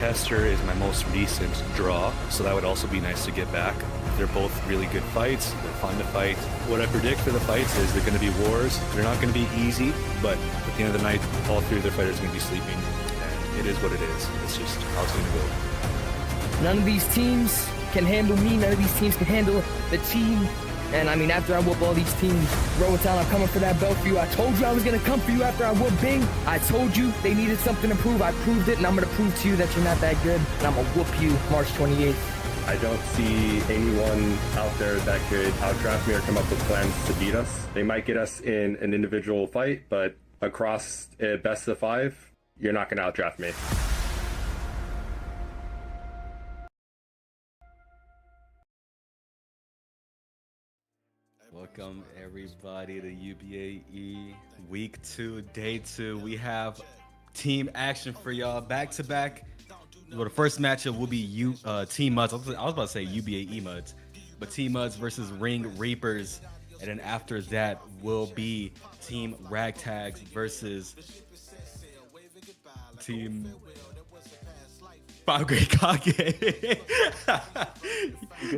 Tester is my most recent draw, so that would also be nice to get back. They're both really good fights. They're fun to fight. What I predict for the fights is they're going to be wars. They're not going to be easy, but at the end of the night, all three of their fighters are going to be sleeping, and it is what it is. It's just how it's going to go. None of these teams can handle me. None of these teams can handle the team. And I mean, after I whoop all these teams, Rotown, I'm coming for that belt for you. I told you I was gonna come for you after I whoop Bing. I told you they needed something to prove. I proved it, and I'm gonna prove to you that you're not that good. And I'm gonna whoop you March 28th. I don't see anyone out there that could outdraft me or come up with plans to beat us. They might get us in an individual fight, but across a best of 5, you're not gonna outdraft me. Welcome everybody to UBAE week 2, day 2. We have team action for y'all back to back. Well, the first matchup will be Team Muds. I was about to say UBAE Muds, but Team Muds versus Ring Reapers. And then after that will be Team Ragtags versus Team 5 Grade Kage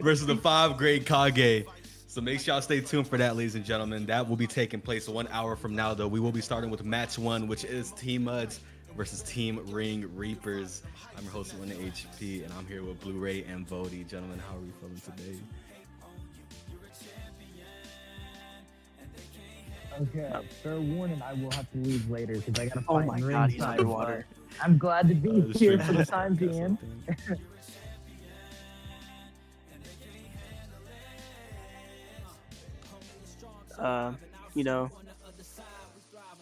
versus the 5 Grade Kage. So make sure y'all stay tuned for that, ladies and gentlemen. That will be taking place 1 hour from now, though. We will be starting with match 1, which is Team Muds versus Team Ring Reapers. I'm your host, Winner HP, and I'm here with Blu-ray and Vody. Gentlemen, how are we feeling today? Okay, fair warning, I will have to leave later because I gotta Oh fight my in god, he's ringside. underwater. I'm glad to be The here stream for the has time being. something. You know,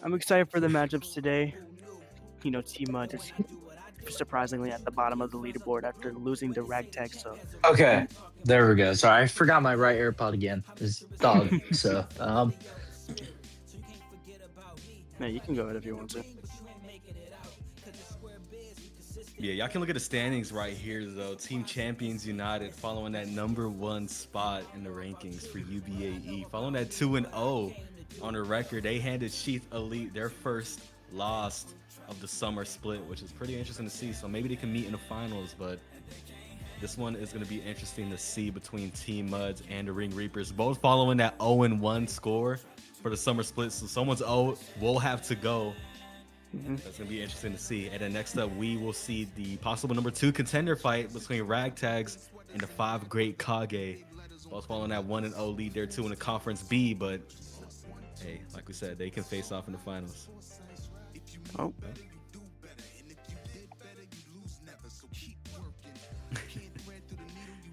I'm excited for the matchups today. You know, Team Mud is surprisingly at the bottom of the leaderboard after losing to Ragtag. So Okay, there we go. Sorry, I forgot my right AirPod again. It's dog. So, yeah, you can go ahead if you want to. Yeah, y'all can look at the standings right here, though. Team Champions United following that #1 spot in the rankings for UBAE. Following that 2-0 on the record, they handed Sheath Elite their first loss of the summer split, which is pretty interesting to see. So maybe they can meet in the finals, but this one is going to be interesting to see between Team Muds and the Ring Reapers, both following that 0-1 score for the summer split. So someone's O will have to go. That's going to be interesting to see. And then next up, we will see the possible #2 contender fight between Ragtags and the 5 Great Kage. Both following that 1-0 lead there too in the Conference B, but hey, like we said, they can face off in the finals. Oh,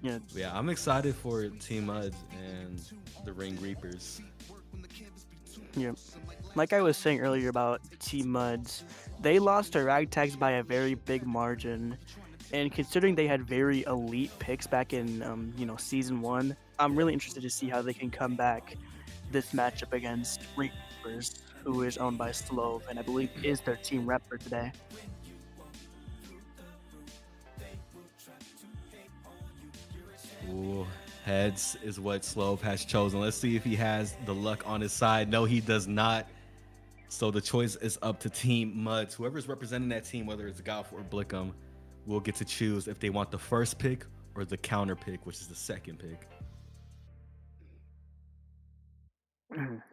yeah. Yeah, I'm excited for Team Muds and the Ring Reapers. Yeah. Like I was saying earlier about Team Muds, they lost to Ragtags by a very big margin. And considering they had very elite picks back in, season 1, I'm really interested to see how they can come back this matchup against Reapers, who is owned by Slove, and I believe is their team rep for today. Ooh, heads is what Slove has chosen. Let's see if he has the luck on his side. No, he does not. So the choice is up to Team Muds. Whoever's representing that team, whether it's Golf or Blickum, will get to choose if they want the first pick or the counter pick, which is the second pick.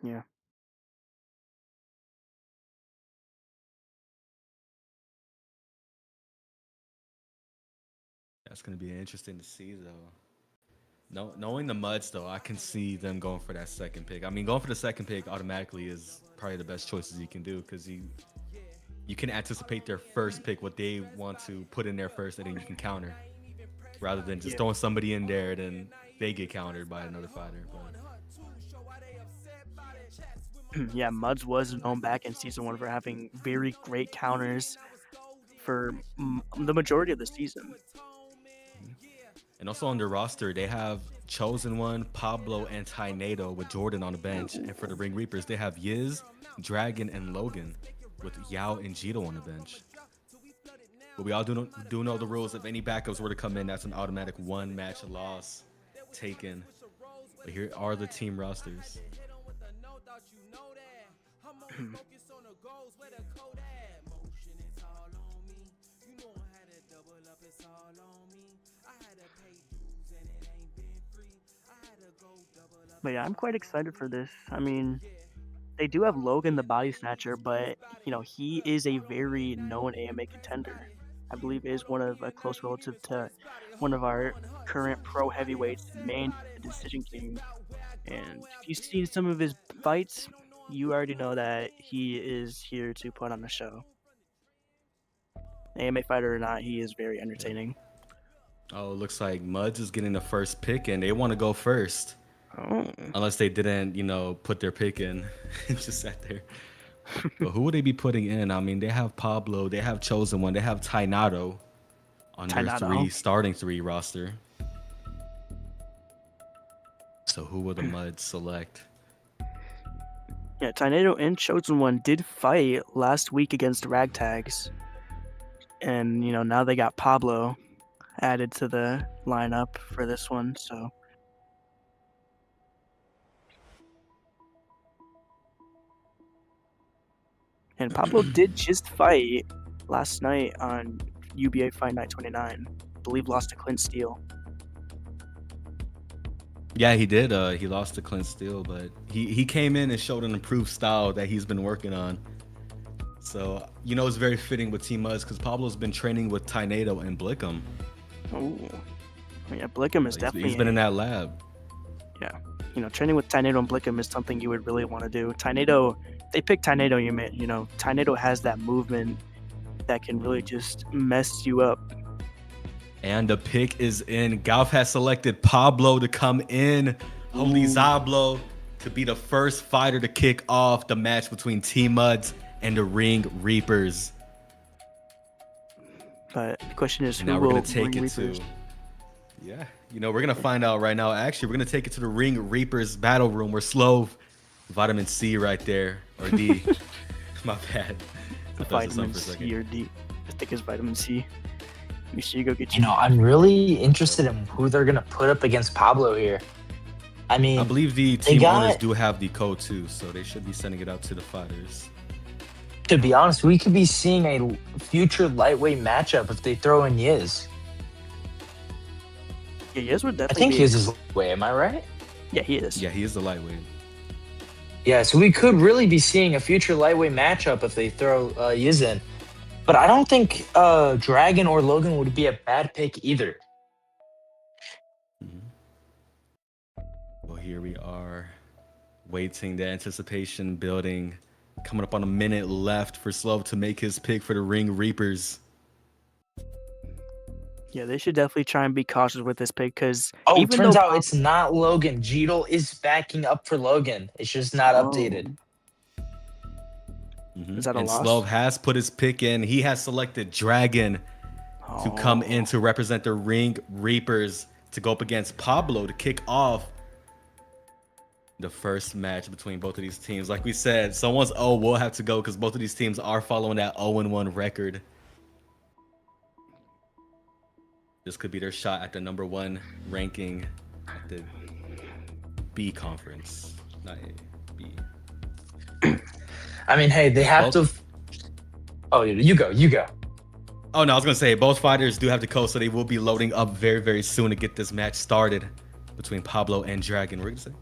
Yeah. That's going to be interesting to see, though. No, knowing the Muds, though, I can see them going for that second pick. I mean, going for the second pick automatically is probably the best choices you can do because you can anticipate their first pick, what they want to put in there first, and then you can counter. Rather than just throwing somebody in there, then they get countered by another fighter. But Yeah, Muds was known back in season 1 for having very great counters for the majority of the season. and also on their roster, they have Chosen One, Pablo, and Tynado with Jordan on the bench. And for the Ring Reapers, they have Yiz, Dragon, and Logan with Yao and Jito on the bench. But we all do know the rules. If any backups were to come in, that's an automatic 1-match loss taken. But here are the team rosters. But yeah, I'm quite excited for this. I mean, they do have Logan the Body Snatcher, but he is a very known AMA contender. I believe is one of a close relative to one of our current pro heavyweights, main the Decision King. And if you've seen some of his fights, you already know that he is here to put on a show. AMA fighter or not, he is very entertaining. Oh, it looks like Muds is getting the first pick, and they want to go first. Oh, Unless they didn't, put their pick in. It just sat there. But who would they be putting in? I mean, they have Pablo, they have Chosen One, they have Tainato on their starting three roster. So who will the Muds select? Yeah, Tornado and Chosen One did fight last week against Ragtags. And, now they got Pablo added to the lineup for this one, so. And Pablo did just fight last night on UBA Fight Night 29. I believe lost to Clint Steele. Yeah, he did. He lost to Clint Steele, but he came in and showed an improved style that he's been working on. So, it's very fitting with Team Muds because Pablo's been training with Tornado and Blickham. Oh, yeah, Blickham is definitely. He's been in that lab. Yeah, training with Tornado and Blickham is something you would really want to do. Tornado, they pick Tornado, Tornado has that movement that can really just mess you up. And the pick is in. Golf has selected Pablo to come in. Holy Zablo to be the first fighter to kick off the match between Team Muds and the Ring Reapers. But the question is, and now we're gonna take it to. Yeah, we're gonna find out right now. Actually, we're gonna take it to the Ring Reapers battle room where Slove, Vitamin C right there, or D. My bad. Vitamin C or D. I think it's Vitamin C. Make sure you go get I'm really interested in who they're gonna put up against Pablo here. I mean, I believe the team owners do have the code too, so they should be sending it out to the fighters. To be honest, we could be seeing a future lightweight matchup if they throw in Yiz. Yeah, Yiz would definitely. I think Yiz is lightweight. Am I right? Yeah, he is. Yeah, he is the lightweight. Yeah, so we could really be seeing a future lightweight matchup if they throw Yiz in. But I don't think Dragon or Logan would be a bad pick either. Well, here we are, waiting, the anticipation building. Coming up on a minute left for Slove to make his pick for the Ring Reapers. Yeah, they should definitely try and be cautious with this pick because. Oh, it turns out it's not Logan. Jeetle is backing up for Logan. It's just not updated. Is that a loss? Slove has put his pick in. He has selected Dragon to come in to represent the Ring Reapers to go up against Pablo to kick off the first match between both of these teams. Like we said, someone's O will have to go because both of these teams are following that 0-1 record. This could be their shot at the #1 ranking at the B conference. Not A, B. I mean, hey, they have to. Oh, you go. Oh, no, I was going to say, both fighters do have the code, so they will be loading up very, very soon to get this match started between Pablo and Dragon. What were you going to say?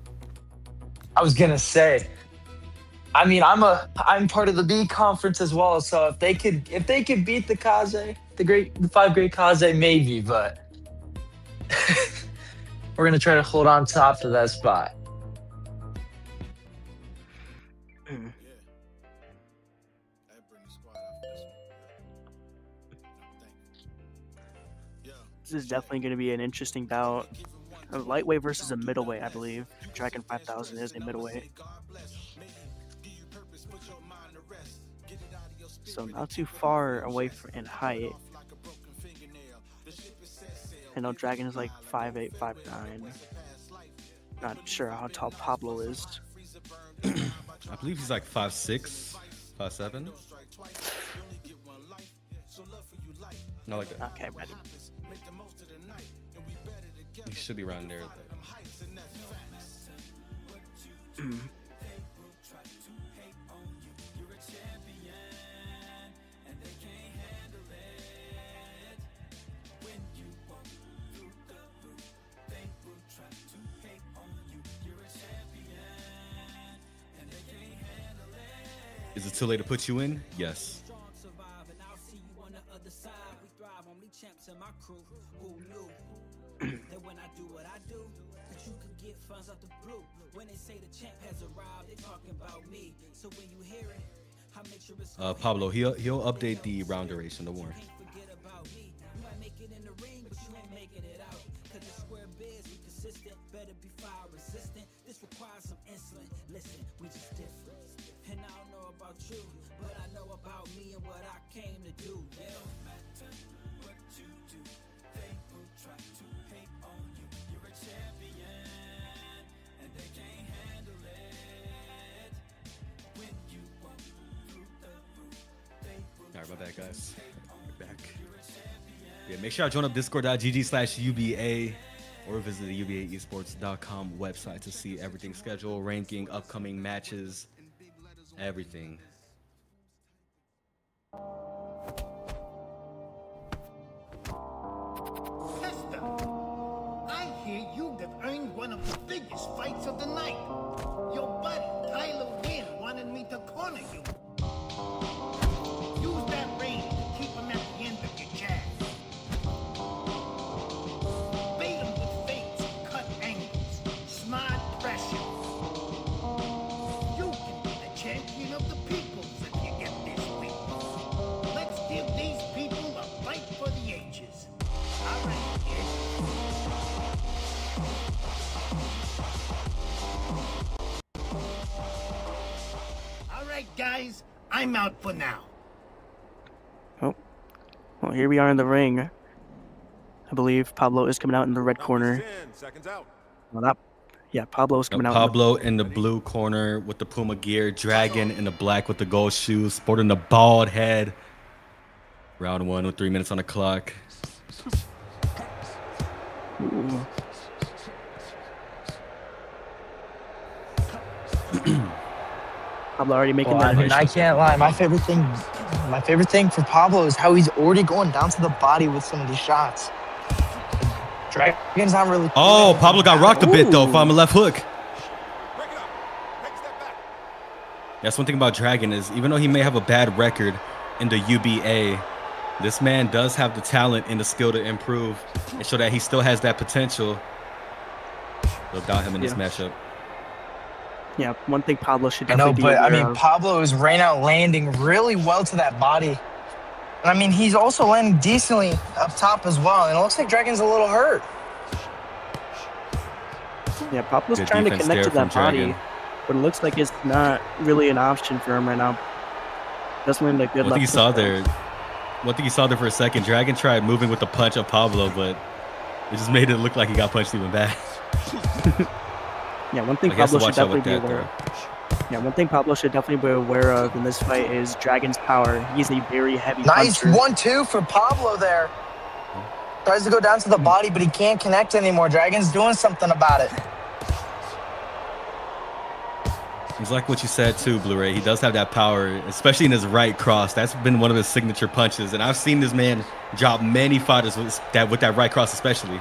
I was going to say, I mean, I'm part of the B conference as well, so if they could beat the Kaze, the 5 great Kaze, maybe, but we're going to try to hold on top to that spot. This is definitely going to be an interesting bout. A lightweight versus a middleweight, I believe. Dragon 5000 is a middleweight. So not too far away in height. I know Dragon is like 5'8", 5'9". Not sure how tall Pablo is. I believe he's like 5'6", 5'7". Not like that. Okay, ready. He should be around there. Is it too late to put you in? Yes. Pablo, he'll update the round duration. Don't worry. All right, my bad, guys. We're back. Yeah, make sure I join up discord.gg/UBA or visit the UBAesports.com website to see everything, schedule, ranking, upcoming matches, everything. Lester, I hear you have earned one of the biggest fights of the night. Your buddy, Tyler Wynn, wanted me to corner you. Use that range to keep him at the end of your jab. Bait him with feints and cut angles. Smart pressure. You can be the champion of the peoples if you get this week. Let's give these people a fight for the ages. All right, kid. All right, guys. I'm out for now. Oh, well, here we are in the ring. I believe Pablo is coming out in the red corner. 10 seconds out. Well, that, yeah, Pablo is coming out. Pablo in the blue corner with the Puma gear. Dragon in the black with the gold shoes, sporting the bald head. Round 1 with 3 minutes on the clock. Ooh. Pablo already making Well, that. I mean, I can't lie. My favorite thing for Pablo is how he's already going down to the body with some of these shots. Dragon's not really. Oh, Pablo got rocked a bit though from a left hook. Break it up. Take a step back. That's one thing about Dragon is even though he may have a bad record in the UBA, this man does have the talent and the skill to improve and show that he still has that potential. They'll doubt him in this matchup. Yeah, one thing Pablo should I know, definitely be but I aware mean, of. Pablo is right now landing really well to that body. And I mean, he's also landing decently up top as well. And it looks like Dragon's a little hurt. Yeah, Pablo's Good trying to defense connect there to that from Dragon. body, but it looks like it's not really an option for him right now. Doesn't land a good One thing left you saw hook. there, for a second, Dragon tried moving with the punch of Pablo, but it just made it look like he got punched even bad. Yeah, one thing I guess to Pablo should watch out with definitely be that, aware of. Yeah, one thing Pablo should definitely be aware of in this fight is Dragon's power. He's a very heavy Nice puncher. 1-2 for Pablo there. Tries to go down to the body, but he can't connect anymore. Dragon's doing something about it. It's like what you said too, Blu-ray. He does have that power, especially in his right cross. That's been one of his signature punches, and I've seen this man drop many fighters with that right cross, especially.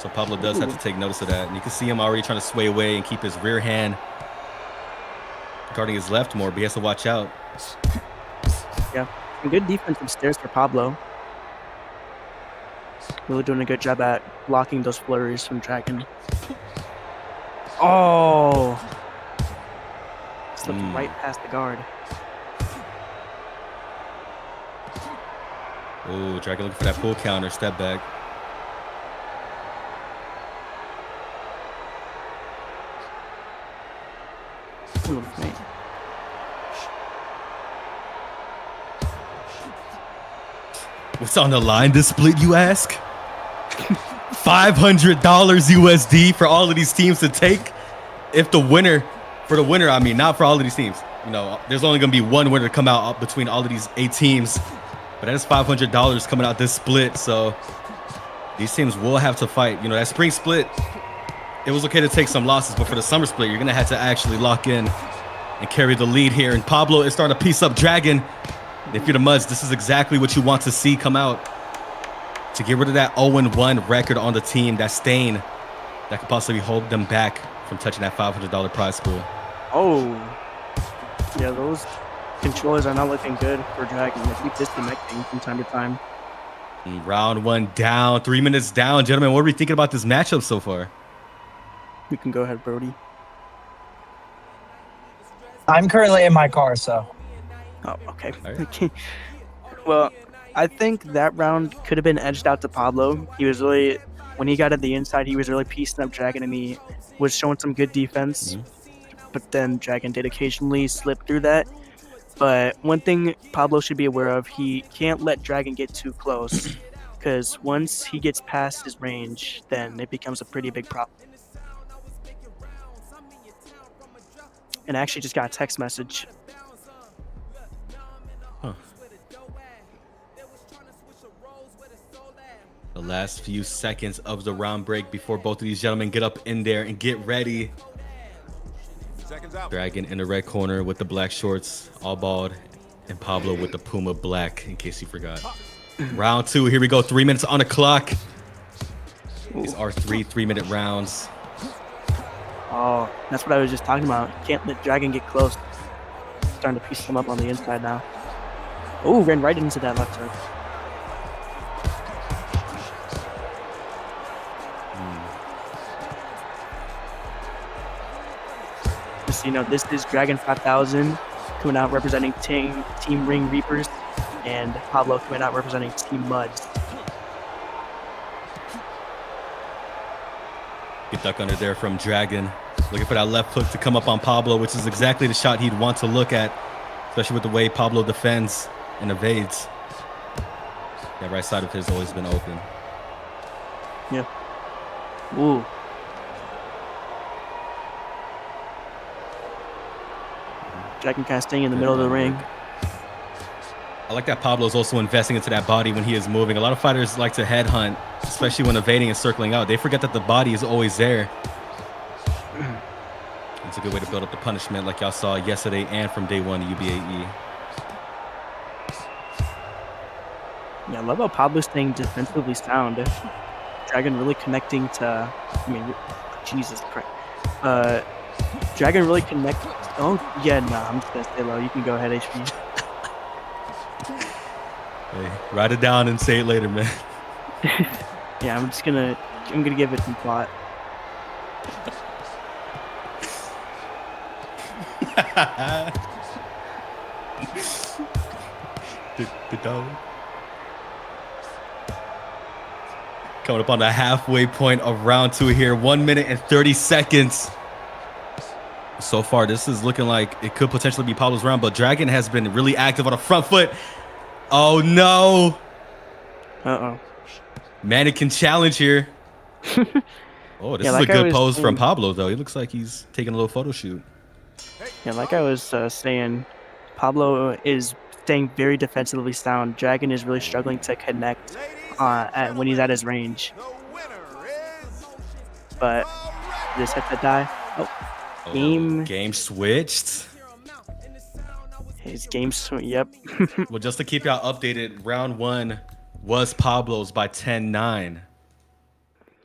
So Pablo does have to take notice of that, and you can see him already trying to sway away and keep his rear hand guarding his left more, but he has to watch out. Yeah, some good defensive stairs for Pablo. Really doing a good job at blocking those flurries from Dragon. Oh! Slipped right past the guard. Oh, Dragon looking for that pull counter, step back. Ooh, mate. What's on the line this split, you ask? $500 USD for all of these teams to take. If the winner, I mean, not for all of these teams. You know, there's only going to be one winner to come out between all of these 8 teams. But that is $500 coming out this split. So these teams will have to fight. You know, that spring split, it was okay to take some losses. But for the summer split, you're going to have to actually lock in and carry the lead here. And Pablo is starting to piece up Dragon. If you're the Muds, this is exactly what you want to see come out. To get rid of that 0-1 record on the team, that stain that could possibly hold them back from touching that $500 prize pool. Oh. Yeah, those controllers are not looking good for Dragon. They keep disconnecting from time to time. Round 1 down, 3 minutes down. Gentlemen, what are we thinking about this matchup so far? You can go ahead, Brody. I'm currently in my car, so Oh, okay. Alright. Well, I think that round could have been edged out to Pablo. He was really, when he got at the inside, he was really piecing up Dragon, and he was showing some good defense. But then Dragon did occasionally slip through that. But one thing Pablo should be aware of, he can't let Dragon get too close, because once he gets past his range, then it becomes a pretty big problem. And I actually just got a text message. The last few seconds of the round break before both of these gentlemen get up in there and get ready. Seconds out. Dragon in the red corner with the black shorts, all bald, and Pablo with the Puma black, in case you forgot. Round 2, here we go. 3 minutes on the clock. These are 3-minute rounds. Oh, that's what I was just talking about. Can't let Dragon get close. Starting to piece them up on the inside now. Oh, ran right into that left hook. Just so you know, this is Dragon 5000 coming out representing Team Ring Reapers, and Pablo coming out representing Team Muds. Get duck under there from Dragon. Looking for that left hook to come up on Pablo, which is exactly the shot he'd want to look at, especially with the way Pablo defends and evades. That right side of his always been open. Yeah. Ooh. Dragon kind of staying in the middle of the ring. I like that Pablo's also investing into that body when he is moving. A lot of fighters like to headhunt, especially when evading and circling out. They forget that the body is always there. It's a good way to build up the punishment like y'all saw yesterday and from day 1 of UBAE. Yeah, I love how Pablo's staying defensively sound. Dragon really connecting to, I mean, Jesus Christ. Dragon really connect. Oh, yeah, no, I'm just going to stay low. You can go ahead, HP. Hey, write it down and say it later, man. Yeah, I'm gonna give it some thought. the dog. Coming up on the halfway point of round 2 here. 1 minute and 30 seconds. So far, this is looking like it could potentially be Pablo's round, but Dragon has been really active on the front foot. Oh, no. Uh-oh. Mannequin challenge here. Oh, this is like a good pose saying, from Pablo, though. He looks like he's taking a little photo shoot. Yeah, like I was saying, Pablo is staying very defensively sound. Dragon is really struggling to connect when he's at his range. The winner is But this hit the die. Oh, Oh, game switched. his game. Yep. Well, just to keep y'all updated, round 1 was Pablo's by 10-9.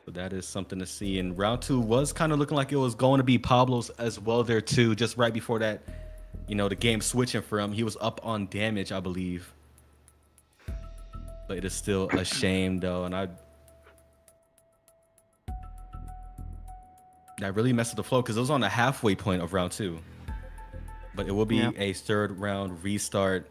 So that is something to see. And round 2 was kind of looking like it was going to be Pablo's as well there too. Just right before that, you know, the game switching for him. He was up on damage, I believe. But it is still a shame though. And that really messed with the flow because it was on the halfway point of round 2. But it will be a 3rd round restart.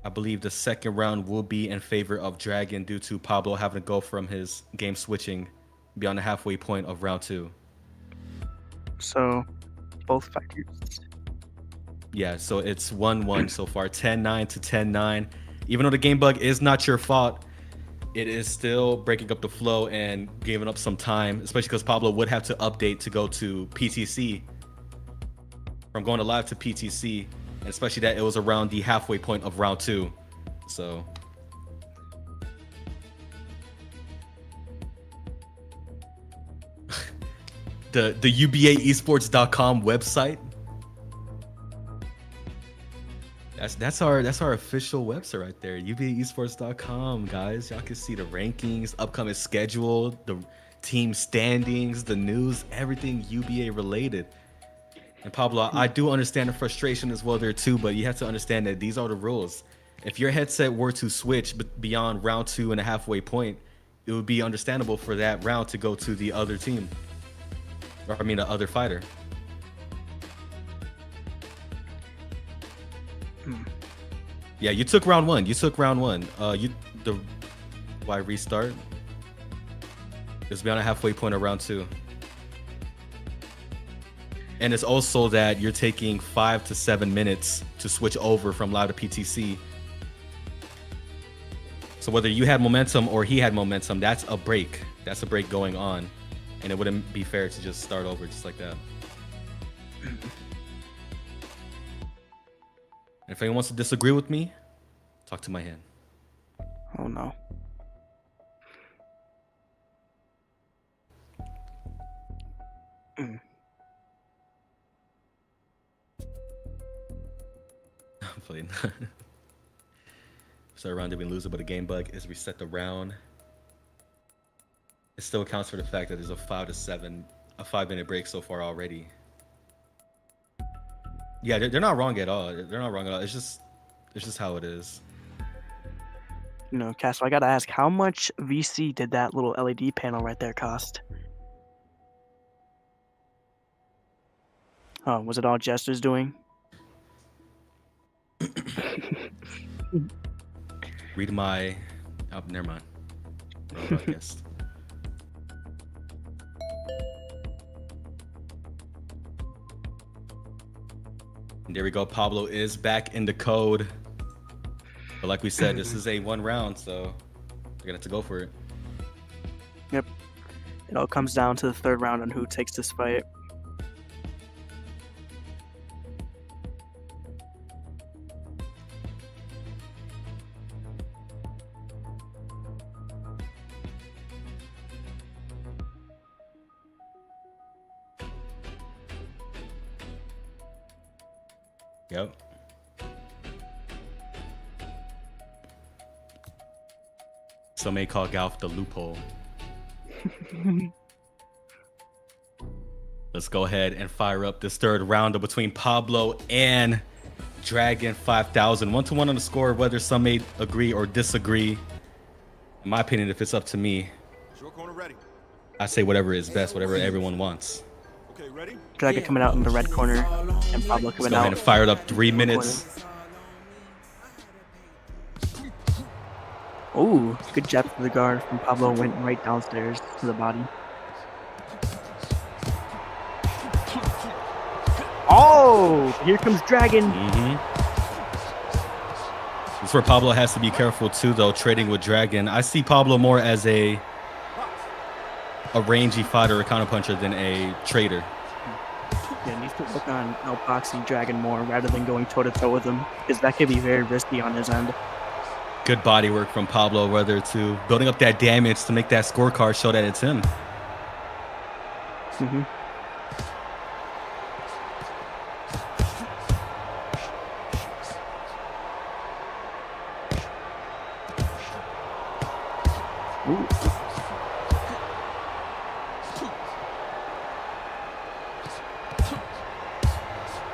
I believe the 2nd round will be in favor of Dragon due to Pablo having to go from his game switching beyond the halfway point of round 2. So, both fighters. Yeah, so it's 1-1 so far, 10-9 to 10-9. Even though the game bug is not your fault, it is still breaking up the flow and giving up some time, especially because Pablo would have to update to go to PTC. From going to live to PTC, and especially that it was around the halfway point of round 2. So the UBAesports.com website. That's our official website right there. UBAesports.com, guys. Y'all can see the rankings, upcoming schedule, the team standings, the news, everything UBA related. And Pablo, I do understand the frustration as well there too, but you have to understand that these are the rules. If your headset were to switch beyond round 2 and a halfway point, it would be understandable for that round to go to the other team. Or I mean, the other fighter. Yeah, you took round 1. Why restart? It's beyond a halfway point of round 2. And it's also that you're taking 5 to 7 minutes to switch over from live to PTC. So whether you had momentum or he had momentum, that's a break. That's a break going on. And it wouldn't be fair to just start over just like that. And if anyone wants to disagree with me, talk to my hand. Oh no. I'm playing. Start a round, did we lose it? But a game bug is reset the round. It still accounts for the fact that there's a 5-minute break so far already. Yeah, they're not wrong at all. They're not wrong at all. It's just how it is. You know, Castle, I gotta ask, how much VC did that little LED panel right there cost? Oh, was it all Jester's doing? Read my... Oh, never mind. Wrong broadcast. And there we go. Pablo is back in the code. But like we said, this is a 1 round, so we're gonna have to go for it. Yep. It all comes down to the 3rd round on who takes this fight. Yep. Some may call golf the loophole. Let's go ahead and fire up this 3rd rounder between Pablo and Dragon 5000. 1-1 on the score, whether some may agree or disagree. In my opinion, if it's up to me, Short corner ready. I say whatever is best, whatever everyone wants. Okay, ready? Dragon coming out in the red corner, and Pablo Let's coming go ahead out. and fire it up 3 minutes. Oh, good jab to the guard from Pablo. Went right downstairs to the body. Oh, here comes Dragon. That's where Pablo has to be careful too, though, trading with Dragon. I see Pablo more as a rangy fighter, a counterpuncher, than a trader. Yeah, needs to work on outboxing Dragon more rather than going toe-to-toe with him, because that could be very risky on his end. Good body work from Pablo, whether to building up that damage to make that scorecard show that it's him. Ooh.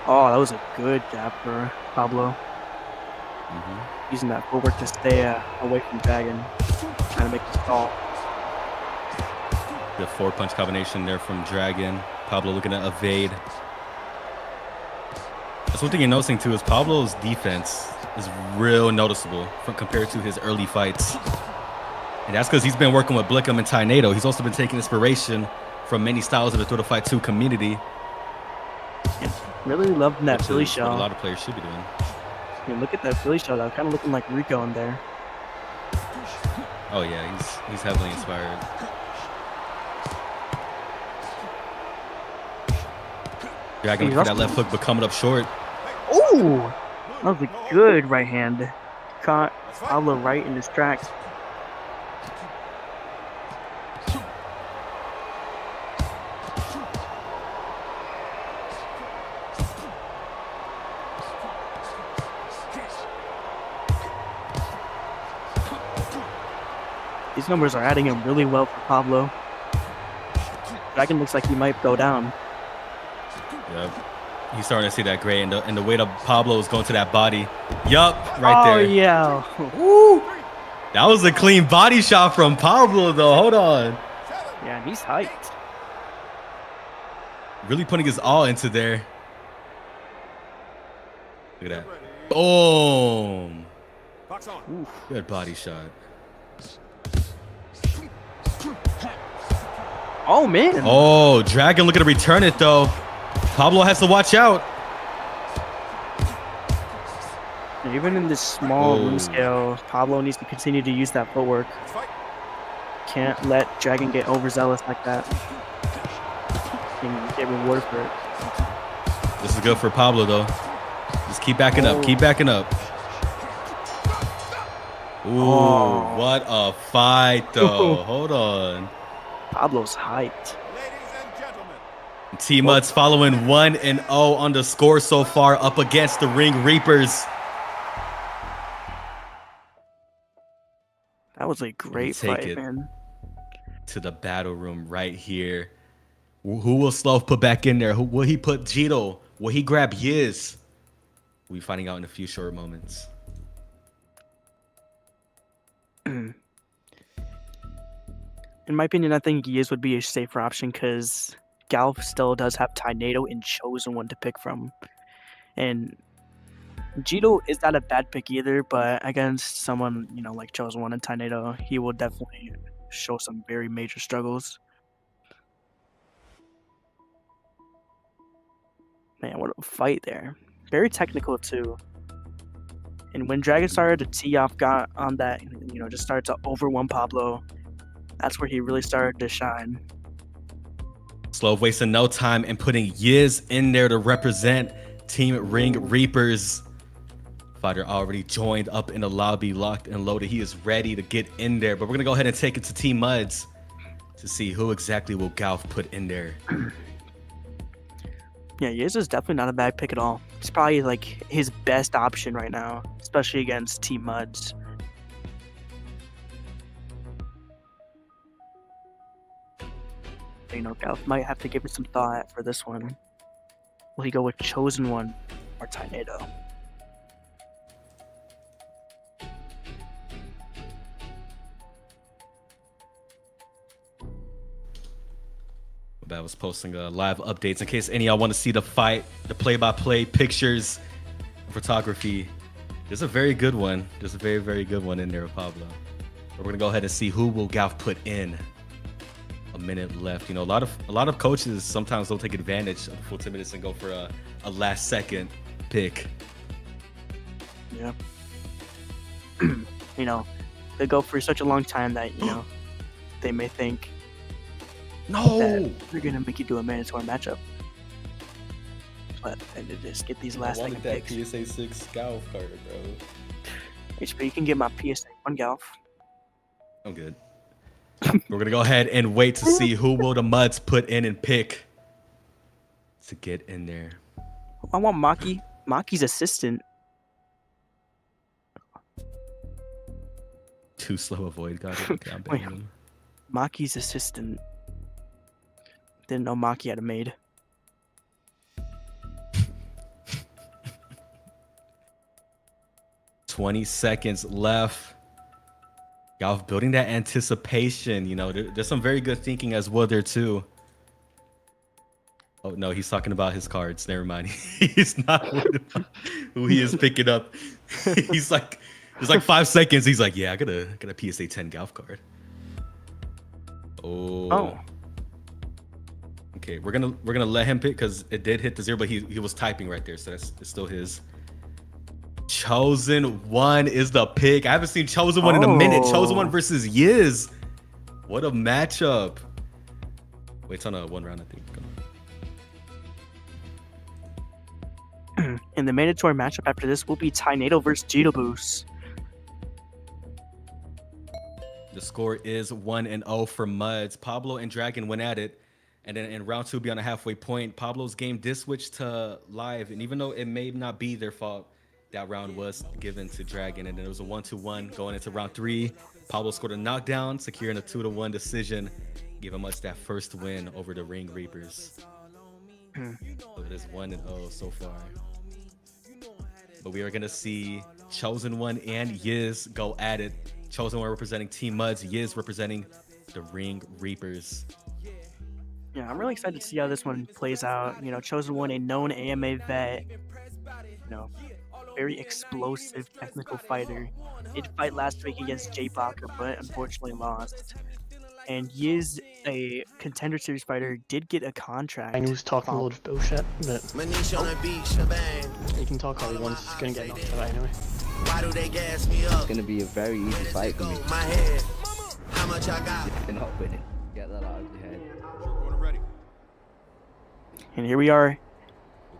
Oh, that was a good jab for Pablo. Using that footwork to stay away from Dragon, trying to make the stall. The 4-punch combination there from Dragon. Pablo looking to evade. That's one thing you're noticing too, is Pablo's defense is real noticeable compared to his early fights. And that's because he's been working with Blickham and Tornado. He's also been taking inspiration from many styles of the Throw to Fight 2 community. Really loving that Philly What a shell. lot of players should be doing. Yeah, look at that Philly shell. That kind of looking like Rico in there. Oh yeah, he's heavily inspired. Dragon for that left hook, but coming up short. Ooh, that was a good right hand. Caught Pablo right in his tracks. These numbers are adding up really well for Pablo. Dragon looks like he might go down. Yep. He's starting to see that gray, and the way that Pablo is going to that body. Yup, right Oh there. yeah. That was a clean body shot from Pablo, though. Hold on. Yeah, and he's hyped. Really putting his all into there. Look at that. Boom. Box on. Oof. Good body shot. Oh man. Oh, Dragon looking to return it, though. Pablo has to watch out. Even in this small Oh. room scale, Pablo needs to continue to use that footwork. Let's fight. Can't let Dragon get overzealous like that. And get rewarded for it. This is good for Pablo, though. Just keep backing up. Keep backing up. Ooh, Oh. what a fight, though. Hold on. Pablo's hyped. Ladies and gentlemen. T-Mud's following 1-0 on the score so far up against the Ring Reapers. That was a great take fight, it. man. To the battle room right here. Who will Sloth put back in there? Who will he put Jito? Will he grab Yiz? We'll be finding out in a few short moments. In my opinion, I think Yiz would be a safer option because Galf still does have Tornado and Chosen One to pick from. And Jito is not a bad pick either, but against someone, you know, like Chosen One and Tornado, he will definitely show some very major struggles. Man, what a fight there. Very technical too. And when Dragon started to tee off got on that, you know, just started to overwhelm Pablo, that's where he really started to shine. Sloth wasting no time and putting Yiz in there to represent Team Ring Reapers. Fighter already joined up in the lobby, locked and loaded. He is ready to get in there, but we're gonna go ahead and take it to Team Muds to see who exactly will Galf put in there. Yeah, Yiz is definitely not a bad pick at all. It's probably like his best option right now, especially against Team Muds. You know, Galf might have to give it some thought for this one. Will he go with Chosen One or Tornado? I was posting live updates in case any of y'all want to see the fight, the play-by-play pictures, photography. There's a very good one. There's a very, very good one in there with Pablo. But we're gonna go ahead and see who will Galf put in. A minute left. You know, a lot of coaches sometimes don't take advantage of the full 10 minutes and go for a last second pick. Yeah. You know, they go for such a long time that, you know, they may think No. that they're gonna make you do a mandatory matchup. But they just get these last second picks. PSA 6 Galf card, bro. HP, you can get my PSA 1 Galf. I'm good. We're gonna go ahead and wait to see who will the Muds put in and pick to get in there. I want Maki. Maki's assistant. Too slow avoid, got it. Okay, I'm Wait. banning him. Maki's assistant. Didn't know Maki had a maid. $20 seconds left. Galf building that anticipation. You know, there's some very good thinking as well there too. Oh no, he's talking about his cards. Never mind. He's not worried about who he is picking up. He's like, there's like 5 seconds. He's like, yeah, I got a PSA 10 Galf card. Oh. Okay, we're gonna let him pick because it did hit the 0, but he was typing right there, so it's still his. Chosen One is the pick. I haven't seen Chosen One in a minute. Chosen One versus Yiz. What a matchup. Wait, it's on a 1 round, I think. And the mandatory matchup after this will be Tornado versus Jito Boost. The score is 1-0 for Muds. Pablo and Dragon went at it. And then in round 2, beyond a halfway point, Pablo's game did switch to live. And even though it may not be their fault, that round was given to Dragon. And then it was a 1-2-1 going into round 3. Pablo scored a knockdown, securing a 2-1 decision, giving Muds that first win over the Ring Reapers. So it is 1-0 so far. But we are gonna see Chosen One and Yiz go at it. Chosen One representing Team Muds, Yiz representing the Ring Reapers. Yeah, I'm really excited to see how this one plays out. Chosen One, a known AMA vet, very explosive technical fighter. Did fight last week against Jay Baca, but unfortunately lost. And Yiz, a contender series fighter, did get a contract. And he was talking a load of bullshit, but he can talk all he wants. He's gonna get knocked out anyway. It's gonna be a very easy fight for me. You're not winning. Get that out of your head. Corner ready. And here we are.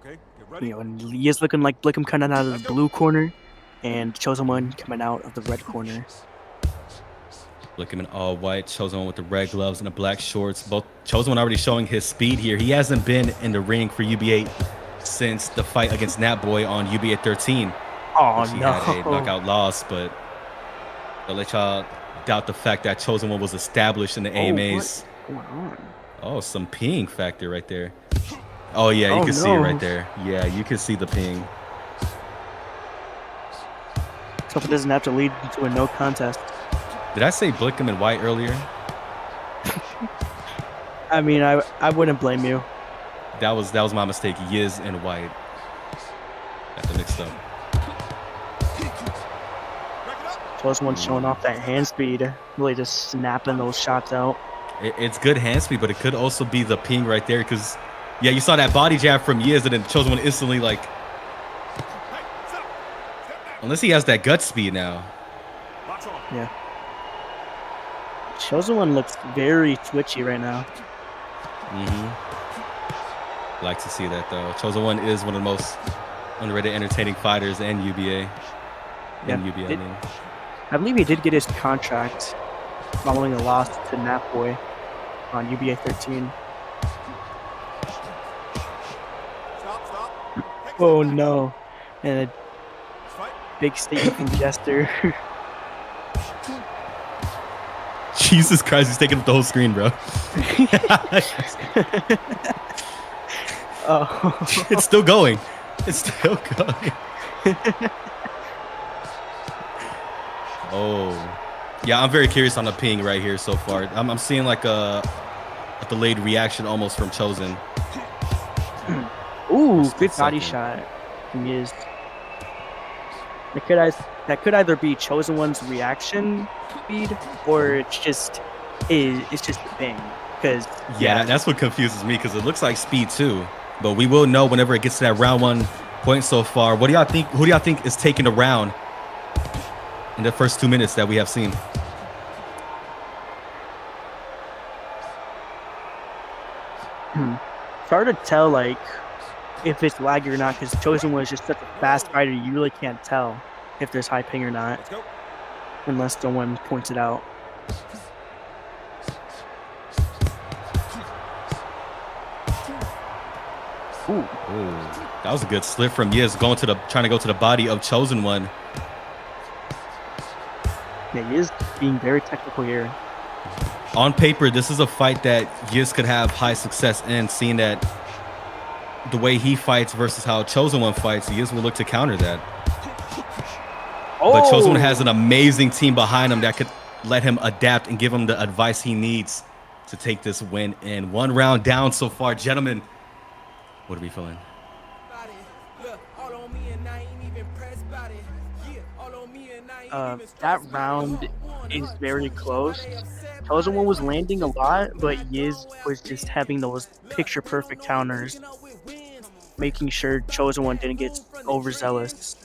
Okay, get ready. And Yiz looking like Blickham coming out of the blue corner, and Chosen One coming out of the red corner. Looking in all white, Chosen One with the red gloves and the black shorts. Both Chosen One already showing his speed here. He hasn't been in the ring for UBA since the fight against Nat Boy on UBA 13. Oh He no! had a knockout loss, but don't let y'all doubt the fact that Chosen One was established in the AMAs. What's going on? Oh, some ping factor right there. Oh yeah, you can see it right there. Yeah, you can see the ping. So it doesn't have to lead to a no contest. Did I say Blickham and White earlier? I mean, I wouldn't blame you. That was my mistake. Yiz and White. Got them mixed up. Chosen One showing off that hand speed, really just snapping those shots out. It's good hand speed, but it could also be the ping right there because, yeah, you saw that body jab from Yiz and then Chosen One instantly, like, unless he has that gut speed now. Yeah. Chosen One looks very twitchy right now. Like to see that though. Chosen One is one of the most underrated, entertaining fighters in UBA. I believe he did get his contract following a loss to Napboy on UBA 13. Stop. Oh no! And a big statement from Jester. Jesus Christ, he's taking up the whole screen, bro. Oh. It's still going. It's still going. Oh. Yeah, I'm very curious on the ping right here so far. I'm seeing like a delayed reaction almost from Chosen. Ooh, Just a good body second. shot from Yiz. That could either be Chosen One's reaction speed, or it's just the ping. Because Yeah, that's what confuses me because it looks like speed too. But we will know whenever it gets to that round 1 point so far. What do y'all think? Who do y'all think is taking the round in the first 2 minutes that we have seen? it's hard to tell like if it's laggy or not, because Chosen One is just such a fast fighter. You really can't tell if there's high ping or not, Let's go. unless someone points it out. Ooh. Ooh, that was a good slip from Yiz trying to go to the body of Chosen One. Yeah, he is being very technical here. On paper, this is a fight that Yiz could have high success in, seeing that the way he fights versus how Chosen One fights, Yiz will look to counter that. But Chosen One has an amazing team behind him that could let him adapt and give him the advice he needs to take this win in. 1 round down so far. Gentlemen, what are we feeling? That round is very close. Chosen One was landing a lot, but Yiz was just having those picture-perfect counters, making sure Chosen One didn't get overzealous.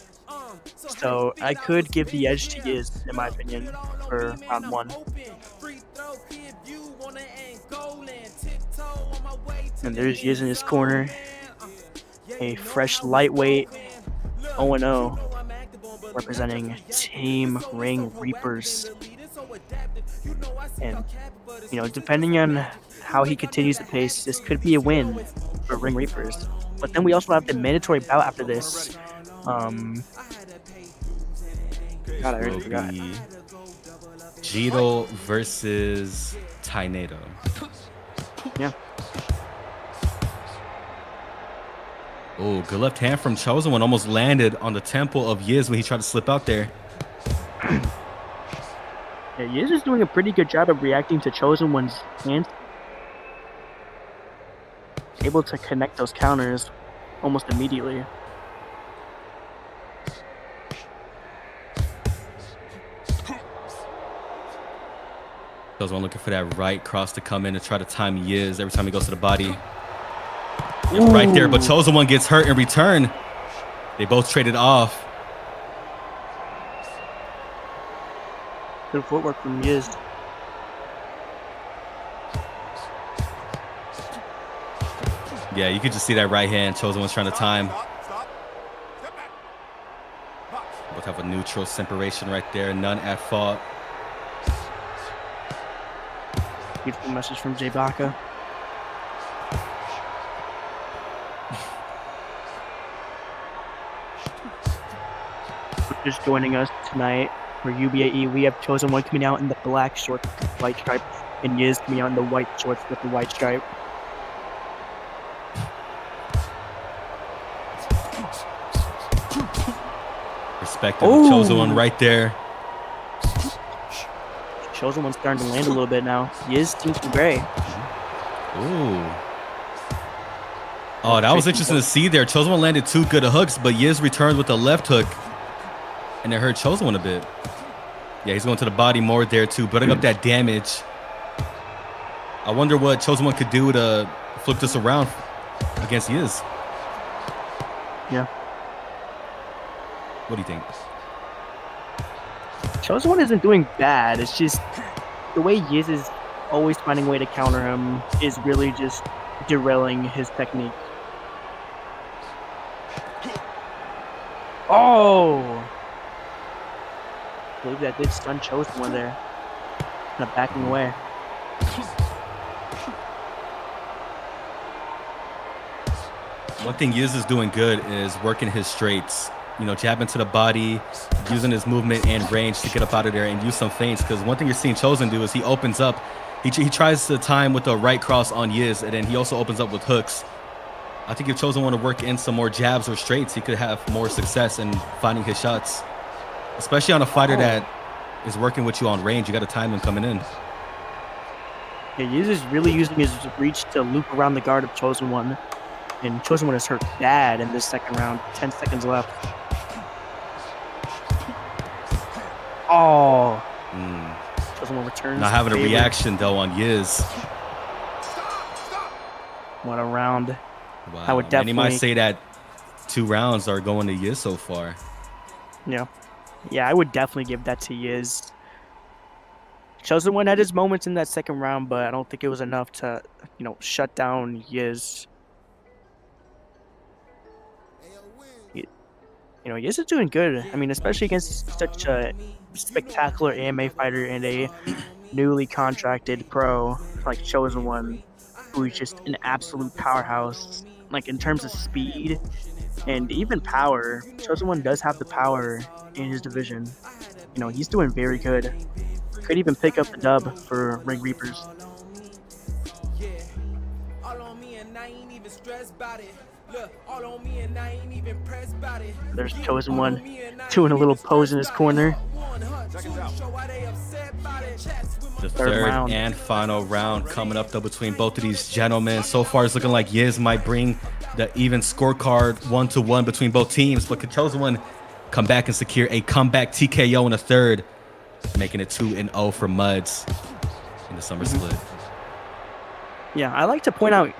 So I could give the edge to Yiz, in my opinion, for round 1. And there's Yiz in his corner, a fresh lightweight 0-0, representing Team Ring Reapers. And, depending on how he continues the pace, this could be a win for Ring Reapers. But then we also have the mandatory bout after this. God, I already forgot. Jito versus Tainado. Yeah. Oh, good left hand from Chosen One. Almost landed on the temple of Yiz when he tried to slip out there. Yeah, Yiz is doing a pretty good job of reacting to Chosen One's hands. Able to connect those counters almost immediately. Chosen One looking for that right cross to come in and try to time Yiz every time he goes to the body. Yep, right there, but Chosen One gets hurt in return. They both traded off. Good footwork from Yiz. Yeah, you could just see that right hand. Chosen One's trying to time. Both have a neutral separation right there. None at fault. Beautiful message from Jay Baca. Just joining us tonight for UBAE, we have Chosen One coming out in the black shorts with the white stripe, and Yiz coming out in the white shorts with the white stripe. Perspective of Chosen One right there. Chosen One's starting to land a little bit now. Yiz seems to be gray. Ooh. Oh, that was interesting to see there. Chosen One landed 2 good hooks, but Yiz returned with a left hook. And it hurt Chosen One a bit. Yeah, he's going to the body more there too, putting up that damage. I wonder what Chosen One could do to flip this around against Yiz. Yeah. What do you think? Chosen One isn't doing bad. It's just the way Yiz is always finding a way to counter him is really just derailing his technique. Oh! I believe that did stun Chosen One there. Kind of backing away. One thing Yiz is doing good is working his straights. You know, jabbing to the body, using his movement and range to get up out of there and use some feints. Because one thing you're seeing Chosen do is he opens up. He tries to time with the right cross on Yiz, and then he also opens up with hooks. I think if Chosen want to work in some more jabs or straights, he could have more success in finding his shots. Especially on a fighter that is working with you on range. You got to time him coming in. Yeah, Yiz is really using his reach to loop around the guard of Chosen One. And Chosen One is hurt bad in this second round. 10 seconds left. Oh. Chosen One returns. Not having a reaction, though, on Yiz. What a round. Wow. I would definitely... Many might say that 2 rounds are going to Yiz so far. Yeah. Yeah, I would definitely give that to Yiz. Chosen One had his moments in that second round, but I don't think it was enough to, you know, shut down Yiz. You know, Yiz is doing good. I mean, especially against such a spectacular AMA fighter and a newly contracted pro like Chosen One, who is just an absolute powerhouse. Like, in terms of speed and even power, Chosen One does have the power in his division. You know, he's doing very good. Could even pick up the dub for Ring Reapers. There's Chosen One doing a little pose in his corner. The third round and final round coming up, though, between both of these gentlemen. So far, it's looking like Yiz might bring the even scorecard 1-1 between both teams, but could Chosen One come back and secure a comeback TKO in the third, making it 2-0 for Muds in the summer split. Yeah, I like to point out,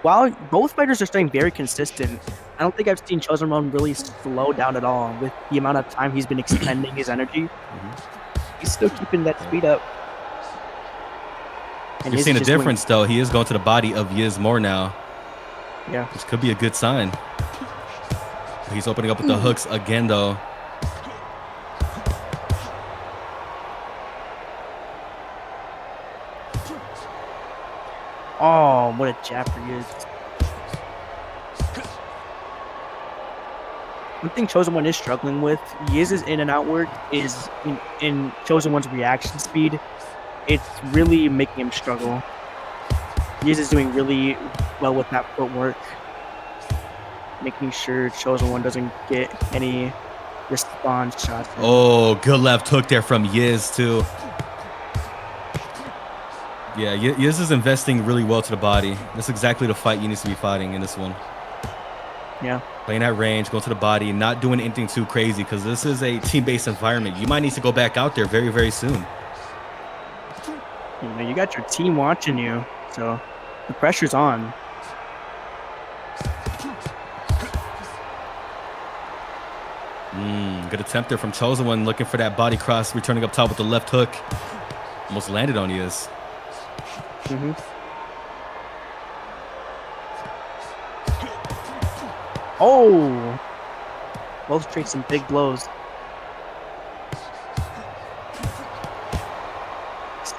while both fighters are staying very consistent, I don't think I've seen Chosen One really slow down at all with the amount of time he's been expending his energy. He's still keeping that speed up. And you're seeing a difference, though. He is going to the body of Yiz more now. Yeah. Which could be a good sign. He's opening up with the hooks again, though. Oh, what a jab for Yiz. One thing Chosen One is struggling with, Yiz's in and out work is in Chosen One's reaction speed. It's really making him struggle. Yiz is doing really well with that footwork. making sure Chosen One doesn't get any response shots. Oh, good left hook there from Yiz too. Yeah, Yiz is investing really well to the body. That's exactly the fight you need to be fighting in this one. Yeah. Playing that range, going to the body, not doing anything too crazy because this is a team-based environment. You might need to go back out there very, very soon. You know, you got your team watching you, so the pressure's on. Good attempt there from Chosen One, looking for that body cross, returning up top with the left hook. Almost landed on Yiz. Oh! Both trade some big blows.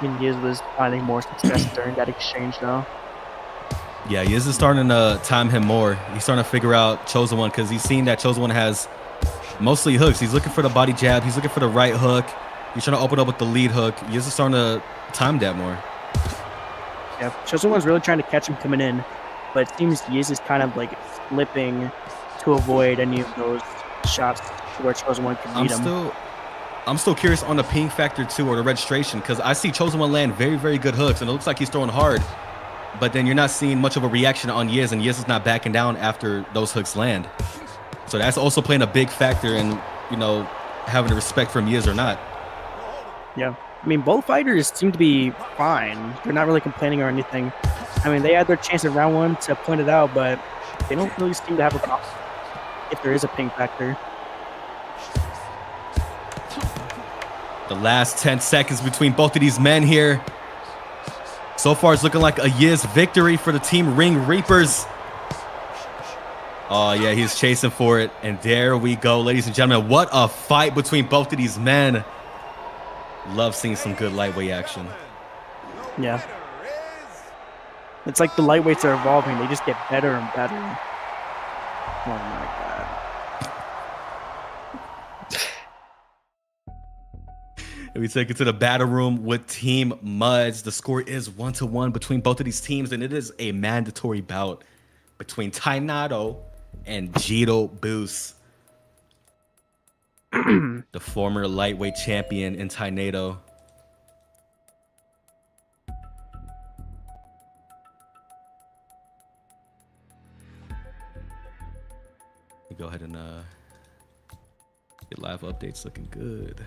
Yiz was finding more success during that exchange, though. Yeah, Yiz is starting to time him more. He's starting to figure out Chosen One because he's seen that Chosen One has mostly hooks. He's looking for the body jab. He's looking for the right hook. He's trying to open up with the lead hook. Yiz is starting to time that more. Yeah, Chosen One's really trying to catch him coming in, but it seems Yiz is kind of like slipping to avoid any of those shots where Chosen One can beat him. I'm still curious on the ping factor too, or the registration, because I see Chosen One land very, very good hooks, and it looks like he's throwing hard. But then you're not seeing much of a reaction on Yiz, and Yiz is not backing down after those hooks land. So that's also playing a big factor in, you know, having the respect from Yiz or not. Yeah. I mean, both fighters seem to be fine. They're not really complaining or anything. I mean, they had their chance in round one to point it out, but they don't really seem to have a problem if there is a ping factor. The last 10 seconds between both of these men here. So far, it's looking like a Yiz victory for the Team Ring Reapers. Oh, yeah, he's chasing for it. And there we go, ladies and gentlemen. What a fight between both of these men. Love seeing some good lightweight action. Yeah. It's like the lightweights are evolving. They just get better and better. Oh, my God. And we take it to the battle room with Team Muds. The score is 1-1 between both of these teams, and it is a mandatory bout between Tainado and Jito Boost. The former lightweight champion in Tainado. Go ahead and get live updates looking good.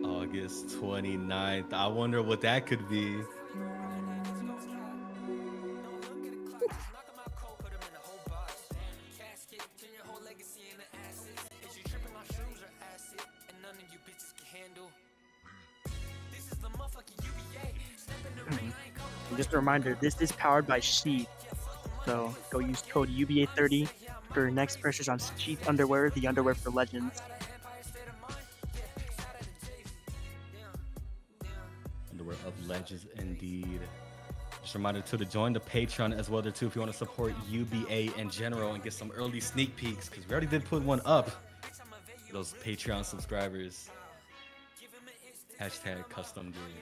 August 29th. I wonder what that could be. Just a reminder, this is powered by Sheath. So go use code UBA30 for next purchase on Sheath underwear, the underwear for legends. Underwear of legends indeed. Just a reminder to join the Patreon as well there too if you want to support UBA in general and get some early sneak peeks, because we already did put one up for those Patreon subscribers. Hashtag custom dream.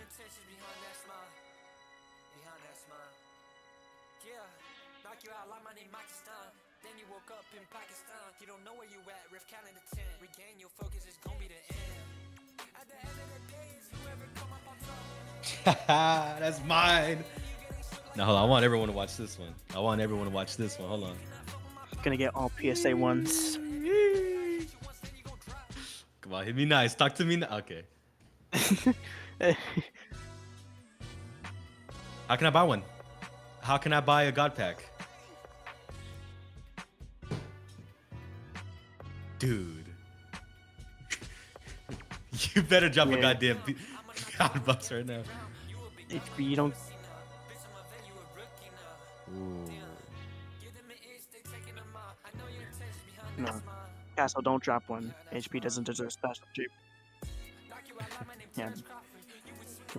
That's mine. Now hold on, I want everyone to watch this one. Hold on. Gonna get all PSA ones. Come on, hit me nice. Talk to me. Okay. How can I buy one? How can I buy a God pack? Dude. You better drop a Yeah. goddamn God bucks right now. HP, you don't. Ooh. No. Castle, don't drop one. HP doesn't deserve special treatment. Yeah.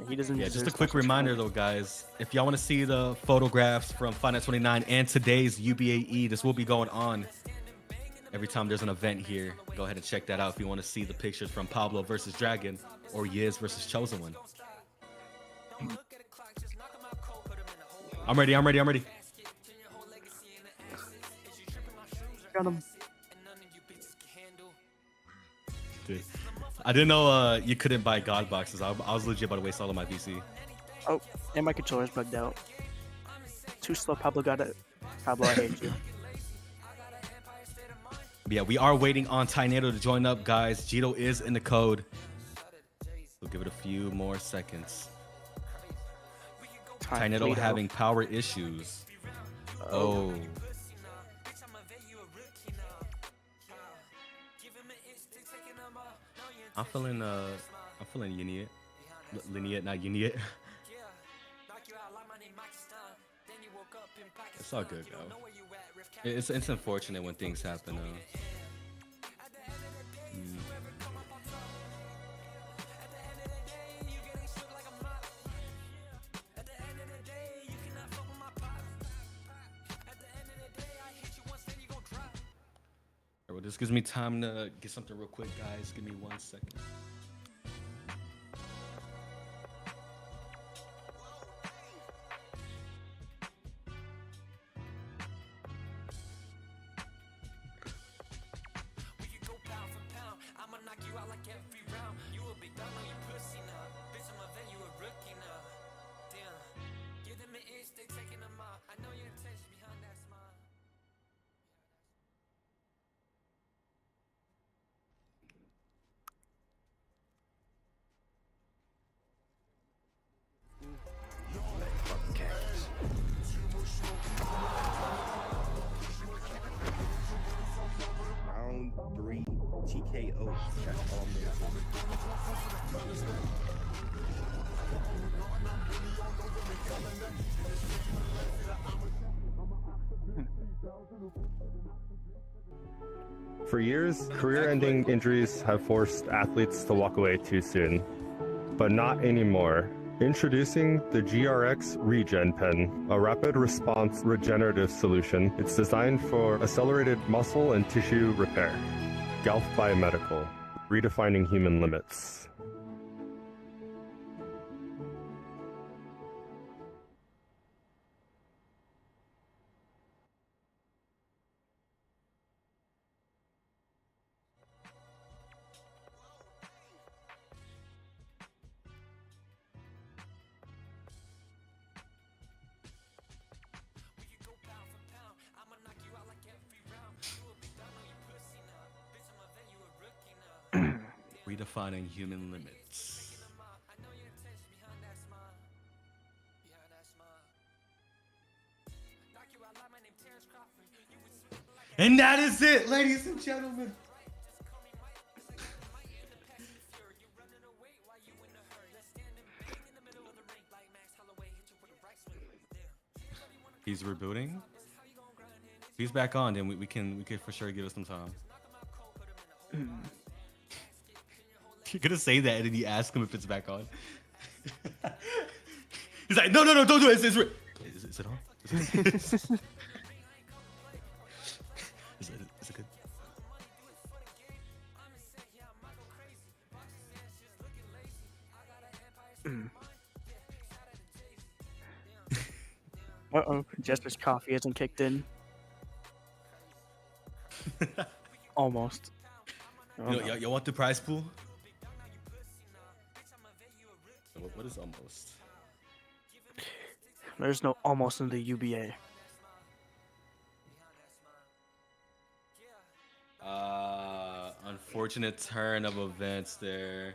He doesn't. Yeah, deserve just a quick special reminder treatment. though, guys. If y'all want to see the photographs from Final 29 and today's UBAE, this will be going on every time there's an event here. Go ahead and check that out if you want to see the pictures from Pablo versus Dragon or Yiz versus Chosen One. I'm ready. Got him. Dude, I didn't know you couldn't buy God boxes. I was legit about to waste all of my VC. Oh, and my controller's bugged out. Too slow, Pablo got it. Pablo, I hate you. But yeah, we are waiting on Tornado to join up, guys. Jito is in the code. We'll give it a few more seconds. Tornado having power issues. Oh. I'm feeling Uniet. Lineate, not Uniet. It's all good, though. It's unfortunate when things happen, though. Well, this gives me time to get something real quick, guys. Give me 1 second. Round 3, TKO. That's all I'm gonna say. For years, career-ending injuries have forced athletes to walk away too soon. But not anymore. Introducing the GRX Regen Pen, a rapid response regenerative solution. It's designed for accelerated muscle and tissue repair. Galf Biomedical, redefining human limits. Redefining human limits. And that is it, ladies and gentlemen. He's rebooting. If he's back on, then we can for sure give us some time. You're gonna say that and then you ask him if it's back on. He's like, no, don't do it. Is it on? Is it good? Uh-oh, Jester's coffee hasn't kicked in. Almost. Oh, no. You want the prize pool? What is almost? There's no almost in the UBA. Unfortunate turn of events there.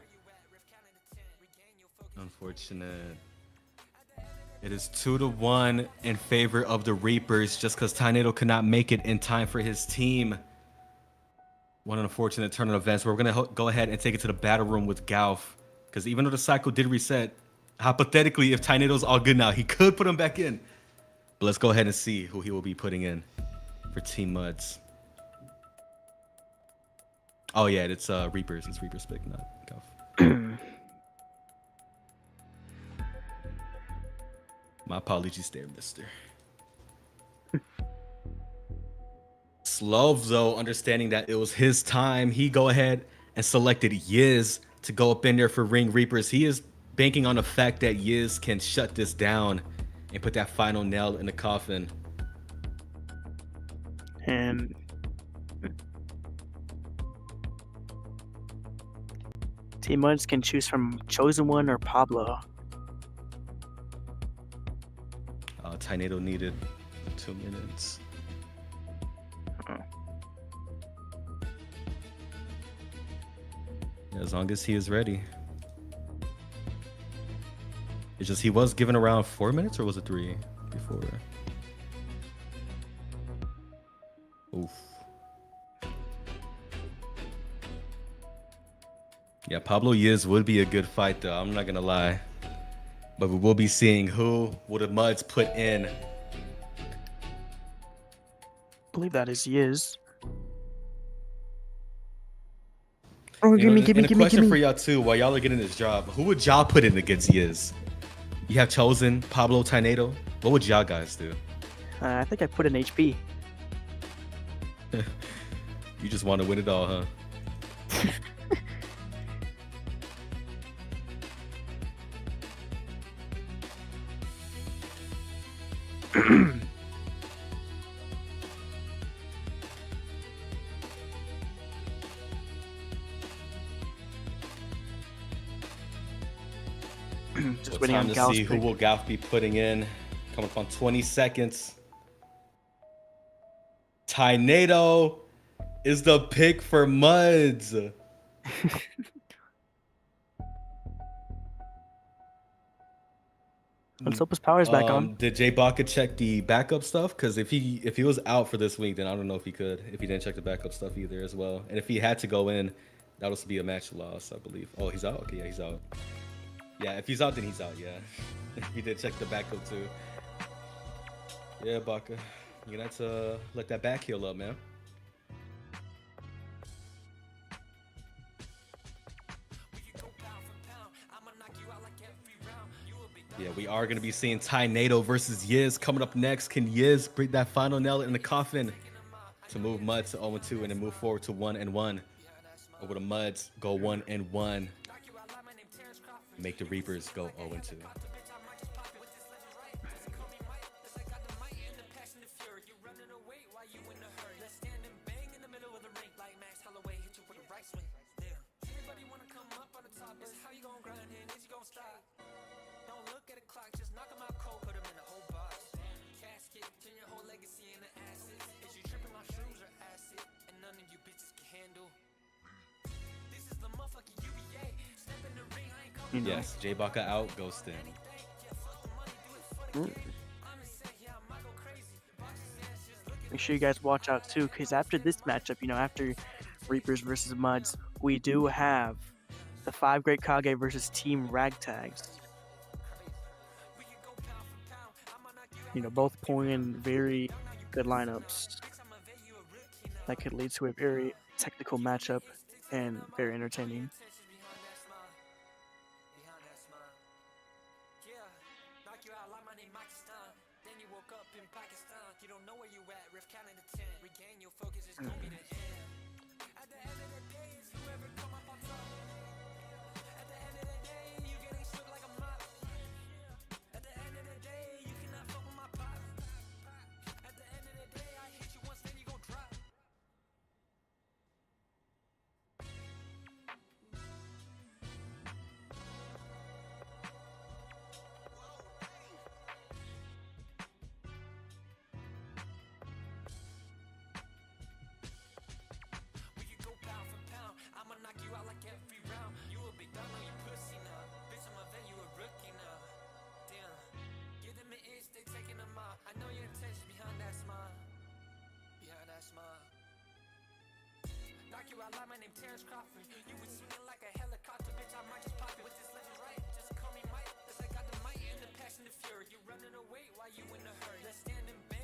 Unfortunate. It is 2-1 in favor of the Reapers just because Tornado could not make it in time for his team. One unfortunate turn of events. We're gonna go ahead and take it to the battle room with Galf, because even though the cycle did reset, hypothetically, if Tynado's all good now, he could put him back in. But let's go ahead and see who he will be putting in for Team Muds. Oh yeah, it's Reapers. It's Reapers pick, not Galf. My apologies there, mister. Slove, though, understanding that it was his time, he go ahead and selected Yiz to go up in there for Ring Reapers. He is banking on the fact that Yiz can shut this down and put that final nail in the coffin. And Team Muds can choose from Chosen One or Pablo. Tornado needed 2 minutes. As long as he is ready. It's just he was given around 4 minutes, or was it 3 before? Oof. Yeah, Pablo Yiz would be a good fight, though. I'm not gonna lie. But we will be seeing who will the Muds put in. I believe that is Yiz. Oh, give me. And a question for y'all too, while y'all are getting this job, who would y'all put in against Yiz? You have chosen Pablo Tornado. What would y'all guys do? I think I put in HP. You just want to win it all, huh? Just Well, waiting time on to Gal's see who pick. will Galf be putting in. Coming up on 20 seconds. Tornado is the pick for Muds. Let's hope his power's back on. Did Jay Baca check the backup stuff? Because if he was out for this week, then I don't know if he could. If he didn't check the backup stuff either as well. And if he had to go in, that would also be a match loss, I believe. Oh, he's out? Okay, yeah, he's out. Yeah, if he's out, then he's out, yeah. He did check the backup too. Yeah, Baca. You're gonna have to let that back heal up, man. Yeah, we are going to be seeing Tornado versus Yiz coming up next. Can Yiz bring that final nail in the coffin to move Muds to 0-2 and then move forward to 1-1? Or will the Muds go 1-1? Make the Reapers go 0-2. Yes, Jay Baca out, Ghost in. Make sure you guys watch out too, because after this matchup, after Reapers versus Muds, we do have the 5 Great Kage versus Team Ragtags. Both pulling in very good lineups that could lead to a very technical matchup and very entertaining.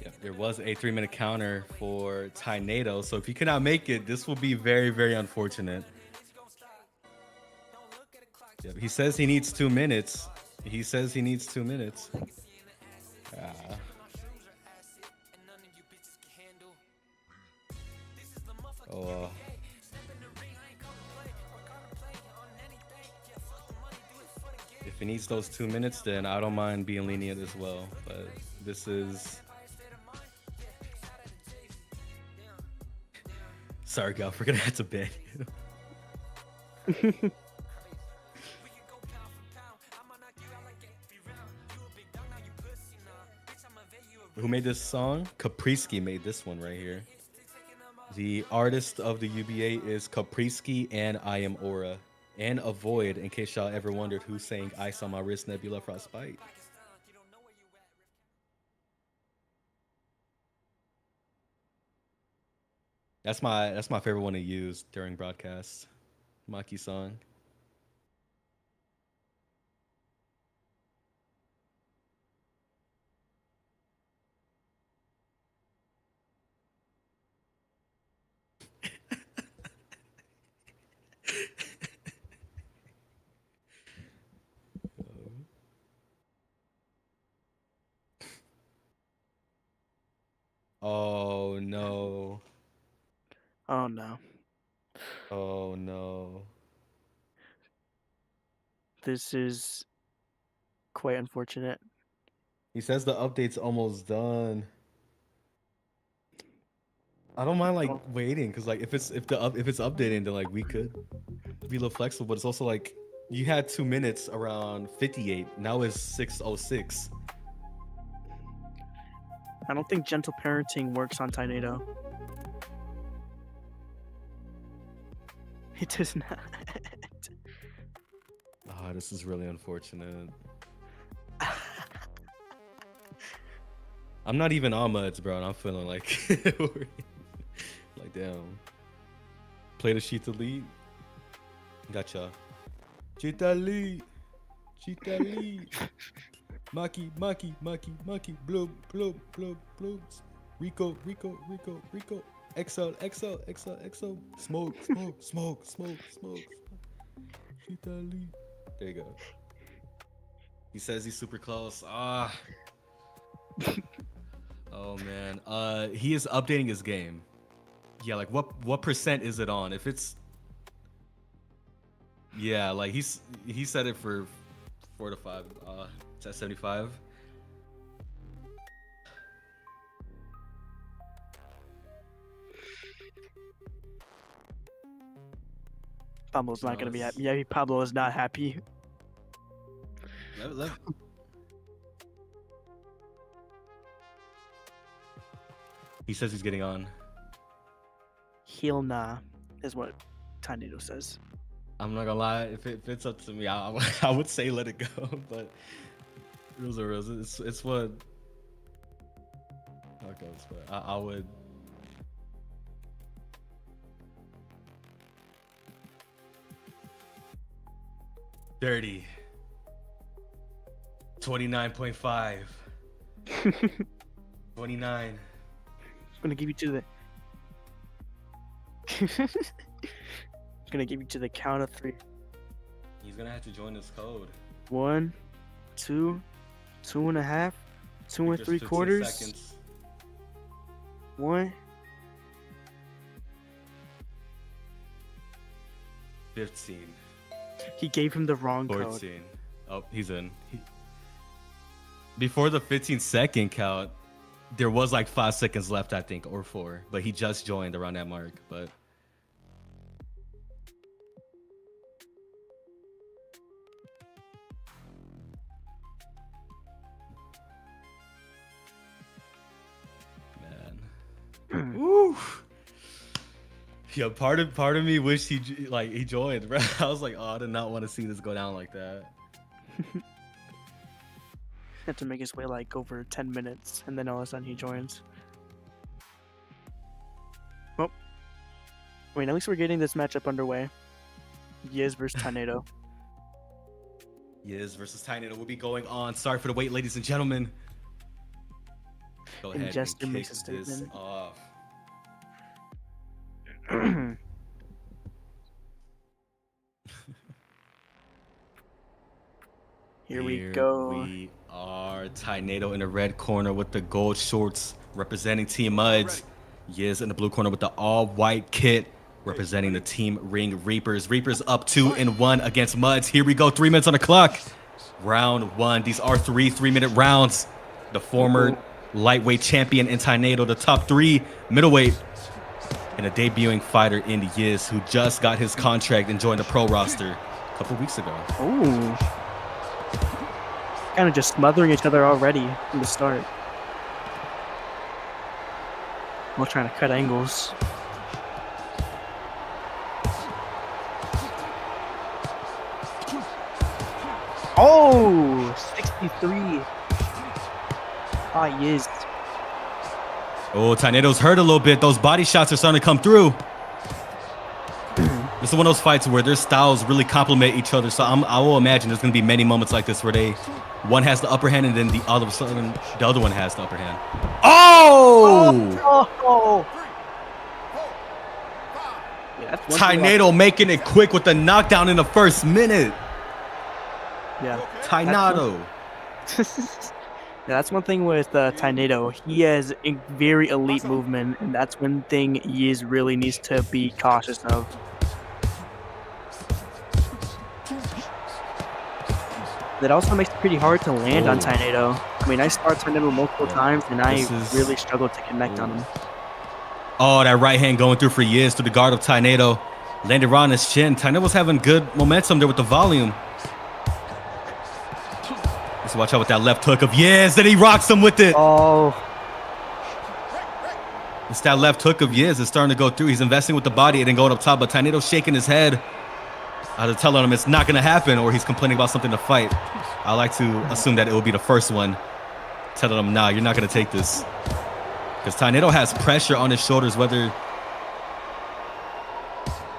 Yeah, there was a 3-minute counter for Tornado, so if he cannot make it, this will be very, very unfortunate. Yeah, he says he needs 2 minutes. He says he needs 2 minutes. Oh. If he needs those 2 minutes, then I don't mind being lenient as well. But this is... Sorry, Golf, we're gonna have to ban you. Who made this song? Capriski made this one right here. The artist of the UBA is Capriski and I Am Aura. And Avoid, in case y'all ever wondered who sang Ice on My Wrist, Nebula Frostbite. That's my favorite one to use during broadcasts. Maki song. Oh no. Oh no. Oh no. This is quite unfortunate. He says the update's almost done. I don't mind like waiting, cause like if it's updating, then like we could be a little flexible. But it's also like you had 2 minutes around 58. Now it's 6:06. I don't think gentle parenting works on Tornado. It does not. Oh, this is really unfortunate. I'm not even on muds, bro, and I'm feeling like like damn. Play the Cheetah lead. Gotcha. Cheetah lead. Cheetah lead. Maki, Maki, Maki, Maki, bloom, bloom, bloom, blooms. Rico, Rico, Rico, Rico. XL, XL, XL, XL. Smoke, smoke, smoke, smoke, smoke. Cheetah lead. There you go. He says he's super close. Ah. Oh man. He is updating his game. Yeah, like what percent is it on? If it's yeah, like he said it for 4 to 5. It's at 75. Pablo's not gonna be happy. Yeah, Pablo is not happy. He says he's getting on. He'll nah, is what Tornado says. I'm not gonna lie, if it's up to me, I would say let it go, but rules are rules. It's what. Okay, it's what I would. Dirty. 29.5. 29. I'm gonna give you to the. Gonna give you to the count of 3. He's gonna have to join this code. 1, 2, 2.5, 2 There's 3/4. 15 seconds. 1. 15. He gave him the wrong 14. code. Oh, he's in. Before the 15-second count, there was like 5 seconds left, I think, or 4. But he just joined around that mark. But man, woo. Yo, part of me wished he joined, bro. I was like, oh, I did not want to see this go down like that. Had to make his way like over 10 minutes, and then all of a sudden he joins. I mean, at least we're getting this matchup underway. Yiz versus Tornado. Yiz versus Tornado will be going on. Sorry for the wait, ladies and gentlemen. Go ahead Jester and makes kick a this statement. off. Here we go. We are Tornado in the red corner with the gold shorts representing Team Muds. Yiz in the blue corner with the all-white kit representing the Team Ring Reapers. Reapers up 2-1 against Muds. Here we go, 3 minutes on the clock. Round 1. These are 3-minute rounds. The former lightweight champion in Tornado, the top 3 middleweight, and a debuting fighter in Yiz who just got his contract and joined the pro roster a couple weeks ago. Ooh. Kind of just smothering each other already from the start. We're trying to cut angles. Oh, 63. Ah, yes. Oh, Tornado's hurt a little bit. Those body shots are starting to come through. This is one of those fights where their styles really complement each other. So I will imagine there's going to be many moments like this where one has the upper hand and then the other one has the upper hand. Oh! Oh! Yeah, Tornado making it quick with the knockdown in the first minute. Yeah. Tornado. Yeah, that's one thing with Tornado. He has a very elite movement, and that's one thing he really needs to be cautious of. That also makes it pretty hard to land on Tornado. I mean, I sparred Tornado multiple times, and I really struggled to connect on him. Oh, that right hand going through for Yiz through the guard of Tornado. Landed right on his chin. Tornado was having good momentum there with the volume. Let's watch out with that left hook of Yiz. Then he rocks him with it. Oh. It's that left hook of Yiz. It's starting to go through. He's investing with the body and then going up top. But Tornado's shaking his head. Either telling him it's not going to happen or he's complaining about something to fight. I like to assume that it will be the first one. Telling him, nah, you're not going to take this. Because Tornado has pressure on his shoulders, whether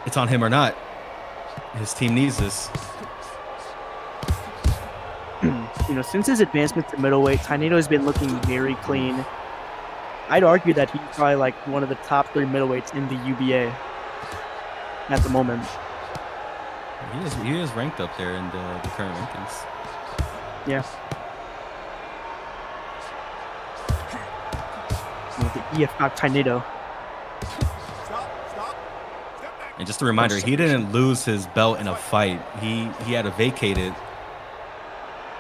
it's on him or not. His team needs this. You know, since his advancement to middleweight, Tornado has been looking very clean. I'd argue that he's probably like one of the top 3 middleweights in the UBA at the moment. He is ranked up there in the current rankings. Yeah. The EF Tornado. And just a reminder, he didn't lose his belt in a fight. He had to vacate it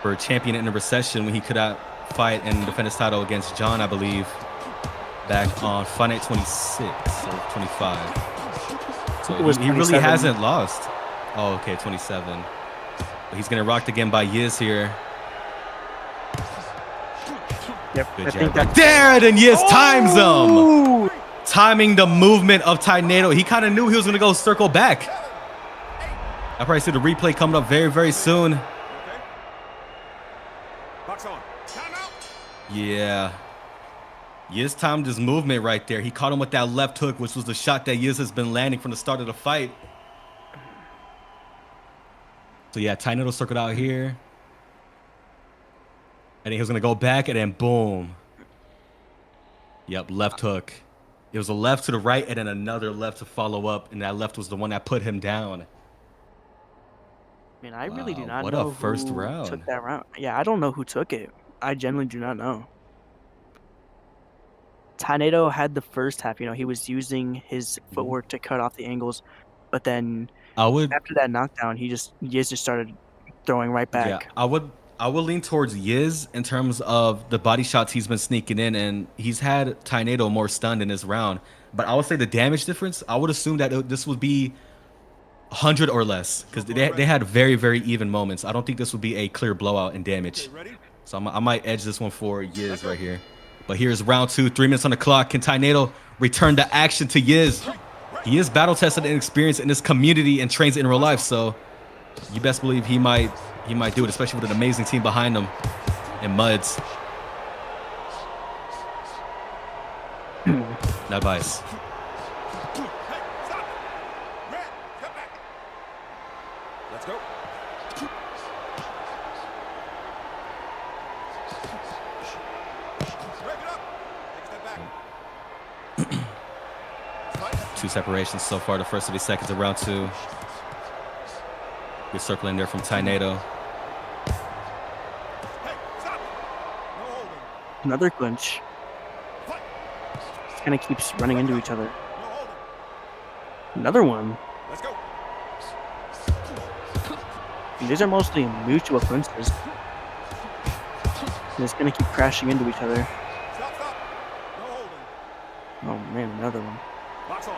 for a champion in a recession when he could not fight and defend his title against John, I believe, back on Fight Night 26 or 25. So he really hasn't lost. Oh, okay, 27. But he's getting rocked again by Yiz here. Yep. Good jab right there, and Yiz times him. Timing the movement of Tornado. He kind of knew he was going to go circle back. I probably see the replay coming up very, very soon. Yeah. Yiz timed his movement right there. He caught him with that left hook, which was the shot that Yiz has been landing from the start of the fight. So yeah, Tornado circled out here. And he was going to go back and then boom. Yep, left hook. It was a left to the right and then another left to follow up. And that left was the one that put him down. I mean, I really do not what know a first who round. took that round. Yeah, I don't know who took it. I genuinely do not know. Tornado had the first half. You know, he was using his footwork to cut off the angles. But then after that knockdown, Yiz just started throwing right back. Yeah, I would lean towards Yiz in terms of the body shots he's been sneaking in, and he's had Tornado more stunned in his round. But I would say the damage difference, I would assume that this would be 100 or less because they had very, very even moments. I don't think this would be a clear blowout in damage. So I might edge this one for Yiz right here. But here's round 2, 3 minutes on the clock. Can Tornado return the action to Yiz? He is battle tested and experienced in this community and trains in real life, so you best believe he might do it, especially with an amazing team behind him in Muds. Not bias. go. Break it up. Take a step back. 2 separations so far. The first 30 seconds of round 2. Good circling there from Tornado. Hey, stop. No holding. Another clinch. Kind of keeps running into each other. No holding. Another one. Let's go. These are mostly mutual clinches. And it's gonna keep crashing into each other. Stop, stop. No holding. Oh man, another one. Box on.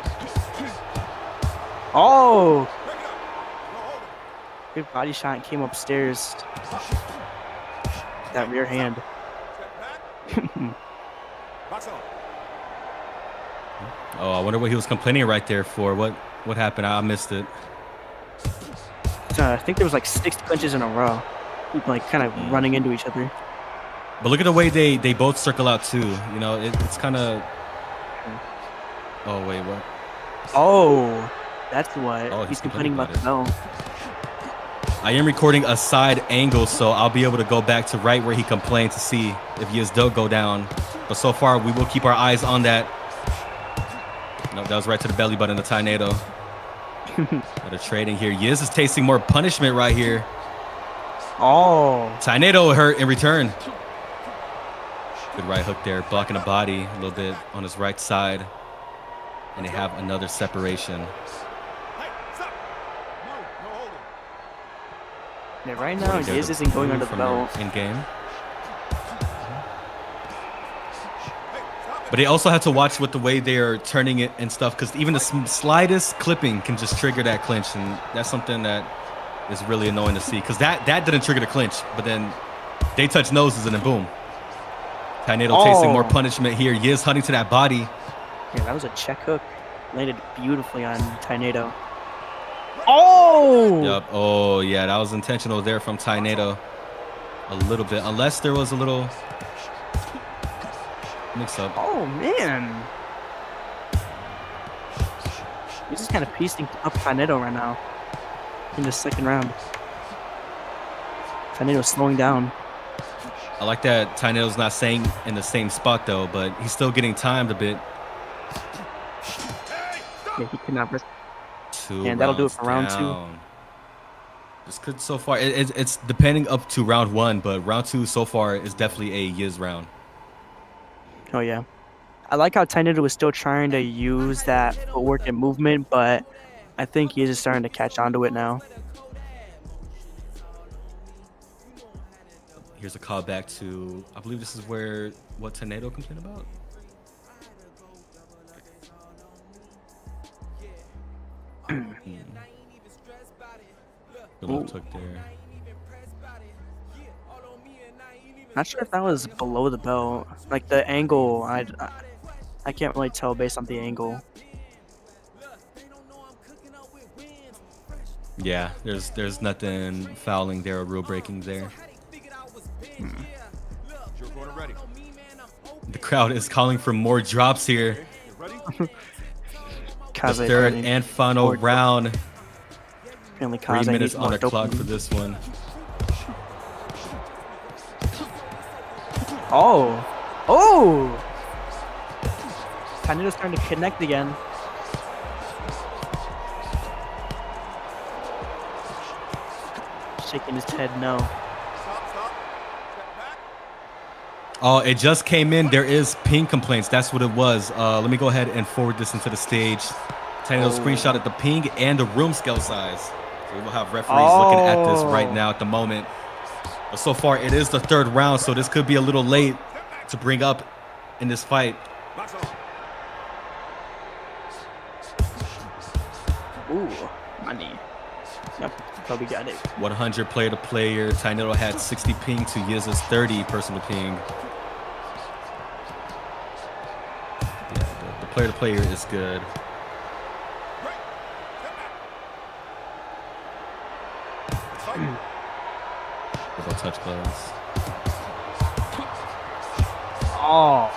Oh! Break it up. No holding. Good body shot, came upstairs. That rear hand. Step back. Box on. Oh, I wonder what he was complaining right there for. What happened? I missed it. I think there was like 6 clinches in a row. Like kind of running into each other. But look at the way they both circle out too. You know, it's kind of. Oh wait, what? Oh, that's what. Oh, he's complaining about the bell. I am recording a side angle, so I'll be able to go back to right where he complained to see if he does go down. But so far, we will keep our eyes on that. No, that was right to the belly button of Tornado. They're trading here. Yiz is tasting more punishment right here. Oh. Tornado hurt in return. Good right hook there, blocking the body a little bit on his right side. And they have another separation. Hey, stop. No holding. Yeah, right now, Yiz isn't going under the bell. In game. But they also have to watch with the way they are turning it and stuff, because even the slightest clipping can just trigger that clinch, and that's something that is really annoying to see. Because that didn't trigger the clinch, but then they touch noses and then boom. Tornado tasting more punishment here. Yiz hunting to that body. Yeah, that was a check hook. Landed beautifully on Tornado. Oh! Yep. Oh yeah, that was intentional there from Tornado. A little bit, unless there was a little mix up. Oh man, he's just kind of piecing up Tornado right now in the second round. Tornado's slowing down. I like that Tornado's not staying in the same spot though, but he's still getting timed a bit. Yeah, he cannot rest. And that'll do it for round 2. This could so far. It's depending up to round 1, but round 2 so far is definitely a Yiz round. Oh yeah, I like how Tornado was still trying to use that footwork and movement, but I think Yiz is starting to catch on to it now. Here's a call back to, I believe this is what Tornado complained about. Good little tuck there. Not sure if that was below the belt. Like the angle, I can't really tell based on the angle. Yeah, there's nothing fouling there or rule breaking there. The crowd is calling for more drops here. The third and final round. 3 minutes on the clock for this one. Oh! Oh! Tornado's starting to connect again. Shaking his head no. Oh, it just came in. There is ping complaints. That's what it was. Let me go ahead and forward this into the stage. Tornado screenshot at the ping and the room scale size. So we will have referees looking at this right now at the moment. But so far, it is the 3rd round, so this could be a little late to bring up in this fight. Ooh, money. Yep, probably got it. 100 player to player. Tornado had 60 ping to Yiz's 30 personal ping. Yeah, the player to player is good. Double touch close. Oh.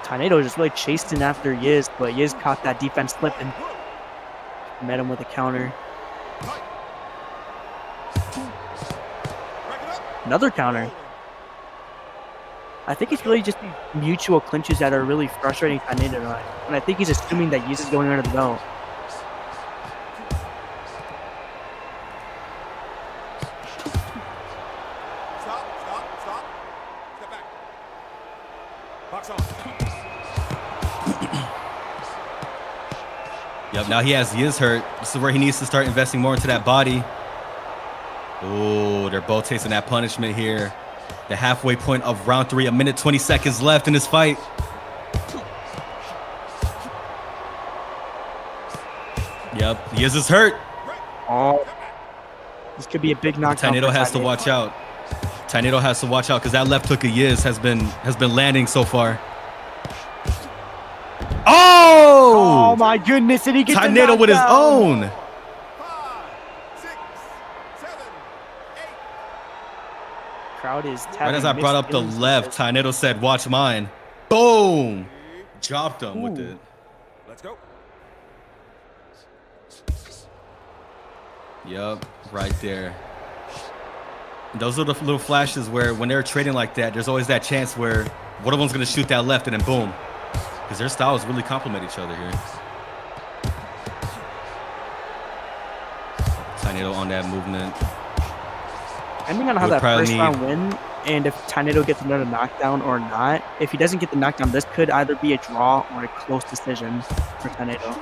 Tornado just really chasing after Yiz, but Yiz caught that defense slipping. Met him with a counter. Another counter. I think it's really just these mutual clinches that are really frustrating Taneda, and I think he's assuming that Yiz is going under the belt. Stop. Step back. Box on. Yep, now he has Yiz hurt. This is where he needs to start investing more into that body. Oh, they're both tasting that punishment here. The halfway point of round 3, a minute 20 seconds left in this fight. Yep, Yiz is hurt. Oh, this could be a big knockdown. Taneda has to watch out. Taneda has to watch out because that left hook of Yiz has been landing so far. Oh! Oh my goodness! Did he get Taneda with his own. 5, 6, 7, 8. Crowd is Right as I brought up the left, Taneda said, "Watch mine." Boom! Dropped him with it. Let's go. Yep, right there. Those are the little flashes where when they're trading like that, there's always that chance where one of them's going to shoot that left and then boom. Because their styles really complement each other here. Taneda on that movement. Depending on how that first round went, and if Taneda gets another knockdown or not, if he doesn't get the knockdown, this could either be a draw or a close decision for Taneda.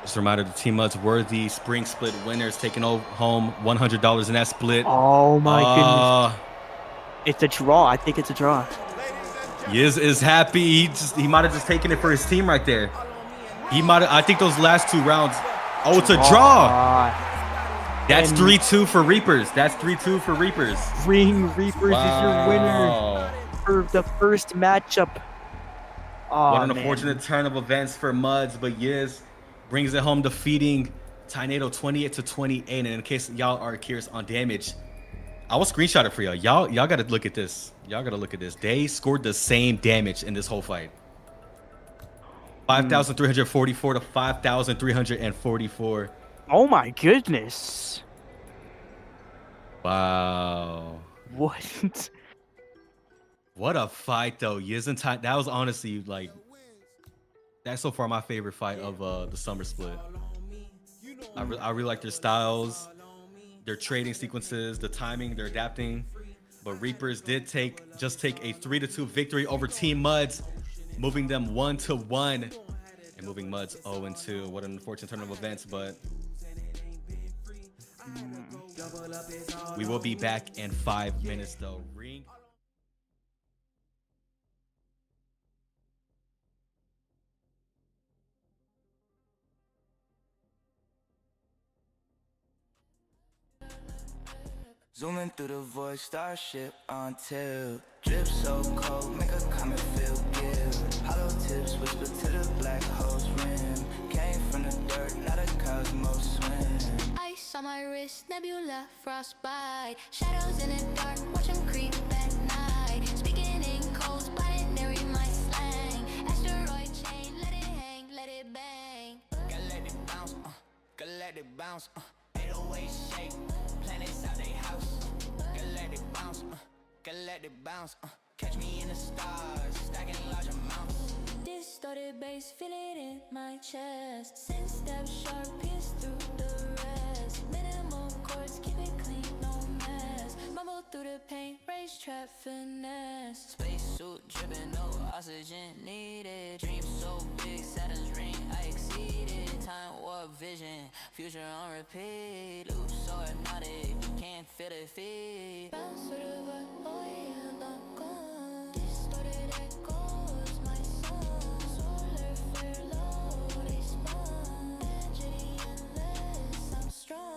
Just a reminder, the Team Muds were the spring split winners, taking home $100 in that split. Oh my goodness. It's a draw. I think it's a draw. Yiz is happy. He might have just taken it for his team right there. I think those last 2 rounds. Oh, it's a draw. That's 3-2 for Reapers. That's 3-2 for Reapers. Ring Reapers is your winner for the first matchup. Oh, what an unfortunate turn of events for Muds, but Yiz brings it home, defeating Taneda 28-28. And in case y'all are curious on damage, I will screenshot it for y'all. Y'all got to look at this. Y'all got to look at this. They scored the same damage in this whole fight. 5,344 to 5,344. Oh my goodness. Wow. What? What a fight, though. Yiz and Taneda. That was honestly, like, that's so far my favorite fight of the summer split. I really like their styles, their trading sequences, the timing, their adapting. But Reapers did just take a 3-2 victory over Team Muds, moving them 1-1 and moving Muds 0-2. What an unfortunate turn of events, but we will be back in 5 minutes, though. Zooming through the void, starship on tilt. Drip so cold, make a comet feel guilt. Hollow tips whisper to the black hole's rim. Came from the dirt, not a cosmos swim. Ice on my wrist, nebula, frostbite. Shadows in the dark, watch them creep at night. Speaking in codes, binary my slang. Asteroid chain, let it hang, let it bang. Gotta let it bounce, gotta let it bounce. 808 shake, planets out they house. Gotta let it bounce, gotta let it bounce. Catch me in the stars, stacking large amounts. Distorted bass, feel it in my chest. Sense step sharp, pierce through the rest. Minimal chords, keep it clean, no mess. Mumble through the paint, race trap finesse. Spacesuit dripping, no oxygen needed. Dream so big, Saturn's ring, I exceeded. Time warp vision, future on repeat. Loose or hypnotic, can't feel the feet. Bounce with a vibe, oh yeah, long gone. Distorted echoes, my song. Solar flare low, they spawn. Energy endless, I'm strong.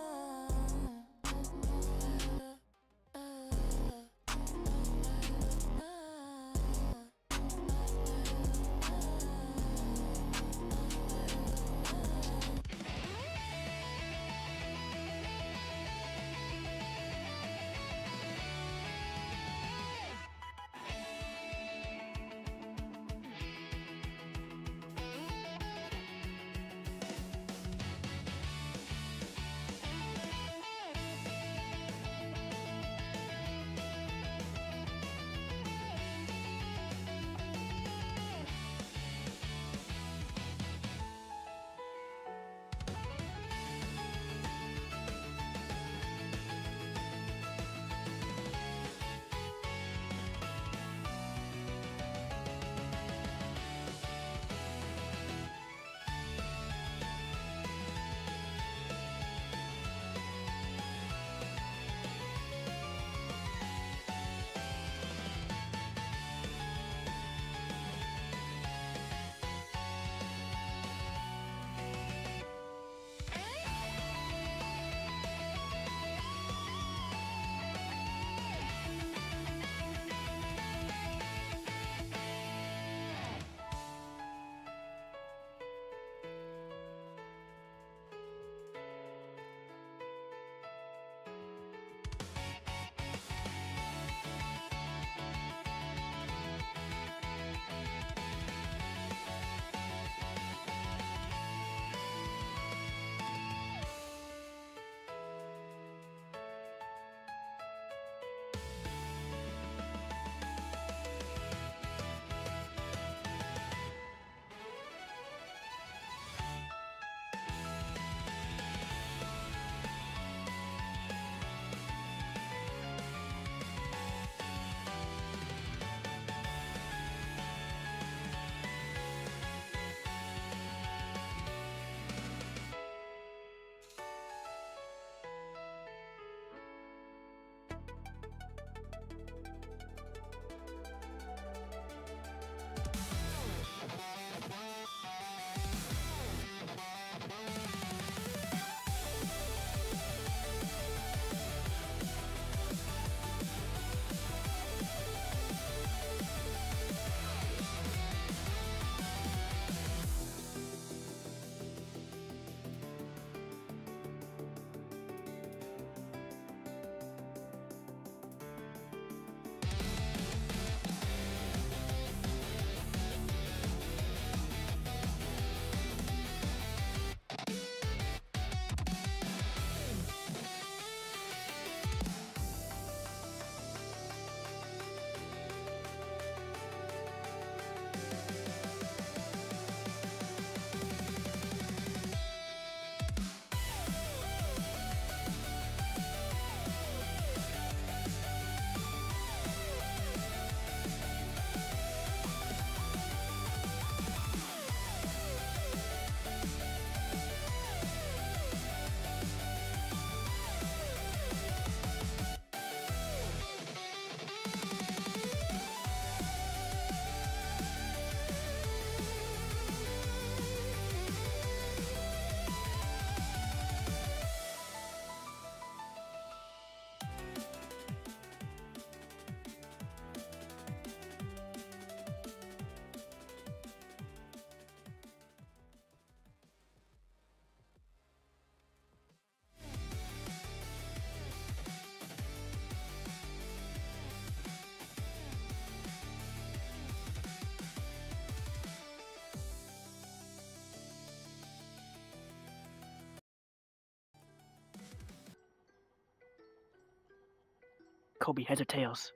Kobe, heads or tails?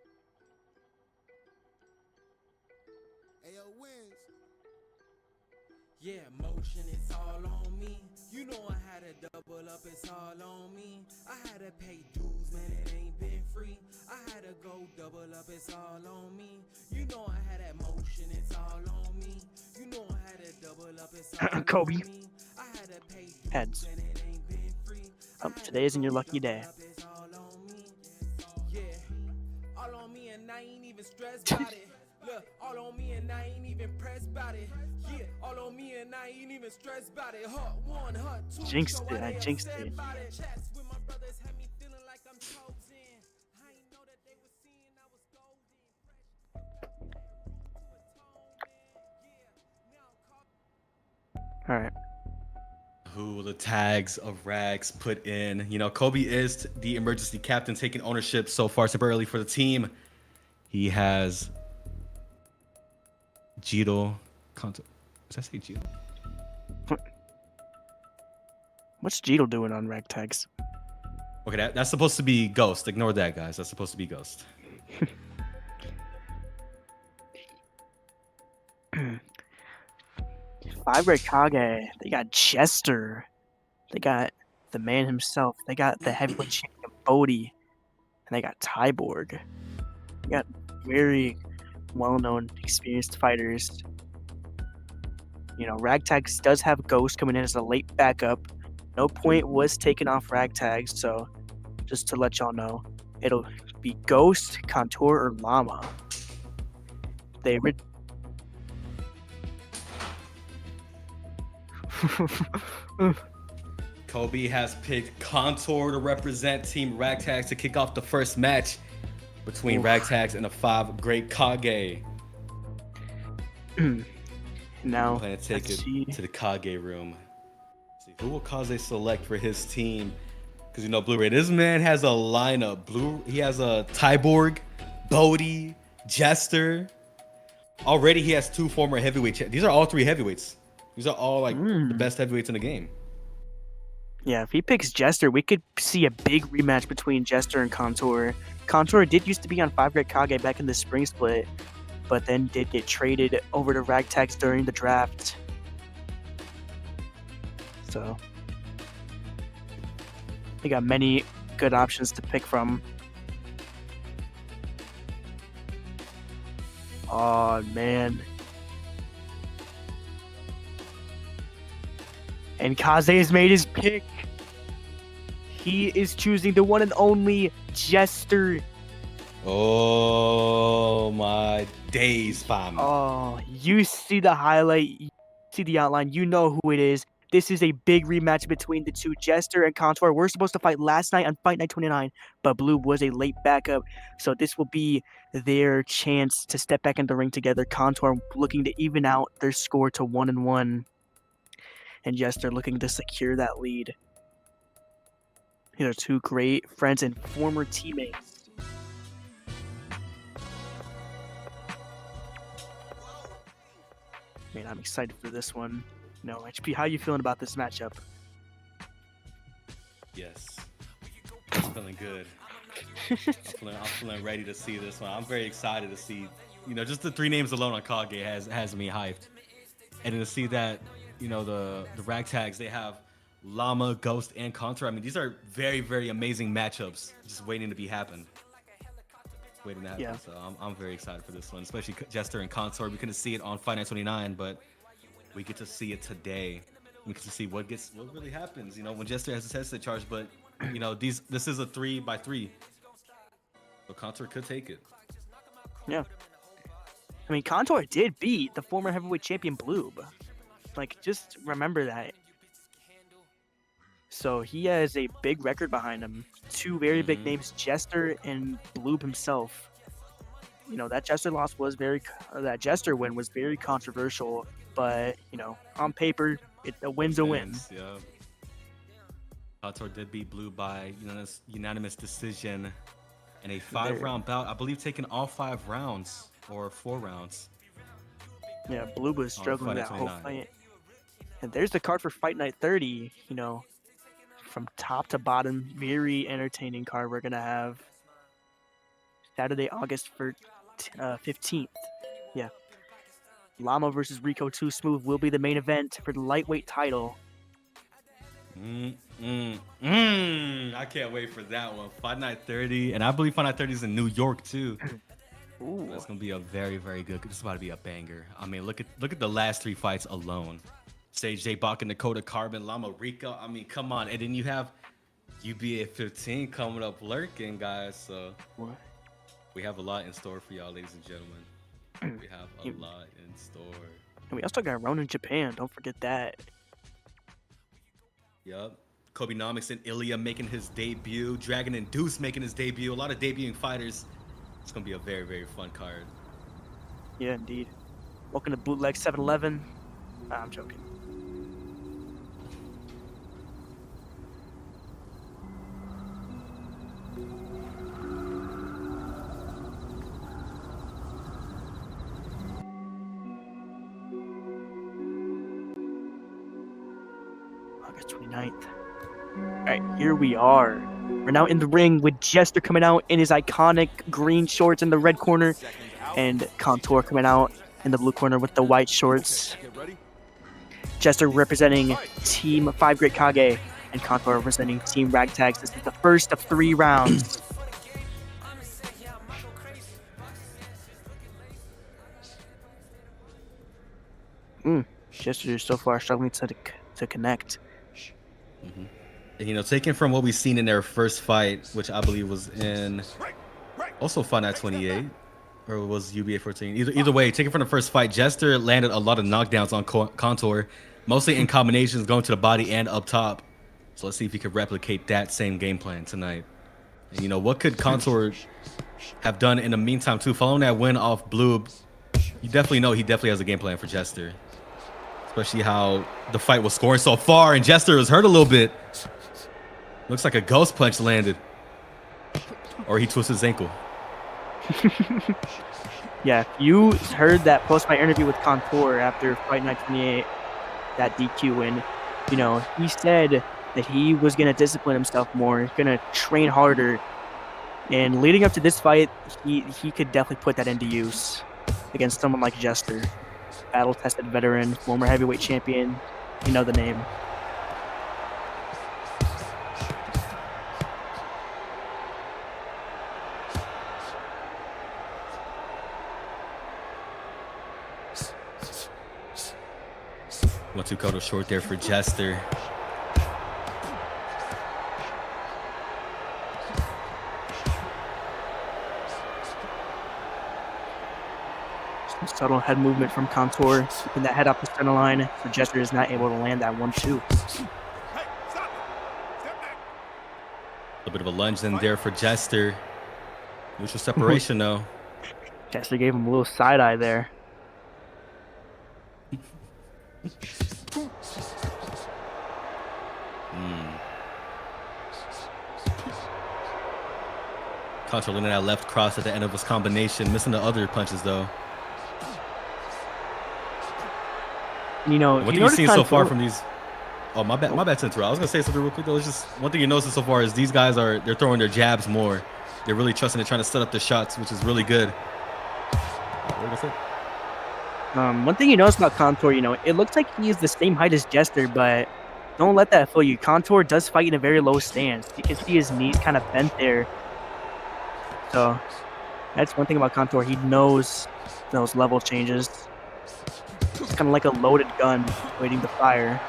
Yeah, motion, it's all on me. You know I had to double up, it's all on me. I had to pay dues, man, it ain't been free. I had to go double up, it's all on me. You know I had that motion, it's all on me. You know I had to double up, it's all Kobe. on me. I had to pay dues, Heads. man, it ain't been free. Today isn't your lucky day. It's all on me. Yeah, all on me and I ain't even stressed about it. Look, all on me and I ain't even pressed about it. Yeah, all on me and I ain't even stressed about it. Hut one, hut two. Jinxed it. I jinxed it. Chats with my brothers had me feeling like I'm chosen. I ain't know that they were seeing I was golden. All right. Who will the tags of Rags put in? You know, Kobe is the emergency captain, taking ownership so far temporarily for the team. He has Jiro. Does that say Jiro? What's Jeetle doing on ragtags? Okay, that's supposed to be Ghost. Ignore that, guys. That's supposed to be Ghost. 5-Red Kage. They got Jester. They got the man himself. They got the heavyweight champion Bodhi. And they got Tyborg. They got very well-known, experienced fighters. You know, Ragtags does have Ghost coming in as a late backup. No point was taken off Ragtags, so just to let y'all know, it'll be Ghost, Contour, or Llama. They Kobe has picked Contour to represent Team Ragtags to kick off the first match between Ragtags and the 5 Great Kage. Now, I'm going to take it to the Kage room. See, who will Kage select for his team? Because, you know, Blu-ray, this man has a lineup. He has a Tyborg, Bodhi, Jester. Already he has 2 former heavyweight. These are all 3 heavyweights. These are all like the best heavyweights in the game. Yeah, if he picks Jester, we could see a big rematch between Jester and Contour. Contour did used to be on 5-Red Kage back in the spring split, but then did get traded over to Ragtags during the draft. So, they got many good options to pick from. Oh, man. And Kaze has made his pick. He is choosing the one and only Jester. Oh my days, fam. Oh, you see the highlight, you see the outline, you know who it is. This is a big rematch between the two, Jester and Contour. We're supposed to fight last night on Fight Night 29, but Blue was a late backup, so this will be their chance to step back in the ring together. Contour looking to even out their score to 1-1, and Jester looking to secure that lead. These are two great friends and former teammates. Man, I'm excited for this one. No, HP, how you feeling about this matchup? Yes. I'm feeling good. I'm feeling ready to see this one. I'm very excited to see, you know, just the 3 names alone on Kage has me hyped. And then to see that, you know, the Ragtags, they have Llama, Ghost, and Contour. I mean, these are very, very amazing matchups just waiting to be happen. Waiting to happen. Yeah. So I'm very excited for this one, especially Jester and Contour. We couldn't see it on Fight Night 29, but we get to see it today. We get to see what really happens, you know, when Jester has his headset charged. But, you know, this is a 3-by-3. So Contour could take it. Yeah. I mean, Contour did beat the former heavyweight champion Bloob. Like, just remember that. So he has a big record behind him. 2 very big names, Jester and Bloob himself. You know, that Jester win was very controversial, but, you know, on paper, a win's a win. Yeah. Contour did beat Blue by unanimous decision in a 5-round bout. I believe taking all 5 rounds or 4 rounds. Yeah, Blue was struggling that whole fight. And there's the card for Fight Night 30, you know, from top to bottom, very entertaining card we're going to have. Saturday, August 15th. Yeah. Llama versus Rico 2 Smooth will be the main event for the lightweight title. I can't wait for that one. Fight Night 30, and I believe Fight Night 30 is in New York too. Ooh. That's gonna be a very, very good. This is about to be a banger. I mean, look at the last 3 fights alone. Sage J Bach and Dakota Carbon, Llama Rico. I mean, come on. And then you have UBA 15 coming up lurking, guys. So we have a lot in store for y'all, ladies and gentlemen. We have a lot in store. And we also got Ronin Japan. Don't forget that. Yep. Kobe Nomics and Ilya making his debut. Dragon and Deuce making his debut. A lot of debuting fighters. It's going to be a very, very fun card. Yeah, indeed. Welcome to Bootleg 711. I'm joking. August 29th. Alright, here we are. We're now in the ring with Jester coming out in his iconic green shorts in the red corner, and Contour coming out in the blue corner with the white shorts. Jester representing Team 5 Great Kage, and Contour representing Team Ragtags. This is the first of 3 rounds. Jester so far struggling to connect. Mm-hmm. And, you know, taken from what we've seen in their first fight, which I believe was in also Fight Night 28, or it was UBA 14. Either way, taken from the first fight, Jester landed a lot of knockdowns on Contour, mostly in combinations going to the body and up top. So let's see if he could replicate that same game plan tonight. And, you know, what could Contour have done in the meantime, too? Following that win off Bloob, you definitely know he definitely has a game plan for Jester. Especially how the fight was scoring so far, and Jester was hurt a little bit. Looks like a ghost punch landed. Or he twisted his ankle. Yeah, you heard that post-fight interview with Contour after Fight Night 28, that DQ win. You know, he said that he was going to discipline himself more, going to train harder. And leading up to this fight, he could definitely put that into use against someone like Jester. Battle-tested veteran, former heavyweight champion. You know the name. One two cut short there for Jester. Some subtle head movement from Contour, keeping that head up the center line, so Jester is not able to land that 1-2. A bit of a lunge in there for Jester. Mutual separation though. Jester gave him a little side eye there. Controlling that left cross at the end of his combination, missing the other punches though. You know, what have you seen so far from these? Oh, my bad to interrupt. I was gonna say something real quick though. It's just one thing you notice so far is these guys they're throwing their jabs more. They're really trusting it, trying to set up the shots, which is really good. What did I say? One thing you notice about Contour, you know, it looks like he is the same height as Jester, but don't let that fool you. Contour does fight in a very low stance. You can see his knees kind of bent there. So that's one thing about Contour. He knows those level changes. It's kind of like a loaded gun waiting to fire.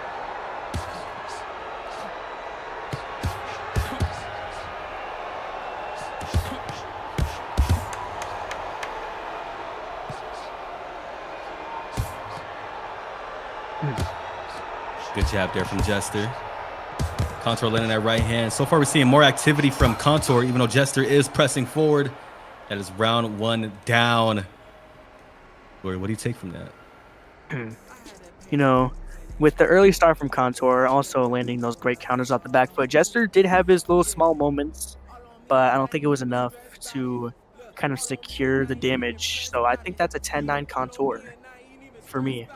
Good jab there from Jester. Contour landing that right hand. So far, we're seeing more activity from Contour, even though Jester is pressing forward. That is round 1 down. What do you take from that? You know, with the early start from Contour, also landing those great counters off the back foot, Jester did have his little small moments, but I don't think it was enough to kind of secure the damage. So I think that's a 10-9 Contour for me.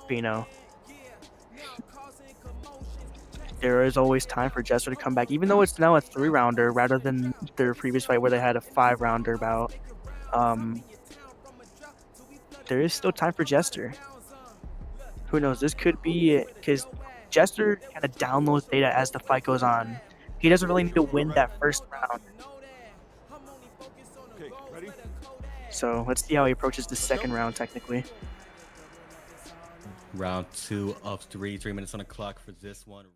But, you know, there is always time for Jester to come back, even though it's now a 3-rounder rather than their previous fight where they had a 5-rounder bout. There is still time for Jester. Who knows? This could be because Jester kind of downloads data as the fight goes on. He doesn't really need to win that first round. Okay, ready? So let's see how he approaches the second round technically. Round 2 of 3. 3 minutes on the clock for this one.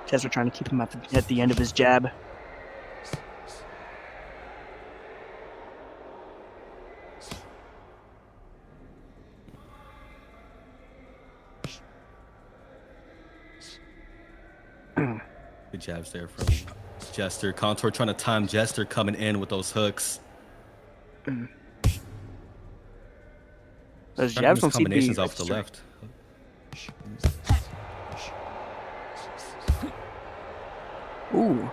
Jester trying to keep him at the end of his jab. Good jabs there from Jester. Contour trying to time Jester coming in with those hooks. Those jabs from combinations CP off the left. Ooh.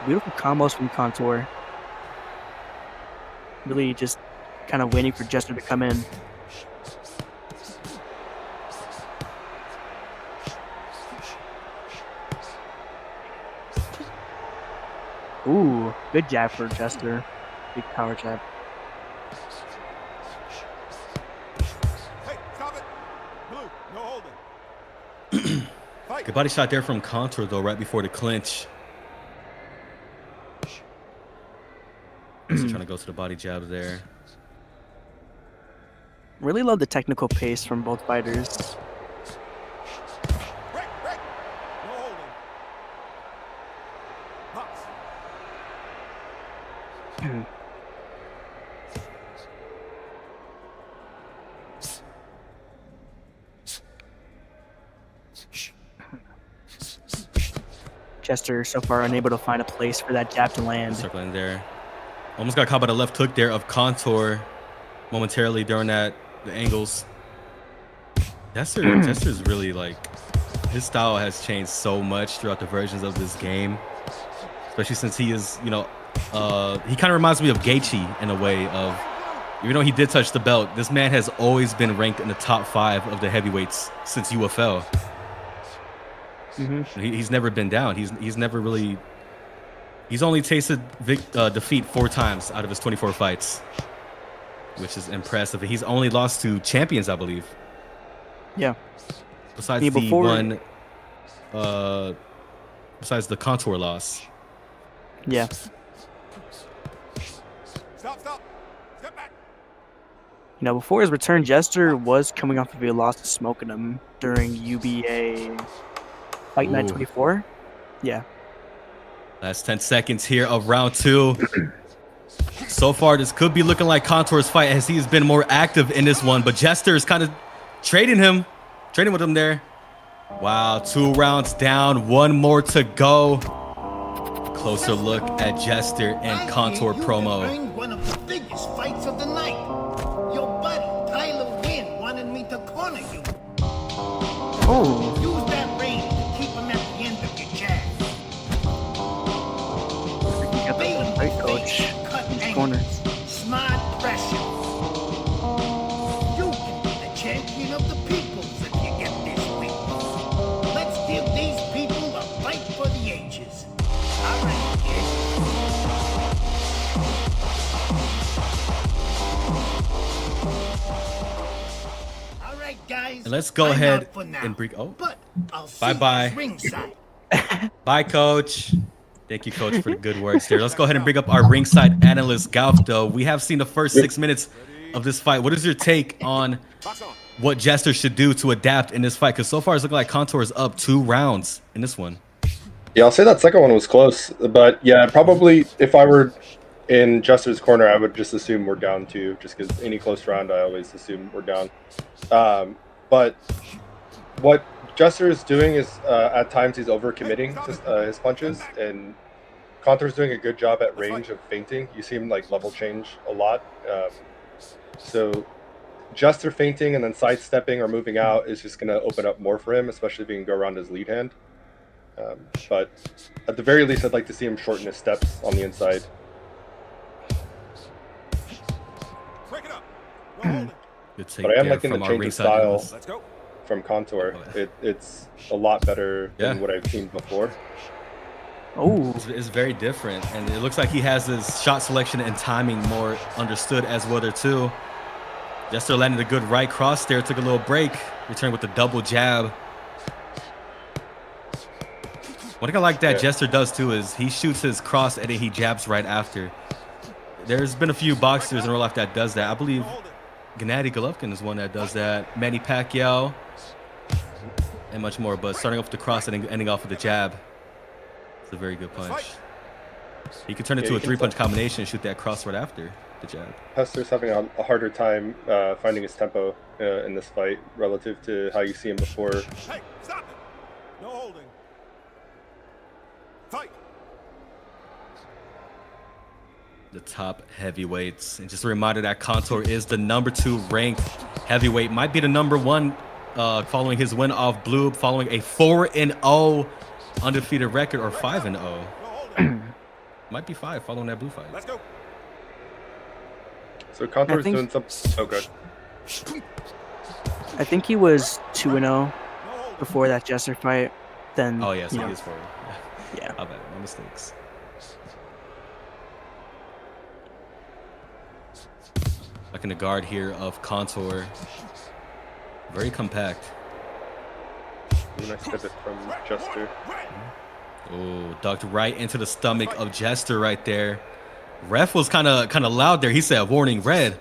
Beautiful combos from Contour. Really just kind of waiting for Jester to come in. Ooh, good jab for Jester. Big power jab. Hey, stop it. Blue, no holding. Fight. Good body shot there from Contour, though, right before the clinch. He's trying to go to the body jab there. Really love the technical pace from both fighters. Break, break. No holding. Box. Jester so far unable to find a place for that jab to land. Circling there. Almost got caught by the left hook there of Contour momentarily during the angles. Jester's really like, his style has changed so much throughout the versions of this game, especially since he is, you know, he kind of reminds me of Gaethje in a way of, even though he did touch the belt, this man has always been ranked in the top 5 of the heavyweights since UFL. He's never been down. He's never really. He's only tasted defeat 4 times out of his 24 fights, which is impressive. He's only lost to champions, I believe. Yeah. Besides the one, besides the Contour loss. Yeah. Stop, stop. Step back. You know, before his return, Jester was coming off of a loss to Smoking him during UBA Fight Night 24. Yeah. Last 10 seconds here of round 2. So far, this could be looking like Contour's fight as he's been more active in this one, but Jester is kind of trading with him there. Wow, 2 rounds down, 1 more to go. Closer look at Jester and Contour promo. One of the biggest fights of the night. Your buddy Tyler Wynn wanted me to corner you. Oh. Use that range to keep him at the end of your jab. You got the fight coach in his corner. Smart pressure. You can be the champion of the people if you get this week. Let's give these people a fight for the ages. All right, kid. All right, guys. And let's go I'm ahead out for now, and break. Oh, but I'll see bye-bye. you ringside. Bye, Coach. Thank you, Coach, for the good words there. Let's go ahead and bring up our ringside analyst, Gauf, though. We have seen the first 6 minutes of this fight. What is your take on what Jester should do to adapt in this fight? Because so far it's looking like Contour is up 2 rounds in this one. Yeah, I'll say that second one was close. But yeah, probably if I were in Jester's corner, I would just assume we're down 2, just because any close round, I always assume we're down. But what Jester is doing is at times he's overcommitting to his punches, and Contour's doing a good job at range of feinting. You see him like level change a lot. So Jester feinting and then sidestepping or moving out is just going to open up more for him, especially if he can go around his lead hand. But at the very least, I'd like to see him shorten his steps on the inside. Break it up. No holding. But I am liking the change of style Let's go. from Contour. It's a lot better than what I've seen before. Oh, it's very different, and it looks like he has his shot selection and timing more understood as well there too. Jester landed a good right cross there, took a little break, returned with the double jab. One thing I like that Jester does too is he shoots his cross and then he jabs right after. There's been a few boxers in real life that does that. I believe Gennady Golovkin is one that does that. Manny Pacquiao and much more. But starting off with the cross and ending off with the jab, it's a very good punch. He could turn it into a three-punch combination and shoot that cross right after the jab. Hester's having a harder time finding his tempo in this fight relative to how you see him before. Hey, stop it. No holding. Fight. The top heavyweights, and just a reminder that Contour is the #2 ranked heavyweight, might be the #1 following his win off Blue, following a 4-0 undefeated record, or 5-0. Might be 5 following that Blue fight. Let's go. So Contour's doing something. Oh, good. I think he was 2-0 before that Jester fight. Then Oh yeah, so he is 4. Yeah. My bad, my mistakes. Like in the guard here of Contour. Very compact. Nice pivot from Jester. Oh, ducked right into the stomach of Jester right there. Ref was kind of loud there. He said, "Warning, red."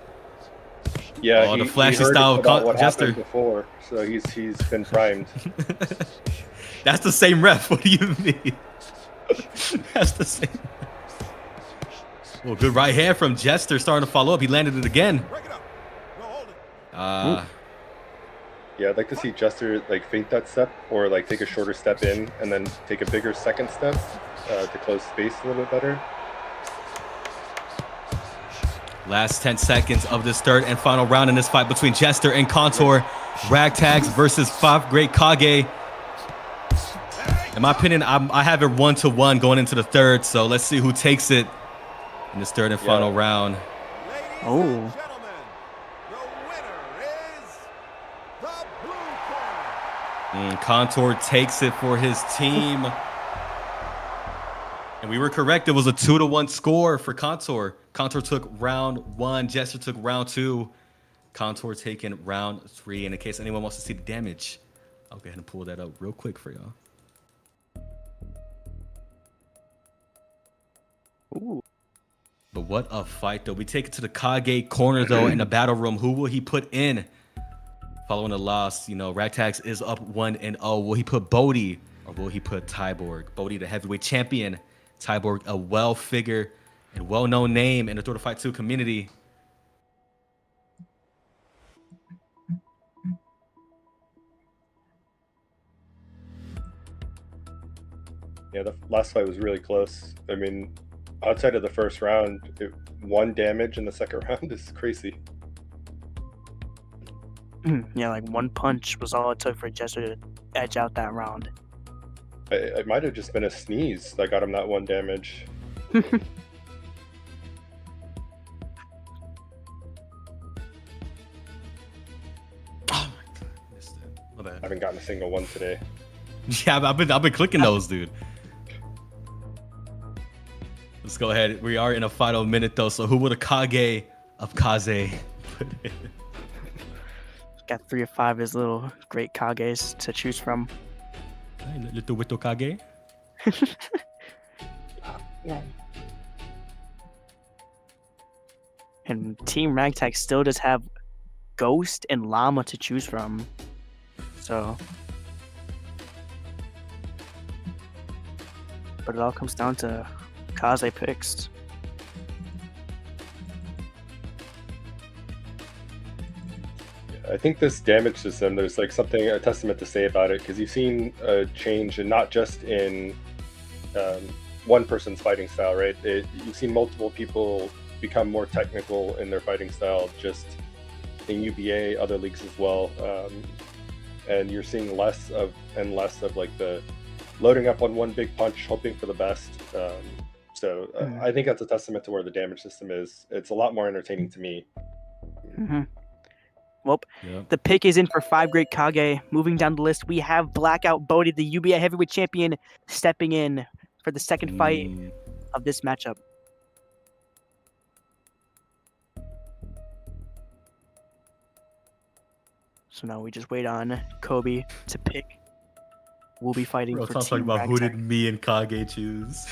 Yeah, oh, he, the flashy he heard style about what Jester happened before, so he's been primed. That's the same ref. What do you mean? That's the same. Well, good right hand from Jester, starting to follow up. He landed it again. Yeah, I'd like to see Jester like feint that step, or like take a shorter step in and then take a bigger second step to close space a little bit better. Last 10 seconds of this third and final round in this fight between Jester and Contour. Ragtags versus 5 Great Kage. In my opinion, I have it 1-1 going into the third, so let's see who takes it in this third and final round. Oh. Contour takes it for his team. And we were correct. It was a 2-1 score for Contour. Contour took round 1. Jester took round 2. Contour taking round 3. And in case anyone wants to see the damage, I'll go ahead and pull that up real quick for y'all. Ooh. But what a fight, though. We take it to the Kage corner, though, in the battle room. Who will he put in following the loss? You know, Ragtags is up 1-0. Will he put Bodhi or will he put Tyborg? Bodhi, the heavyweight champion. Tyborg, a well-figured and well-known name in the Thor to Fight 2 community. Yeah, the last fight was really close. I mean, outside of the first round, 1 damage in the second round is crazy. Yeah, like 1 punch was all it took for Jester to edge out that round. It might have just been a sneeze that got him that 1 damage. I haven't gotten a single one today. Yeah, I've been clicking those, dude. Let's go ahead. We are in a final minute, though. So who would a Kage of Kaze put in? Got 3 or 5 of his little great Kages to choose from. Little Wito Kage. Yeah. And Team Ragtag still does have Ghost and Llama to choose from. So. But it all comes down to Kaze picks. I think this damage system, there's like something, a testament to say about it, because you've seen a change, and not just in one person's fighting style, right? You've seen multiple people become more technical in their fighting style just in UBA, other leagues as well, and you're seeing less of like the loading up on one big punch, hoping for the best. I think that's a testament to where the damage system is. It's a lot more entertaining to me. Well, the pick is in for 5 Great Kage. Moving down the list, we have Blackout Bodhi, the UBA heavyweight champion, stepping in for the second fight of this matchup. So now we just wait on Kobe to pick. We'll be fighting Bro, for talking Team about who Ragtag. did me and Kage choose.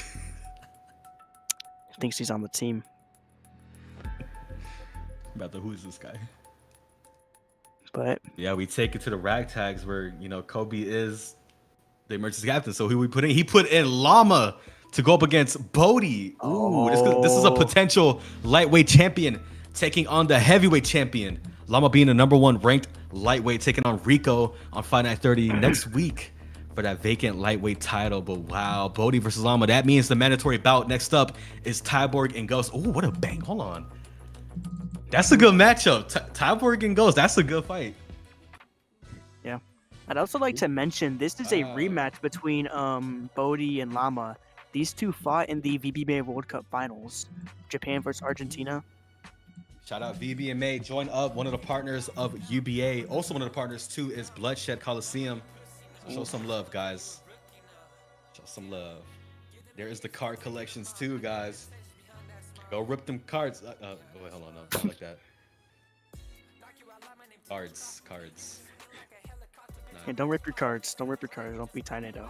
Thinks he's on the team. About the who is this guy? But yeah, we take it to the Ragtags where, you know, Kobe is the emergency captain. So who we put in? He put in Llama to go up against Bodhi. Ooh, this is a potential lightweight champion taking on the heavyweight champion. Llama being the #1 ranked lightweight, taking on Rico on Fight Night 30 next week for that vacant lightweight title. But wow, Bodhi versus Llama. That means the mandatory bout next up is Tyborg and Ghost. Oh, what a bang. Hold on. That's a good matchup. Tyborg and Ghost. That's a good fight. yeah. I'd also like to mention this is a rematch between Bodhi and Llama. These two fought in the VBA World Cup finals. Japan versus Argentina. Shout out VBMA. Join up. One of the partners of UBA. Also one of the partners too is Bloodshed Coliseum. Show some love, guys. Show some love. There is the card collections too, guys. Go rip them cards. Wait, hold on. No, not like that. Cards. Hey, don't rip your cards. Don't rip your cards. Don't be Tornado.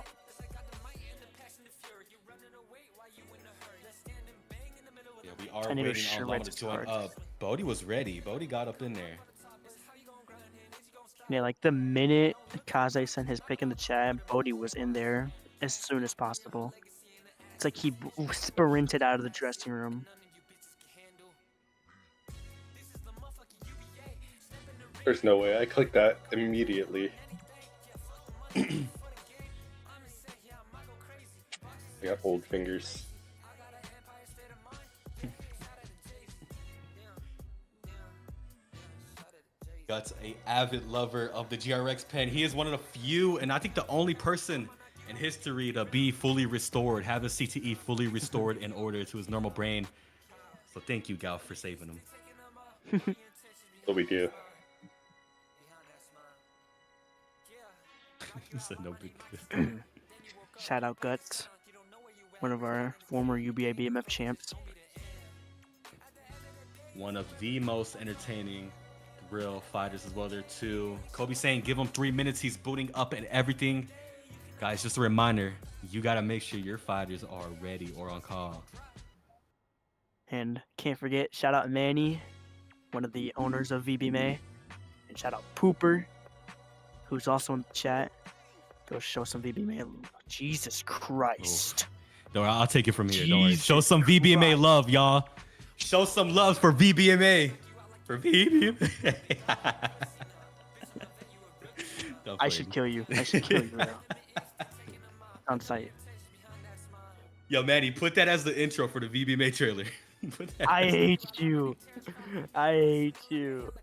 Yeah, we are waiting on Llama to join up. Bodhi was ready. Bodhi got up in there. Yeah, like the minute Kaze sent his pick in the chat, Bodhi was in there as soon as possible. It's like he sprinted out of the dressing room. There's no way. I clicked that immediately. I got old fingers. Gut's a avid lover of the GRX pen. He is one of the few, and I think the only person in history to be fully restored, have his CTE fully restored in order to his normal brain. So thank you, Gal, for saving him. What we do. He said no big deal. Shout out Guts, one of our former UBA BMF champs. One of the most entertaining real fighters as well there too. Kobe saying give him 3 minutes. He's booting up and everything. Guys, just a reminder, you got to make sure your fighters are ready or on call. And can't forget, shout out Manny, one of the owners of VBMA. And shout out Pooper, who's also in the chat. Go show some VBMA. Jesus Christ. Don't worry, I'll take it from here. Don't worry. Show some VBMA love, y'all. Show some love for VBMA. For VBMA. I should kill you. I should kill you now. On site. Yo, Manny, put that as the intro for the VBMA trailer. I hate you. I hate you.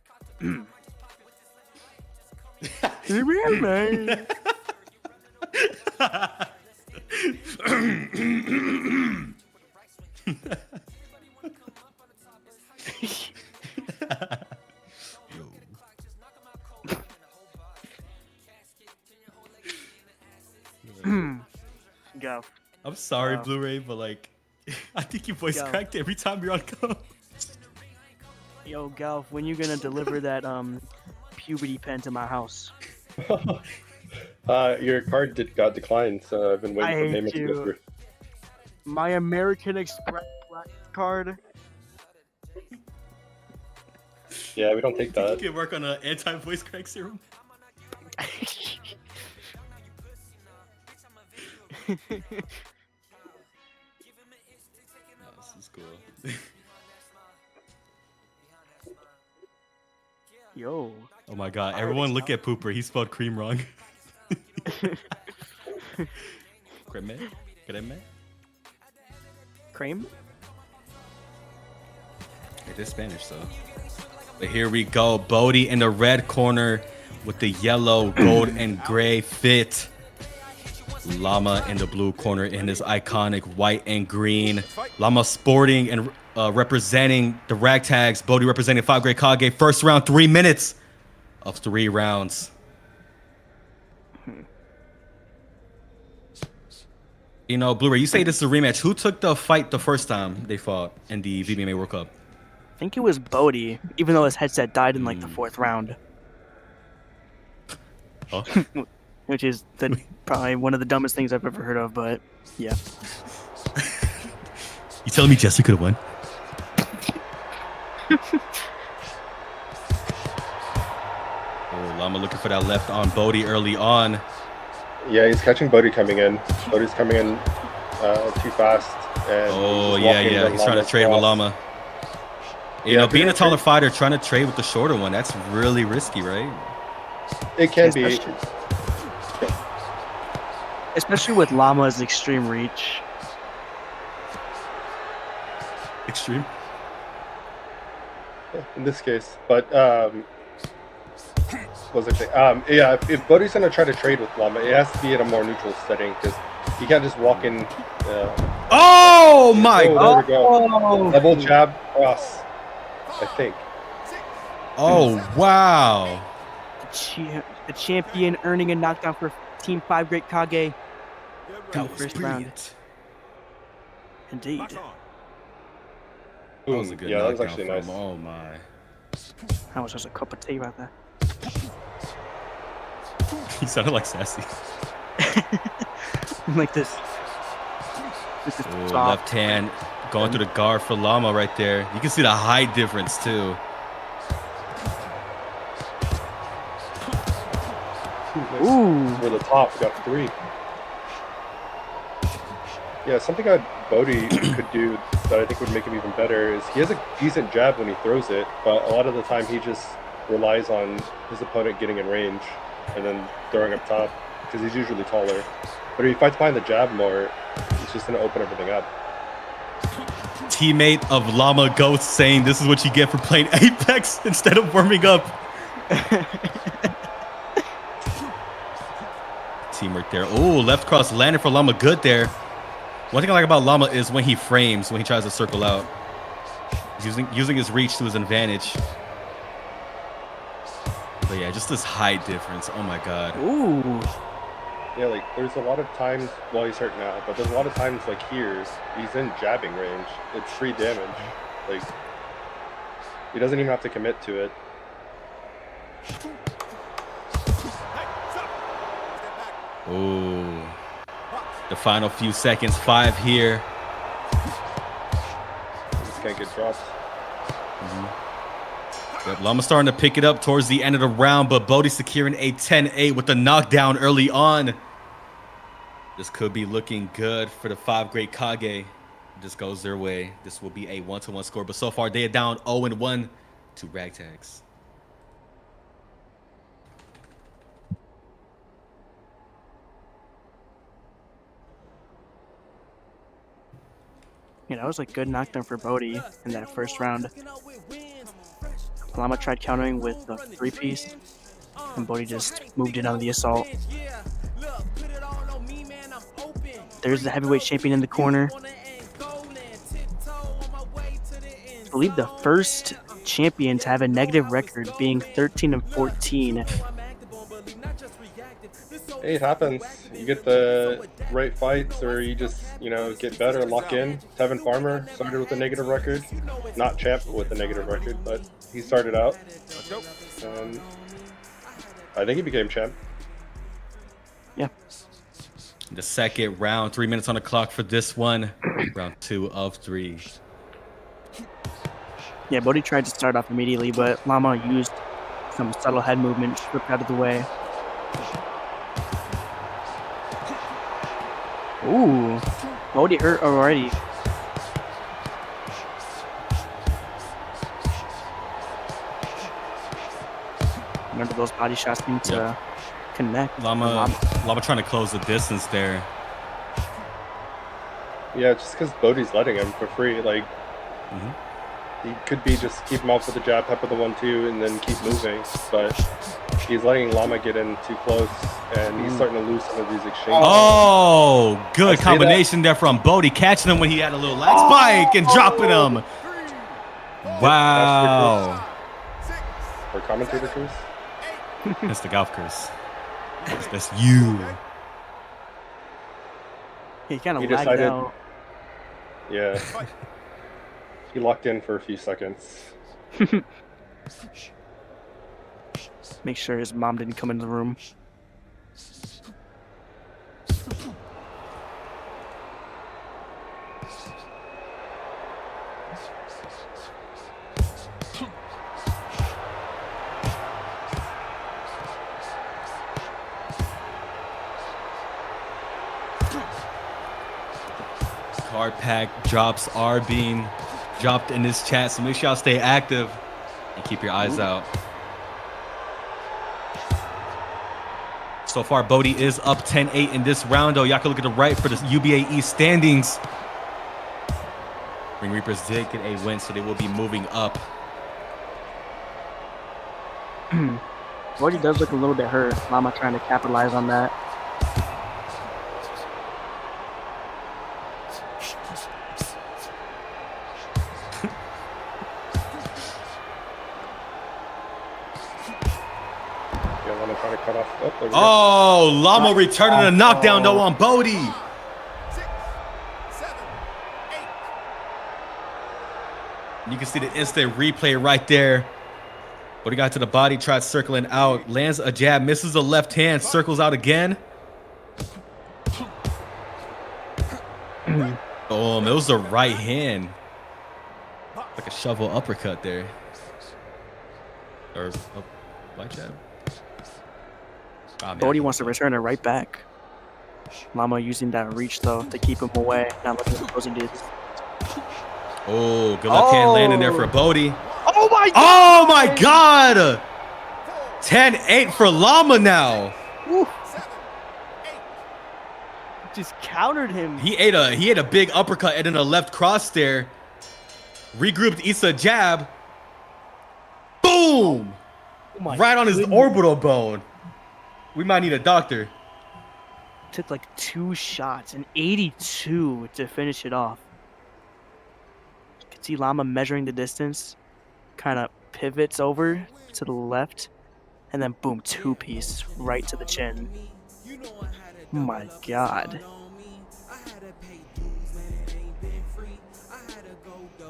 VBMA. Go. I'm sorry, Blu-ray, but like, I think you voice cracked every time you're on call. Yo, Galf, when you gonna deliver that puberty pen to my house? Your card got declined, so I've been waiting for payment to go through. My American Express black card. Yeah, we don't take that. You can work on an anti-voice crack serum. This is cool. Yo. Oh my god, everyone look at Pooper. He spelled cream wrong. Creme? Creme? Cream? It is Spanish, so. But here we go. Bodie in the red corner with the yellow, gold, and gray fit. Llama in the blue corner in his iconic white and green. Llama sporting and representing the ragtags. Bodie representing 5 Great Kage. First round, 3 minutes of 3 rounds. You know, Blu-ray, you say this is a rematch. Who took the fight the first time they fought in the VBMA World Cup? I think it was Bodie, even though his headset died in like the 4th round. Oh. Which is probably one of the dumbest things I've ever heard of, but yeah. You telling me Jesse could have won? Oh, Llama looking for that left on Bodie early on. Yeah, he's catching Bodie coming in. Bodie's coming in too fast. And oh, yeah. He's trying to trade with Llama. You know, being a taller fighter, trying to trade with the shorter one, that's really risky, right? It can be. Especially with Llama's extreme reach. Extreme? Yeah, in this case. But, what was I saying? Yeah, if Bodie's going to try to trade with Llama, it has to be in a more neutral setting, because you can't just walk in. Oh, my God. There we go. Double jab cross, I think. Oh, wow. The champion earning a knockdown for Team 5 Great Kage. That in the first round. Indeed. That was a good yeah, that was knockdown actually from nice. him. Oh, my. That was just a cup of tea right there. He sounded like Sassy. Like this. Ooh, left hand going through the guard for Llama right there. You can see the height difference, too. Ooh. For the top, got 3. Yeah, something that Bodie could do that I think would make him even better is he has a decent jab when he throws it, but a lot of the time he just relies on his opponent getting in range and then throwing up top, because he's usually taller. But if he fights behind the jab more, it's just going to open everything up. Teammate of Llama Ghost saying this is what you get for playing Apex instead of warming up. Teamwork there. Oh, left cross landed for Llama. Good there. One thing I like about Llama is when he frames, when he tries to circle out. He's using his reach to his advantage. But yeah, just this height difference. Oh my God. Ooh. Yeah, like there's a lot of times, well, he's hurt now, but there's a lot of times like here, he's in jabbing range. It's free damage. Like, he doesn't even have to commit to it. Ooh. The final few seconds, 5 here. Just can't get dropped. Yep, Llama starting to pick it up towards the end of the round, but Bodie securing a 10-8 with the knockdown early on. This could be looking good for the 5 Great Kage. This goes their way. This will be a 1-1 score, but so far they are down 0-1 to Ragtags. Yeah, that was a good knockdown for Bodie in that first round. Llama tried countering with the 3-piece, and Bodie just moved in on the assault. There's the heavyweight champion in the corner. I believe the first champion to have a negative record, being 13-14. Hey, it happens. You get the right fights, or you just, you know, get better, lock in. Tevin Farmer started with a negative record. Not champ with a negative record, but he started out. And I think he became champ. Yeah. The second round, 3 minutes on the clock for this one. Round 2 of 3. Yeah, Bodie tried to start off immediately, but Llama used some subtle head movement, stripped out of the way. Ooh, Bodie hurt already. Remember those body shots need to connect. Llama trying to close the distance there. Yeah, just because Bodie's letting him for free. Like, He could be just keep him off with the jab, pepper the 1-2, and then keep moving. But he's letting Llama get in too close, and he's starting to lose some of these exchanges. Oh, good combination there from Bodie, catching him when he had a little lag spike and dropping him. Wow. Or commentator curse? That's the golf curse. That's you. He kind of He lagged decided- out. Yeah. He locked in for a few seconds. Make sure his mom didn't come into the room. Card pack drops are being dropped in this chat, so make sure y'all stay active and keep your eyes out. So far, Bodie is up 10-8 in this round, though. Y'all can look at the right for the UBAE standings. Ring Reapers did get a win, so they will be moving up. Bodie does look a little bit hurt. Llama trying to capitalize on that. Cut off. Oh, there we go. Oh, Llama returning a knockdown though on Bodie. 6, 7, 8. You can see the instant replay right there. Bodie got to the body, tried circling out, lands a jab, misses the left hand, circles out again. Oh, it was the right hand. Like a shovel uppercut there. Or light jab. Bodie wants to return it right back. Llama using that reach though to keep him away, not letting the opposing do. Oh, good left hand landing there for Bodie. Oh my god! Oh my god! 10-8 for Llama now. Woo. Just countered him. He ate a big uppercut and then a left cross there. Regrouped, eats a jab. Boom! Oh right on his orbital bone. We might need a doctor. Took like 2 shots and 82 to finish it off. You can see Llama measuring the distance, kind of pivots over to the left, and then boom, 2-piece right to the chin. Oh my god.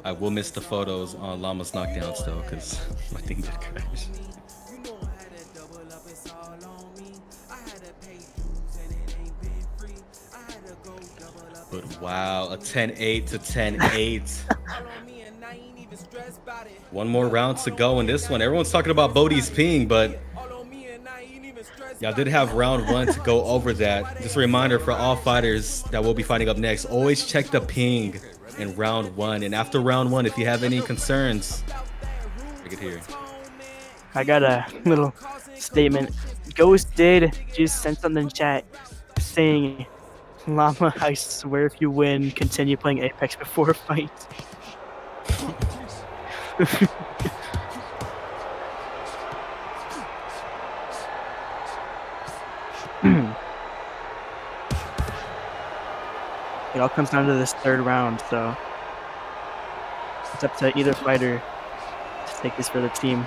I will miss the photos on Llama's knockdowns though, because my thing did crash. But wow, a 10-8 to 10-8. One more round to go in this one. Everyone's talking about Bodie's ping, but y'all did have round 1 to go over that. Just a reminder for all fighters that will be fighting up next, always check the ping in round 1. And after round 1, if you have any concerns, I could hear. I got a little statement. Ghost did just send something in chat saying, Llama, I swear if you win, continue playing Apex before a fight. It all comes down to this 3rd round, so it's up to either fighter to take this for the team.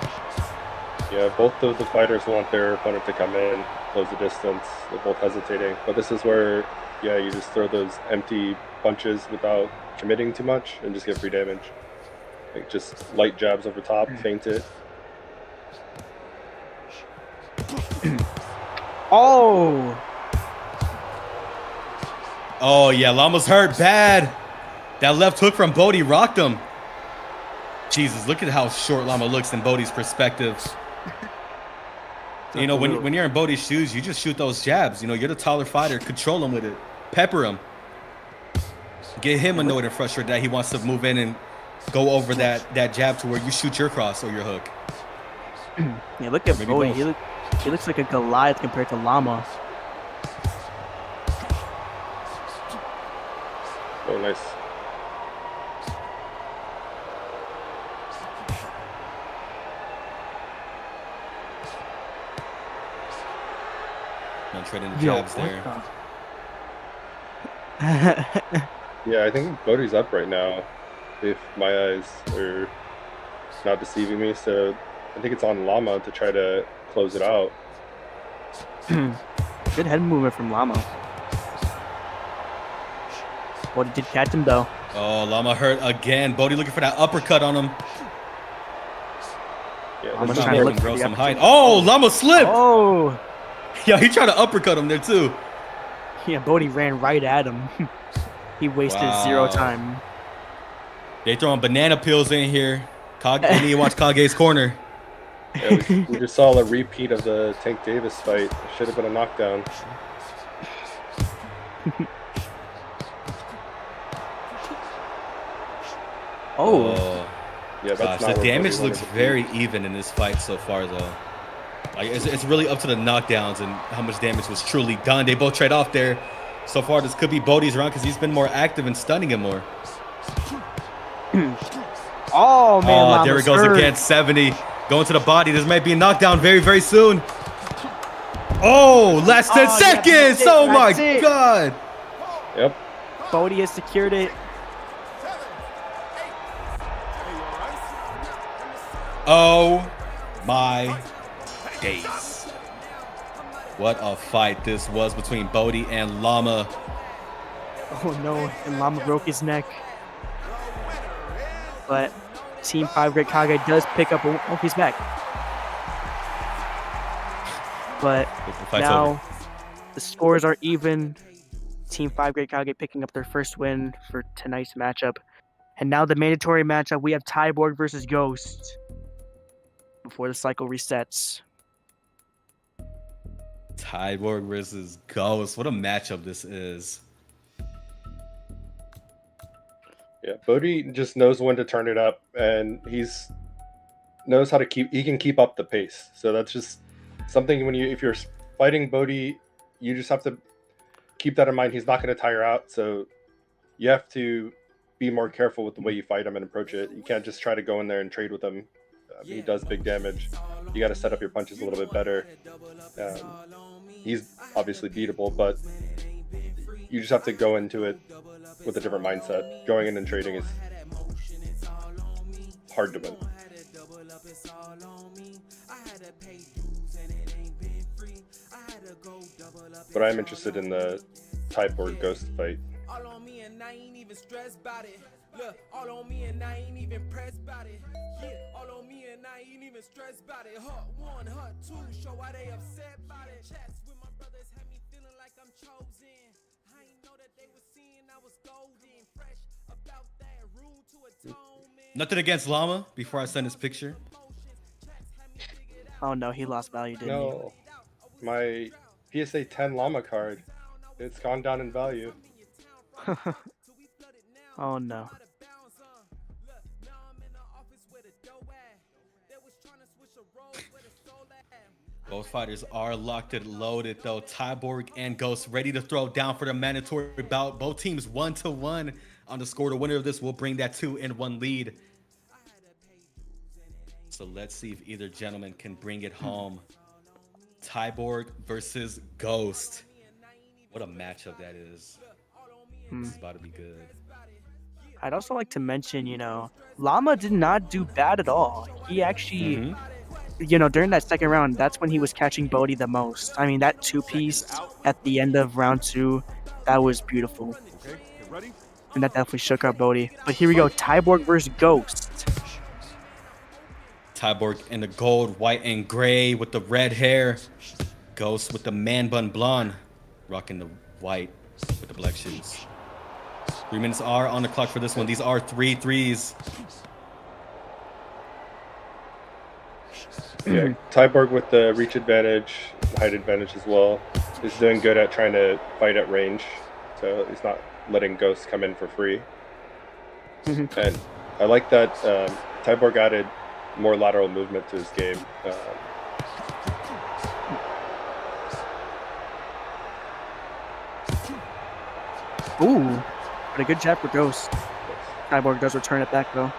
Yeah, both of the fighters want their opponent to come in, close the distance. They're both hesitating. But this is where, yeah, you just throw those empty punches without committing too much and just get free damage. Like just light jabs over top, feint it. Oh! Oh yeah, Llama's hurt bad. That left hook from Bodie rocked him. Jesus, look at how short Llama looks in Bodie's perspective. You know, when you're in Bodie's shoes, you just shoot those jabs. You know, you're the taller fighter. Control him with it. Pepper him. Get him annoyed and frustrated that he wants to move in and go over that jab to where you shoot your cross or your hook. Yeah, look at Bodie. He looks like a Goliath compared to Llama. Oh, nice. Not trading the Yo, jabs what there. the? Yeah, I think Bodhi's up right now, if my eyes are not deceiving me. So I think it's on Llama to try to close it out. Good head movement from Llama. Bodhi did catch him though. Oh, Llama hurt again. Bodhi looking for that uppercut on him. Yeah, Llama's this is trying to more- look for Grow the some uppercut. height. Oh, Llama slipped. Oh, Yeah, he tried to uppercut him there too. yeah, Bodhi ran right at him. He wasted zero Wow. time. They throwing banana peels in here. They need to watch Kage's corner. Yeah, we just saw a repeat of the Tank Davis fight. It should have been a knockdown. Oh, Yeah, that's Gosh, not the where damage Bodhi looks wanted to be. very even in this fight so far, though. Like it's really up to the knockdowns and how much damage was truly done. They both trade off there. So far, this could be Bodhi's round because he's been more active and stunning him more. oh man, Oh, Llama's there it goes hurt. again. 70 going to the body. This might be a knockdown very, very soon. Oh, last 10 Oh, yeah, seconds. that's it, Oh my that's it. God. Yep. Bodhi has secured it. Oh my days. What a fight this was between Bodhi and Llama. Oh no, and Llama broke his neck. But Team 5 Great Kage does pick up. Oh, he's back. But The fight's now over. the scores are even. Team 5 Great Kage picking up their first win for tonight's matchup. And now the mandatory matchup, we have Tyborg versus Ghost before the cycle resets. Tyborg versus Ghost. What a matchup this is. Yeah, Bodhi just knows when to turn it up, and knows how to he can keep up the pace. So that's just something if you're fighting Bodhi, you just have to keep that in mind. He's not going to tire out, so you have to be more careful with the way you fight him and approach it. You can't just try to go in there and trade with him. He does big damage. You got to set up your punches a little bit better. He's obviously beatable, but you just have to go into it with a different mindset. Going in and trading is hard to win. But I'm interested in the Tyborg Ghost fight. All on me and I ain't even stressed about it. Look, all on me and I ain't even pressed about it. Yeah, all on me and I ain't even stressed about it. Hut 1, Hut 2, show why they upset about it. Chats with my brothers had me feeling like I'm chosen. I ain't know that they were seeing I was golden. Fresh about that room to atonement. Nothing against Llama before I send this picture. Oh no, he lost value, didn't No, my PSA 10 Llama card, it's gone down in value. he? Oh no. Both fighters are locked and loaded, though. Tyborg and Ghost ready to throw down for the mandatory bout. Both teams 1-1 on the score. The winner of this will bring that 2-1 lead. So let's see if either gentleman can bring it home. Tyborg versus Ghost. What a matchup that is. This is about to be good. I'd also like to mention, Llama did not do bad at all. He actually, during that second round, that's when he was catching Bodhi the most. I mean, that two-piece at the end of round 2, that was beautiful. And that definitely shook up Bodhi. But here we go, Tyborg versus Ghost. Tyborg in the gold, white, and gray with the red hair. Ghost with the man bun blonde, rocking the white with the black shoes. 3 minutes are on the clock for this one. These are 3 threes. Yeah, Tyborg with the reach advantage, height advantage as well, is doing good at trying to fight at range. So he's not letting Ghost come in for free. And I like that Tyborg added more lateral movement to his game. Ooh, but a good jab for Ghost. Tyborg does return it back, though.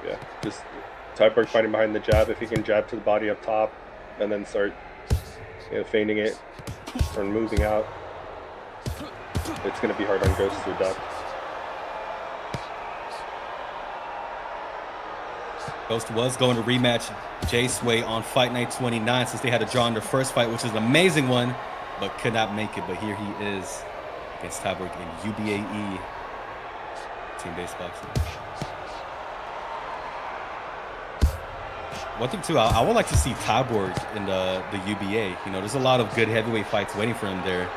Yeah, just Tyberg fighting behind the jab. If he can jab to the body up top and then start feigning it or moving out, it's going to be hard on Ghost to adapt. Ghost was going to rematch J-Sway on Fight Night 29 since they had a draw in their first fight, which is an amazing one, but could not make it. But here he is against Tyberg in UBAE team-based boxing. One thing too, I would like to see Tyborg in the UBA. You know, there's a lot of good heavyweight fights waiting for him there.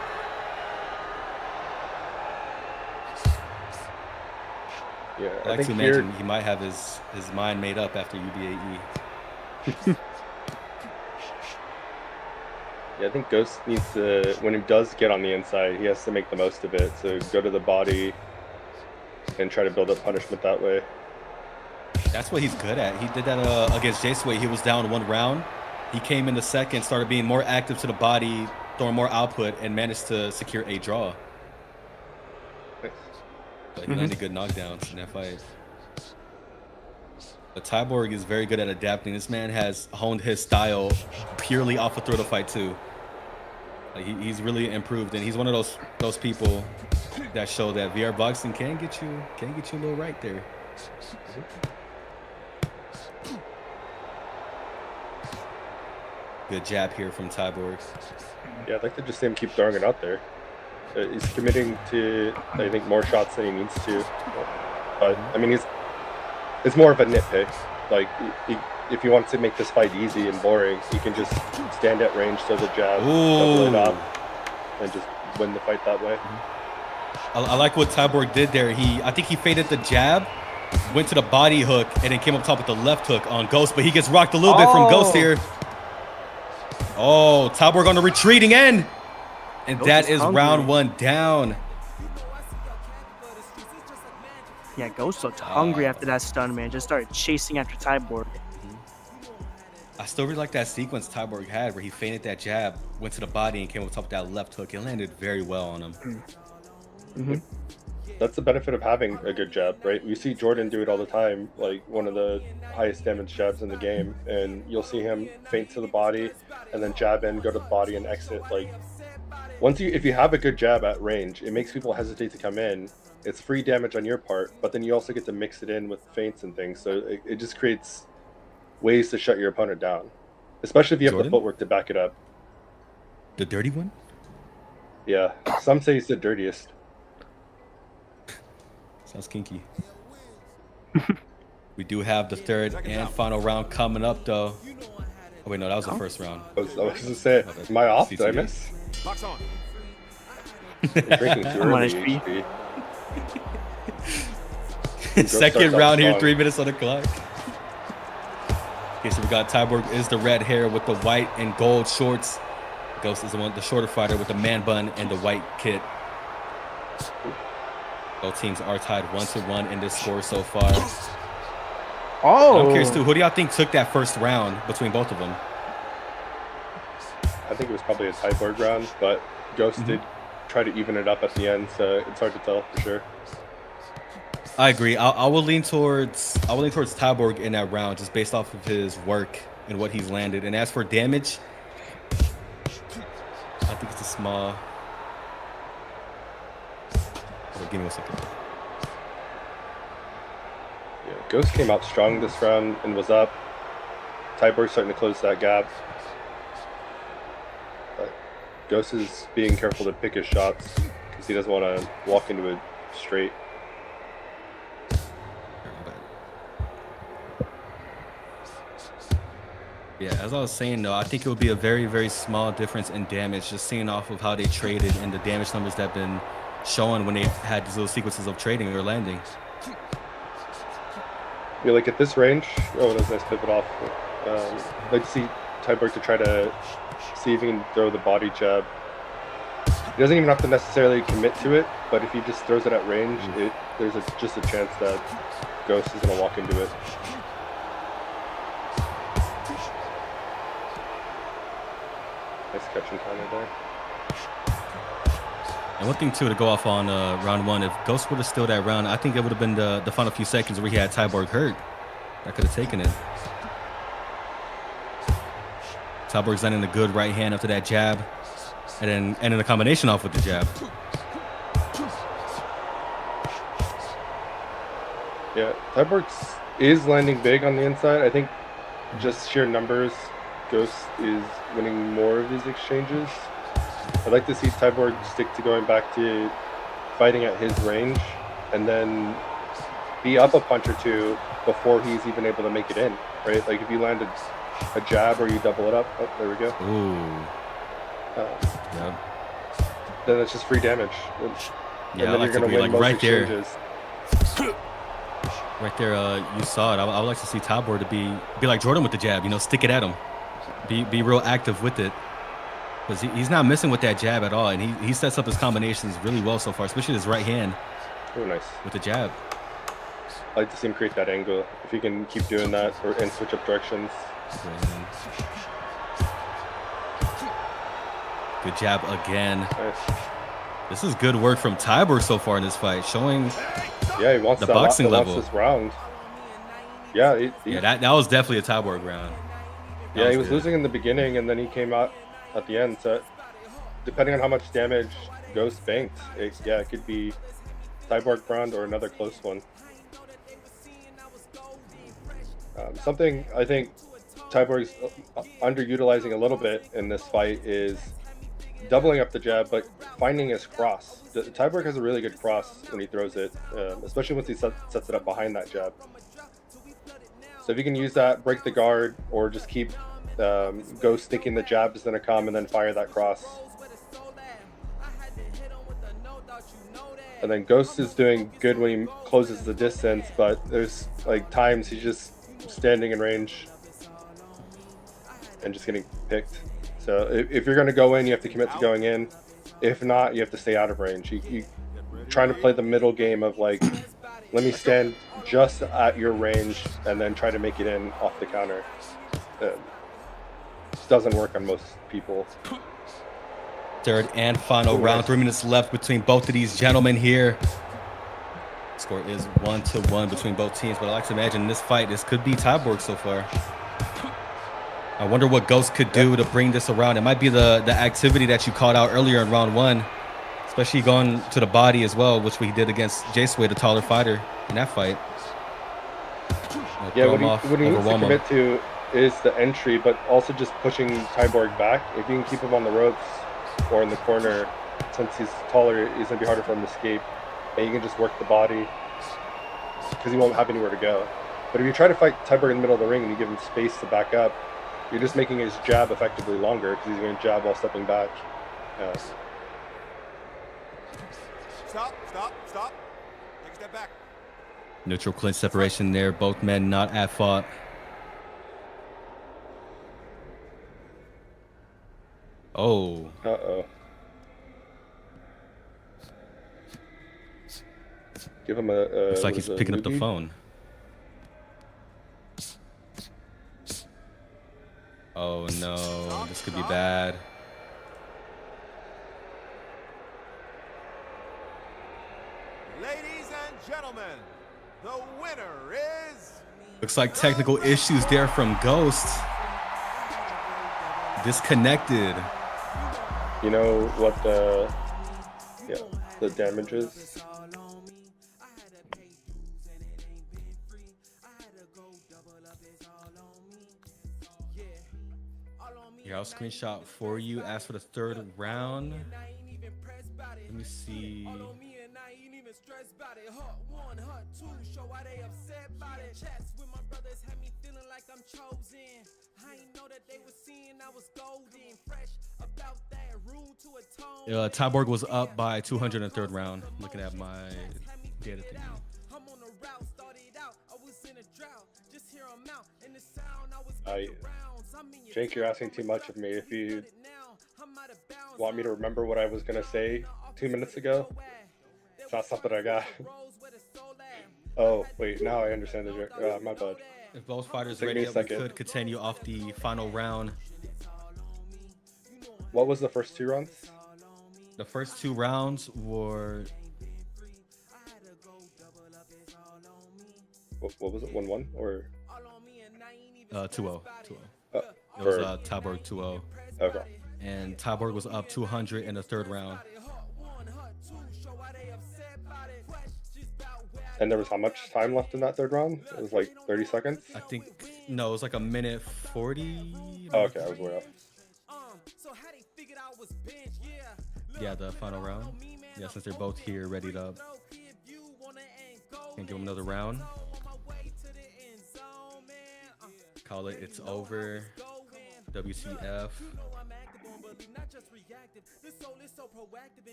Yeah, I like to imagine he might have his mind made up after UBAE. Yeah, I think Ghost needs to, when he does get on the inside, he has to make the most of it. So go to the body and try to build up punishment that way. That's what he's good at. He did that against J-Sway. He was down 1 round. He came in the second, started being more active to the body, throwing more output, and managed to secure a draw. But he landed good knockdowns in that fight. But Tyborg is very good at adapting. This man has honed his style purely off a throw to fight too. Like he's really improved, and he's one of those people that show that VR boxing can get you a little right there. Good jab here from Tyborg. Yeah, I'd like to just see him keep throwing it out there. He's committing to, I think, more shots than he needs to. But I mean, it's more of a nitpick. Like, if he wants to make this fight easy and boring, he can just stand at range, throw the jab, double it up, and just win the fight that way. I like what Tyborg did there. I think he faded the jab, went to the body hook, and then came up top with the left hook on Ghost, but he gets rocked a little bit from Ghost here. Oh, Tyborg on the retreating end. And Ghost that is hungry. Round 1 down. Yeah, Ghost looked hungry after that stun, man. Just started chasing after Tyborg. I still really like that sequence Tyborg had where he feinted that jab, went to the body, and came up top with that left hook. It landed very well on him. That's the benefit of having a good jab, right? We see Jordan do it all the time, like one of the highest damage jabs in the game, and you'll see him feint to the body and then jab in, go to the body and exit. Like, if you have a good jab at range, it makes people hesitate to come in. It's free damage on your part, but then you also get to mix it in with feints and things, so it just creates ways to shut your opponent down, especially if you have the footwork to back it up. The dirty one? Yeah, some say he's the dirtiest. Sounds kinky. We do have the third and final round coming up, though. Oh, wait, no, that was the first round. I was going to say, am I off? Did I miss? Box on. Drinking too early, Second round here, 3 minutes on the clock. Okay, so we got Tyborg is the red hair with the white and gold shorts. Ghost is the shorter fighter with the man bun and the white kit. Both teams are tied 1-1 in this score so far. Oh, I'm curious too. Who do y'all think took that first round between both of them? I think it was probably a Tyborg round, but Ghost did try to even it up at the end, so it's hard to tell for sure. I agree. I will lean towards Tyborg in that round, just based off of his work and what he's landed. And as for damage, I think it's a small. Oh, give me 1 second. Yeah, Ghost came out strong this round and was up. Tyborg starting to close that gap. But Ghost is being careful to pick his shots because he doesn't want to walk into it straight. Yeah, as I was saying, though, I think it would be a very, very small difference in damage, just seeing off of how they traded and the damage numbers that have been showing when they had these little sequences of trading or landing. Yeah, like at this range, oh, that was a nice pivot off. I'd like to see Tyberg to try to see if he can throw the body jab. He doesn't even have to necessarily commit to it, but if he just throws it at range, there's just a chance that Ghost is going to walk into it. Nice catch and counter there. And one thing too to go off on round one, if Ghost would have still that round, I think it would have been the final few seconds where he had Tyborg hurt. That could have taken it. Tyborg's landing a good right hand after that jab, and then a combination off with the jab. Yeah, Tyborg is landing big on the inside. I think just sheer numbers, Ghost is winning more of his exchanges. I'd like to see Tyborg stick to going back to fighting at his range and then be up a punch or two before he's even able to make it in, right? Like if you land a jab or you double it up, oh, there we go. Ooh. Yep. Then it's just free damage. And Yeah, then I you're going to win like most right exchanges. Right there, you saw it. I would like to see Tyborg to be like Jordan with the jab, you know, stick it at him. Be real active with it. Because he's not missing with that jab at all. And he sets up his combinations really well so far, especially his right hand. Oh, nice. With the jab. I like to see him create that angle. If he can keep doing that and switch up directions. Good jab again. Nice. This is good work from Tyborg so far in this fight, showing he wants the boxing level. Wants this round. Yeah, that was definitely a Tyborg round. Yeah, he was losing in the beginning, and then he came out at the end. So, depending on how much damage Ghost banked, it could be Tyborg round or another close one. Something I think Tyborg's underutilizing a little bit in this fight is doubling up the jab, but finding his cross. Tyborg has a really good cross when he throws it, especially once he sets it up behind that jab. So if you can use that, break the guard, or just keep Ghost thinking the jab is going to come and then fire that cross. And then Ghost is doing good when he closes the distance, but there's like times he's just standing in range and just getting picked. So if you're going to go in, you have to commit to going in. If not, you have to stay out of range. You trying to play the middle game of like, let me stand just at your range and then try to make it in off the counter. Doesn't work on most people. Third and final round. 3 minutes left between both of these gentlemen here. Score is 1-1 between both teams, but I like to imagine in this fight, this could be Tyborg so far. I wonder what Ghost could do to bring this around. It might be the activity that you called out earlier in round one, especially going to the body as well, which we did against J-Sway, the taller fighter in that fight. Yeah, what he needs to commit to is the entry, but also just pushing Tyborg back. If you can keep him on the ropes or in the corner, since he's taller, it's going to be harder for him to escape. And you can just work the body because he won't have anywhere to go. But if you try to fight Tyborg in the middle of the ring and you give him space to back up, you're just making his jab effectively longer because he's going to jab while stepping back. Stop. Take a step back. Neutral clinch separation there. Both men not at fault. Oh. Uh-oh. Give him a... Looks like he's picking up the phone. Oh no, this could be bad. Ladies and gentlemen, the winner is... Looks like technical issues there from Ghost. Disconnected. You know what the damage is? Here, I'll screenshot for you. Ask for the third round. Let me see. Tyborg was up by 200 in the third round. Looking at my data thing. Jake, you're asking too much of me. If you want me to remember what I was going to say 2 minutes ago, it's not something I got. Oh, wait, now I understand the joke. My bad. If both fighters ready, we could continue off the final round. What was the first 2 rounds? The first 2 rounds were What was it? 1-1 or 2-0. 2-0. uh, It was for Tyborg 2-0. okay. And Tyborg was up 200 in the 3rd round. And there was how much time left in that 3rd round? It was like 30 seconds. I think no, it was like a minute 40. Oh, okay, I was way off. Yeah, the final round. Yeah, since they're both here, readied up. Can give them another round. Call it. It's over. WTF.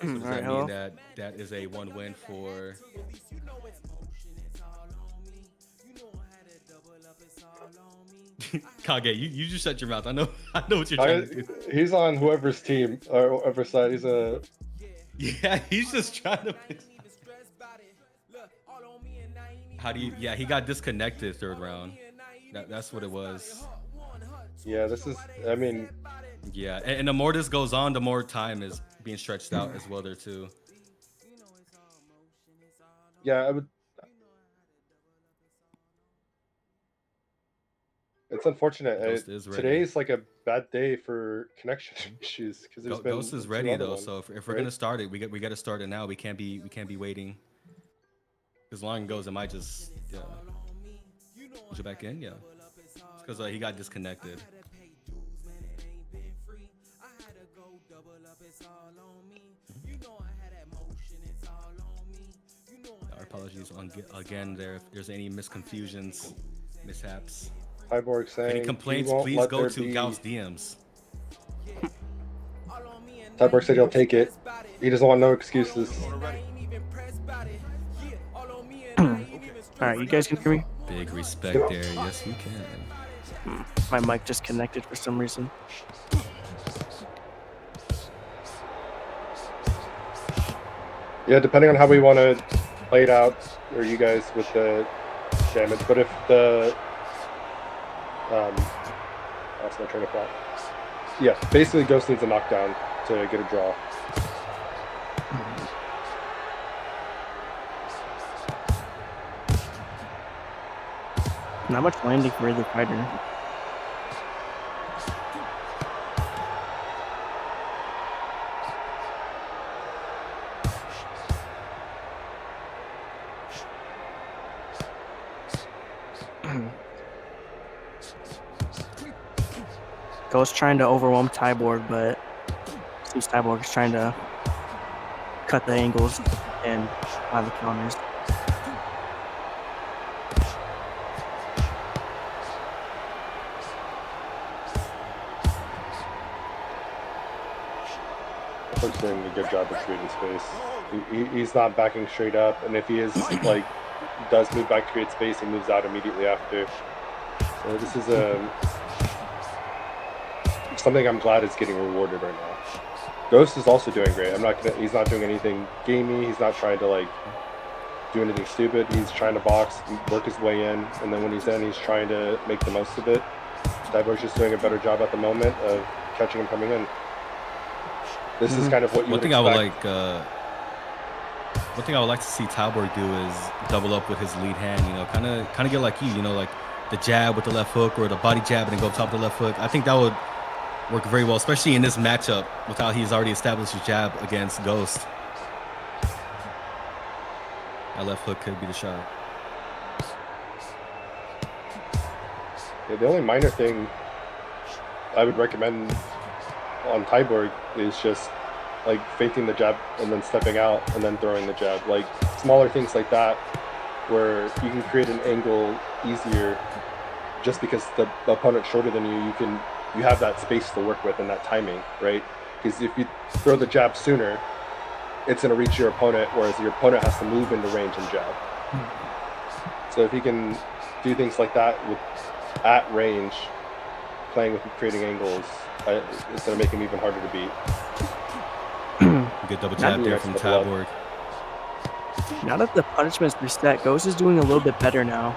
So does that mean that is a 1 win for? Kage, you just shut your mouth. I know what you're trying to do. He's on whoever's team or whoever's side. He's a. Yeah, he's just trying to. How do you? Yeah, he got disconnected 3rd round. That's what it was. Yeah, this is. I mean. Yeah, and the more this goes on, the more time is being stretched out as well there too. Yeah, I would. It's unfortunate. Today's like a bad day for connection issues because there's been. Ghost is ready though, so if we're gonna start it, we got to start it now. We can't be waiting. As long as it goes, it might just push it back in. Yeah, because he got disconnected. Our apologies again there if there's any misconfusions, mishaps. Tyborg saying any complaints, please go to Gauss DMs. Tyborg said he'll take it. He doesn't want no excuses. Alright, you guys can hear me? Big respect there. Yes, we can. My mic just connected for some reason. Yeah, depending on how we want to play it out, or you guys with the damage. But if the that's my train of thought. Yeah, basically Ghost needs a knockdown to get a draw. Not much landing for either fighter. Ghost trying to overwhelm Tyborg, but seems Tyborg is trying to cut the angles and apply the counters. Tyborg's doing a good job of creating space. He's not backing straight up, and if he is like does move back to create space, he moves out immediately after. So this is something I'm glad is getting rewarded right now. Ghost is also doing great. He's not doing anything gamey. He's not trying to like do anything stupid. He's trying to box, work his way in, and then when he's in, he's trying to make the most of it. Tyborg's just doing a better job at the moment of catching him coming in. This is kind of what you One would thing expect. One thing I would like to see Tyborg do is double up with his lead hand. You know, kind of get like you. You know, like the jab with the left hook or the body jab and then go top of the left hook. I think that would work very well, especially in this matchup with how he's already established his jab against Ghost. That left hook could be the shot. Yeah, the only minor thing I would recommend on Tyborg is just like faking the jab and then stepping out and then throwing the jab. Like smaller things like that where you can create an angle easier just because the opponent's shorter than you have that space to work with and that timing, right? Because if you throw the jab sooner, it's going to reach your opponent, whereas your opponent has to move into range and jab. So if you can do things like that at range, playing with creating angles, it's going to make him even harder to beat. Good double jab there from Tyborg. Now that the punishment's reset, Ghost is doing a little bit better now.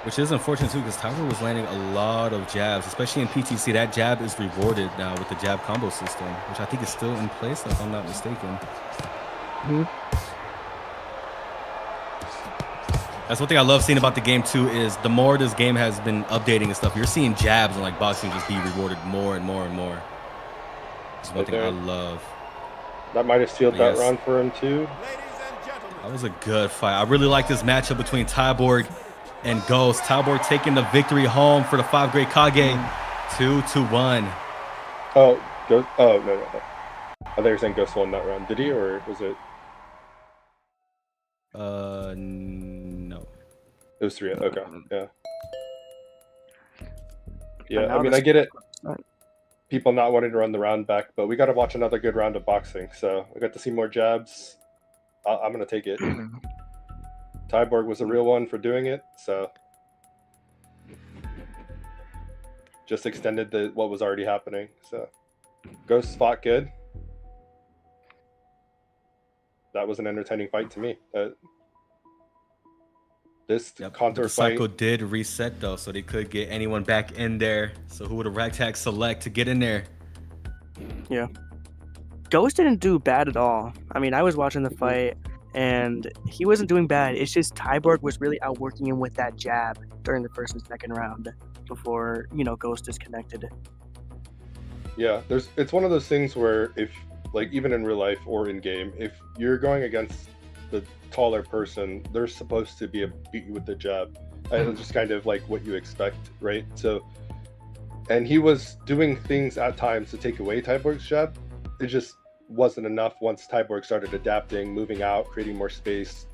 Which is unfortunate too, because Tyler was landing a lot of jabs, especially in PTC. That jab is rewarded now with the jab combo system, which I think is still in place, if I'm not mistaken. That's one thing I love seeing about the game too, is the more this game has been updating and stuff, you're seeing jabs and like boxing just be rewarded more and more and more. It's one thing I love. That might have sealed that round for him too. That was a good fight. I really like this matchup between Tyborg and Ghost. Tyborg taking the victory home for the 5 Great Kage, 2-1. Oh, Ghost. Oh no. I thought you were saying Ghost won that round. Did he, or was it? No. It was 3. Okay, yeah. Yeah, I mean, I get it. People not wanting to run the round back, but we got to watch another good round of boxing. So we got to see more jabs. I'm gonna take it. Tyborg was a real one for doing it, so just extended what was already happening. So Ghost fought good. That was an entertaining fight to me. This contour the fight. cycle did reset though, so they could get anyone back in there. So who would a ragtag select to get in there? Yeah. Ghost didn't do bad at all. I mean, I was watching the fight and he wasn't doing bad. It's just Tyborg was really outworking him with that jab during the first and second round before, Ghost disconnected. Yeah, it's one of those things where if, like, even in real life or in game, if you're going against the taller person, they're supposed to beat you with the jab. And it's just kind of like what you expect, right? So, and he was doing things at times to take away Tyborg's jab. It just wasn't enough once Tyborg started adapting, moving out, creating more space.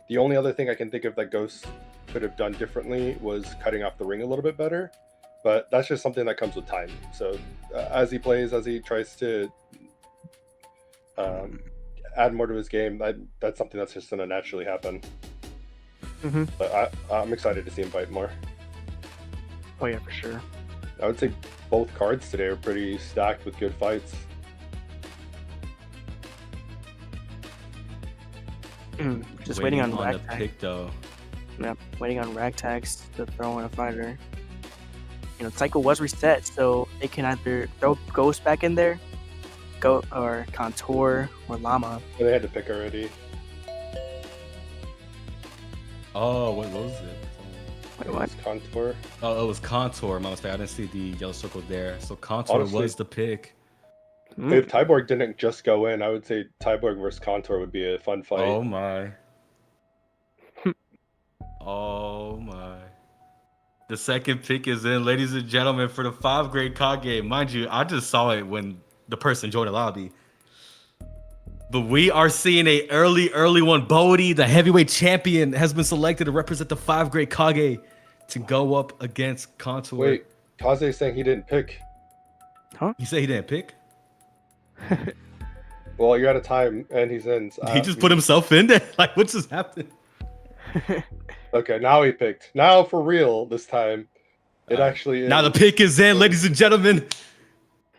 The only other thing I can think of that Ghost could have done differently was cutting off the ring a little bit better, but that's just something that comes with time. So as he plays, as he tries to add more to his game, that's something that's just going to naturally happen. But I'm excited to see him fight more. Oh yeah, for sure. I would say both cards today are pretty stacked with good fights. Just waiting on the ragtag. pick though. Yeah, waiting on ragtags to throw in a fighter. Cycle was reset, so they can either throw Ghost back in there, or Contour or Llama. They had to pick already. Oh, what was it? Wait, what? Contour. Oh, it was Contour. My mistake. I didn't see the yellow circle there. So Contour Honestly, was the pick. If Tyborg didn't just go in, I would say Tyborg versus Contour would be a fun fight. Oh my. Oh my. The second pick is in, ladies and gentlemen, for the 5 Great Kage. Mind you, I just saw it when the person joined the lobby. But we are seeing a early one. Bodhi, the heavyweight champion, has been selected to represent the 5 Great Kage to go up against Contour. Wait, Kaze's saying he didn't pick. Huh? You say he didn't pick? Well, you're out of time, and he's in. He just put himself in there? Like, what just happened? Okay, now he picked. Now, for real, this time, it actually is. Now the pick is in, ladies and gentlemen.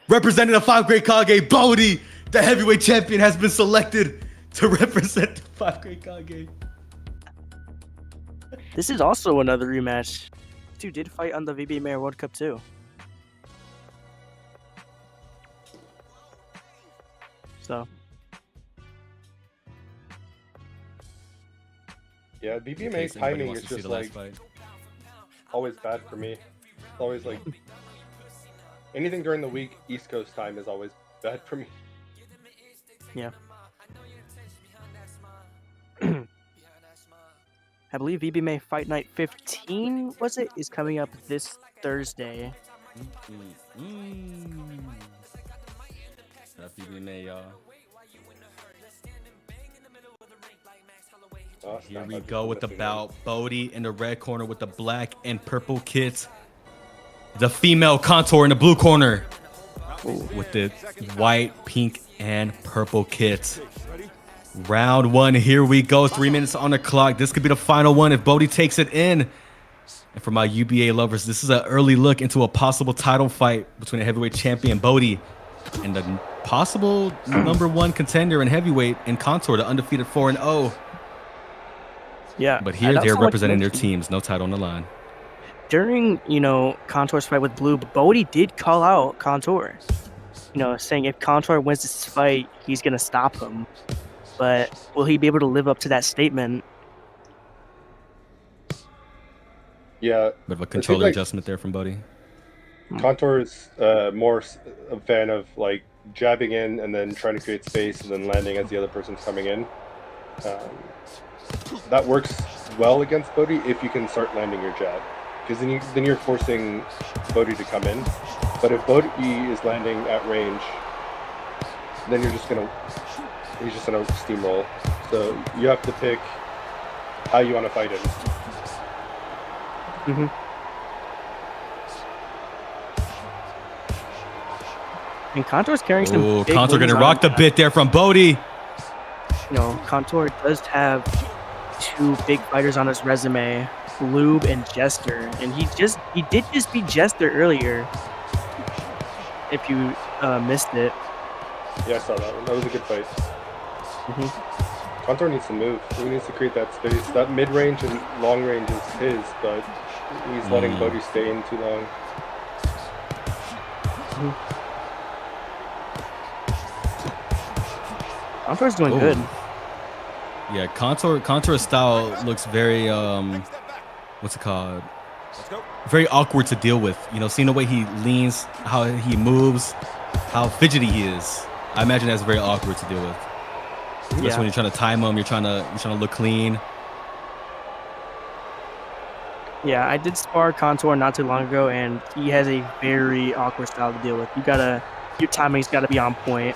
Representing the 5 Great Kage, Bodhi, the heavyweight champion, has been selected to represent the 5 Great Kage. This is also another rematch. Two did fight on the VBA World Cup too. So. Yeah, BBMA timing is just like always bad for me. It's always like anything during the week, East Coast time is always bad for me. Yeah. I believe VBMA Fight Night 15, was it? Is coming up this Thursday. That's VBMA, y'all. Here we go with the bout. Bodhi in the red corner with the black and purple kits. The female Contour in the blue corner with the white, pink, and purple kits. Round one, here we go. 3 minutes on the clock. This could be the final one if Bodhi takes it in. And for my UBA lovers, this is an early look into a possible title fight between the heavyweight champion Bodhi and the possible #1 contender in heavyweight in Contour, the undefeated 4-0. Yeah, But I'd here they're also like to representing their mention, teams, no title on the line. during, Contour's fight with Blue, Bodhi did call out Contour, saying if Contour wins this fight, he's going to stop him. But will he be able to live up to that statement? Yeah, Bit of a it seems controller like adjustment there from Buddy. Contour is more a fan of like jabbing in and then trying to create space and then landing as the other person's coming in. That works well against Bodhi if you can start landing your jab, because then you're forcing Bodhi to come in. But if Bodhi is landing at range, then he's just gonna steamroll. So you have to pick how you want to fight him. Mm-hmm. And Contour's carrying some Ooh, big Contour wins getting on rocked a him. bit there from Bodhi. Contour does have 2 big fighters on his resume, Lube and Jester, and he did just beat Jester earlier. If you missed it. Yeah, I saw that one. That was a good fight. Mm-hmm. Contour needs to move. He needs to create that space. That mid-range and long range is his, but he's letting Bodhi stay in too long. Contour's doing good. Yeah, Contour's style looks very what's it called? Very awkward to deal with. Seeing the way he leans, how he moves, how fidgety he is. I imagine that's very awkward to deal with. That's when you're trying to time him, you're trying to look clean. Yeah, I did spar Contour not too long ago, and he has a very awkward style to deal with. Your timing's gotta be on point.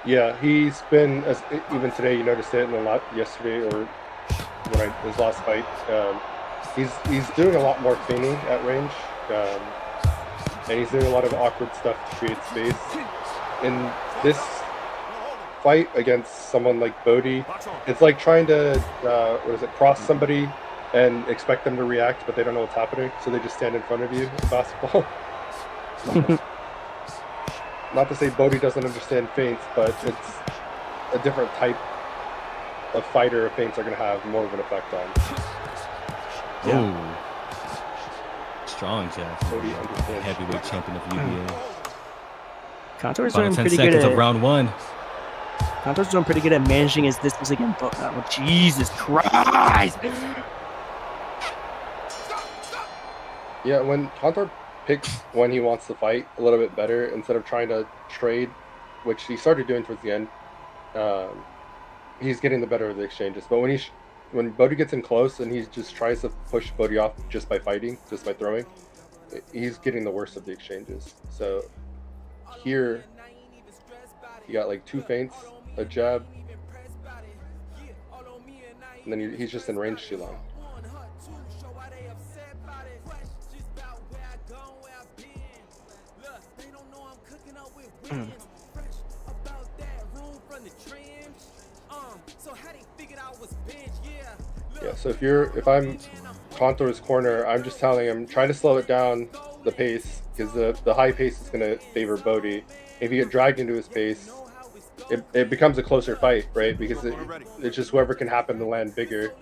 Yeah, he's been, even today, you noticed it in a lot yesterday or his last fight. He's doing a lot more feigning at range, and he's doing a lot of awkward stuff to create space. In this fight against someone like Bodhi, it's like trying to cross somebody and expect them to react, but they don't know what's happening, so they just stand in front of you in basketball. Not to say Bodhi doesn't understand feints, but it's a different type of fighter feints are going to have more of an effect on. Oh, strong jab. Heavyweight champion of UBA. Contour's Final doing 10 pretty seconds good of round 1. Contour's doing pretty good at managing his distance again. Oh, Jesus Christ! Yeah, when Contour picks when he wants to fight a little bit better instead of trying to trade, which he started doing towards the end, he's getting the better of the exchanges. But when Bodhi gets in close and he just tries to push Bodhi off just by fighting, just by throwing, he's getting the worst of the exchanges. So here, you got like 2 feints, a jab, and then he's just in range too long. Yeah, so if I'm Contour's corner, I'm just telling him, trying to slow it down, the pace, because the high pace is going to favor Bodhi. If you get dragged into his pace, it becomes a closer fight, right? Because it's just whoever can happen to land bigger.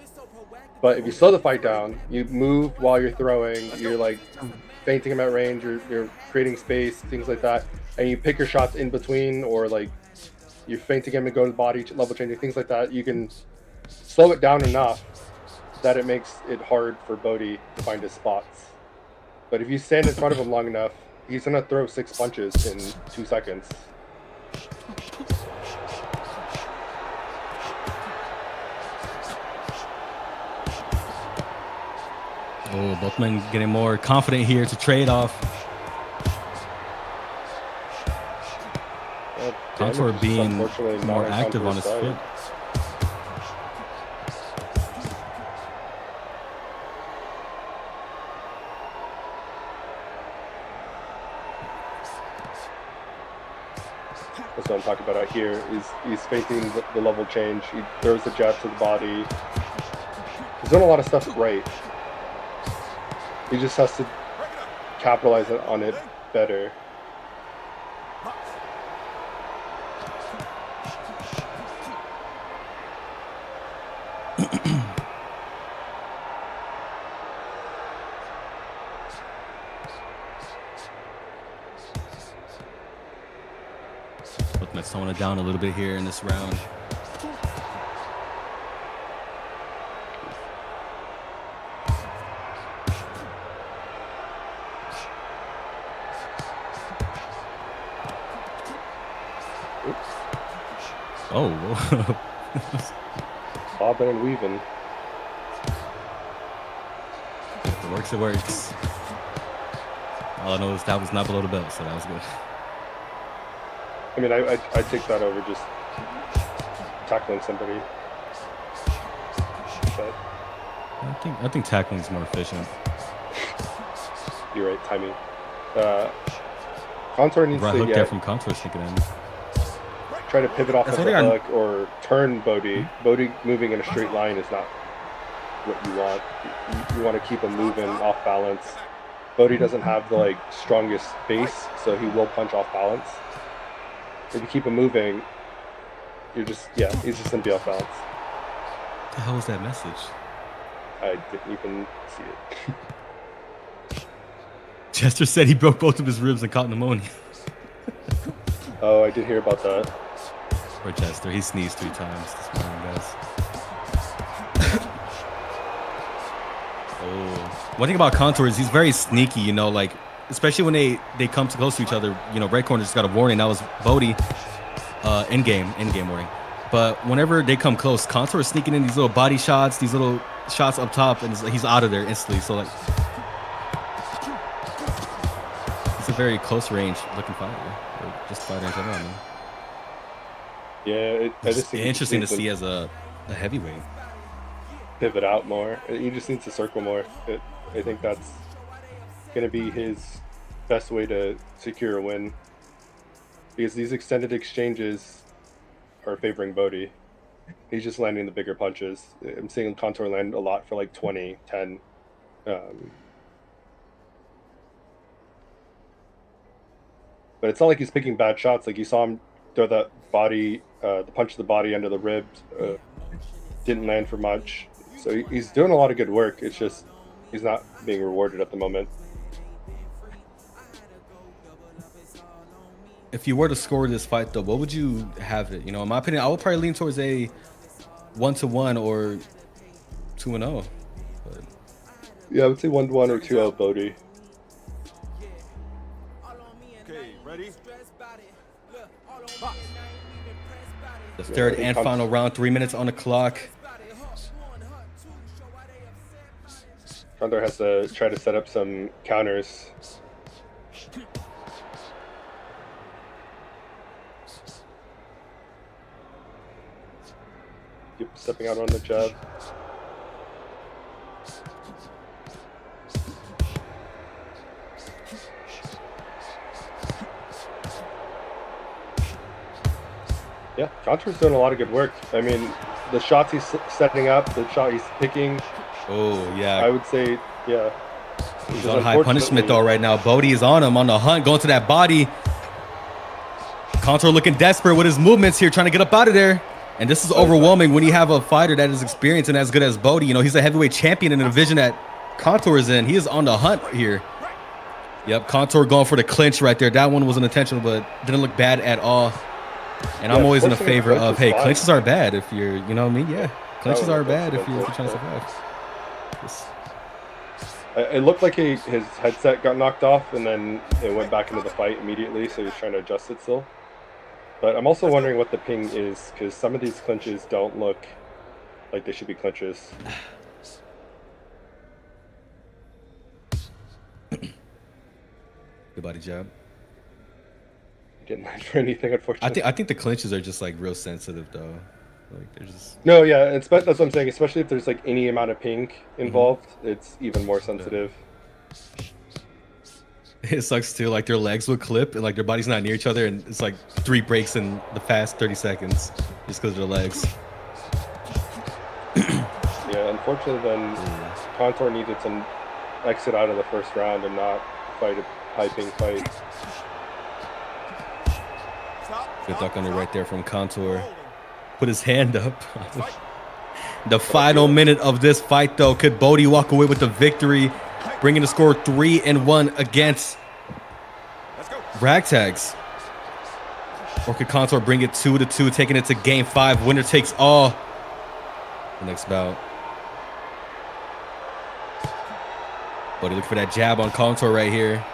But if you slow the fight down, you move while you're throwing, you're like feinting him at range, you're creating space, things like that, and you pick your shots in between, or like you're feinting him to go to the body level changing, things like that. You can slow it down enough that it makes it hard for Bodhi to find his spots. But if you stand in front of him long enough, he's gonna throw 6 punches in 2 seconds. Oh, both men getting more confident here to trade off. Contour being more active on his foot. That's what I'm talking about out here. He's feinting the level change. He throws the jab to the body. He's doing a lot of stuff right. He just has to capitalize on it better. Ultimate's towing it down a little bit here in this round. Oh. Bobbing and weaving. If it works, it works. All I know is that was not below the belt, so that was good. I mean, I take that over just tackling somebody. But I think tackling is more efficient. You're right, timing. Contour needs Right to hook get there from Contour sneaking in. try to pivot off That's of what the they hook or turn Bodhi. Bodhi moving in a straight line is not what you want. You want to keep him moving off balance. Bodhi doesn't have the strongest base, so he will punch off balance. If you keep him moving, he's just gonna be off balance. What the hell was that message? I didn't even see it. Chester said he broke both of his ribs and caught pneumonia. Oh, I did hear about that. Poor Chester, he sneezed 3 times this morning, guys. Oh, one thing about Contour is he's very sneaky, you know, especially when they come too close to each other. You know, red corner just got a warning. That was Bodhi, in game warning. But whenever they come close, Contour is sneaking in these little body shots, these little shots up top, and he's out of there instantly. So it's a very close range looking fighter, or just fighter in general. I mean. Yeah, I just think interesting to see as a heavyweight. Pivot out more. He just needs to circle more. I think that's going to be his best way to secure a win. Because these extended exchanges are favoring Bodhi. He's just landing the bigger punches. I'm seeing Contour land a lot for 20, 10. But it's not like he's picking bad shots. You saw him throw that body, the punch to the body under the ribs. Didn't land for much. So he's doing a lot of good work. It's just he's not being rewarded at the moment. If you were to score this fight, though, what would you have it? You know, in my opinion, I would probably lean towards a 1-1 or 2-0. But... yeah, I would say 1-1 or 2-0 Bodhi. Okay, ready? The third and final round, 3 minutes on the clock. Contour has to try to set up some counters. Keep stepping out on the jab. Yeah, Contour's doing a lot of good work. I mean, the shots he's setting up, the shot he's picking. Oh, yeah. I would say, yeah. He's on high punishment, though, right now. Bodhi is on him on the hunt, going to that body. Contour looking desperate with his movements here, trying to get up out of there. And this is overwhelming when you have a fighter that is experienced and as good as Bodhi. You know, he's a heavyweight champion in the division that Contour is in. He is on the hunt here. Yep, Contour going for the clinch right there. That one wasn't intentional, but didn't look bad at all. And I'm always in a favor of, hey, clinches are bad if you're, you know what I mean? Yeah, clinches are bad if you're trying to survive. It looked like his headset got knocked off, and then it went back into the fight immediately, so he's trying to adjust it still. But I'm also wondering what the ping is, because some of these clinches don't look like they should be clinches. Good body jab. Didn't land for anything, unfortunately. I think the clinches are just real sensitive though. They're just... No, yeah, that's what I'm saying. Especially if there's any amount of pink involved, it's even more sensitive. It sucks too. Their legs would clip and their body's not near each other, and it's 3 breaks in the fast 30 seconds just because of their legs. Yeah, unfortunately, then Contour needed to exit out of the first round and not fight a high pink fight. Good duck under right there from Contour. Put his hand up. The final minute of this fight, though, could Bodhi walk away with the victory, bringing the score 3-1 against Ragtags. Or could Contour bring it 2-2, taking it to game 5? Winner takes all. The next bout. Bodie looking for that jab on Contour right here.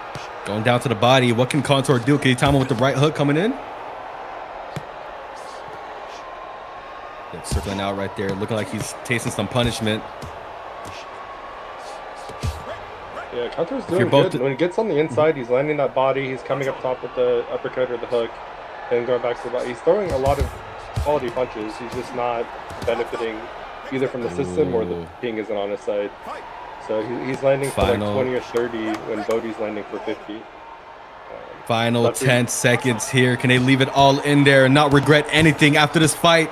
Going down to the body. What can Contour do? Can he time him with the right hook coming in? Yep, circling out right there. Looking like he's tasting some punishment. Yeah, Contour's doing good. When he gets on the inside, he's landing that body. He's coming up top with the uppercut or the hook and going back to the body. He's throwing a lot of quality punches. He's just not benefiting either from the system or the ping isn't on his side. So he's landing for like 20 or 30 when Bodie's landing for 50. Final 10 seconds here. Can they leave it all in there and not regret anything after this fight?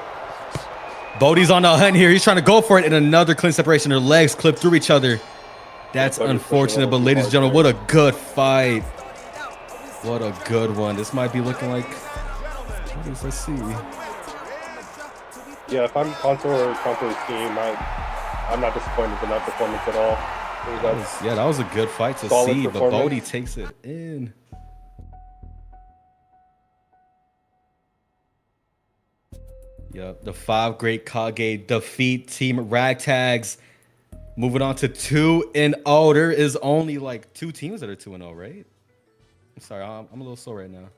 Bodie's on the hunt here. He's trying to go for it, and another clean separation. Their legs clip through each other. That's unfortunate, but ladies and gentlemen, what a good fight. What a good one. This might be looking like... Let's see. Yeah, if I'm Contour or Contour's team, I'm not disappointed in that performance at all. That was a good fight to see, but Bodie takes it in. Yep, the 5 great Kage defeat Team Ragtags. Moving on to 2-0. There is only like 2 teams that are 2-0, right? I'm sorry, I'm a little slow right now.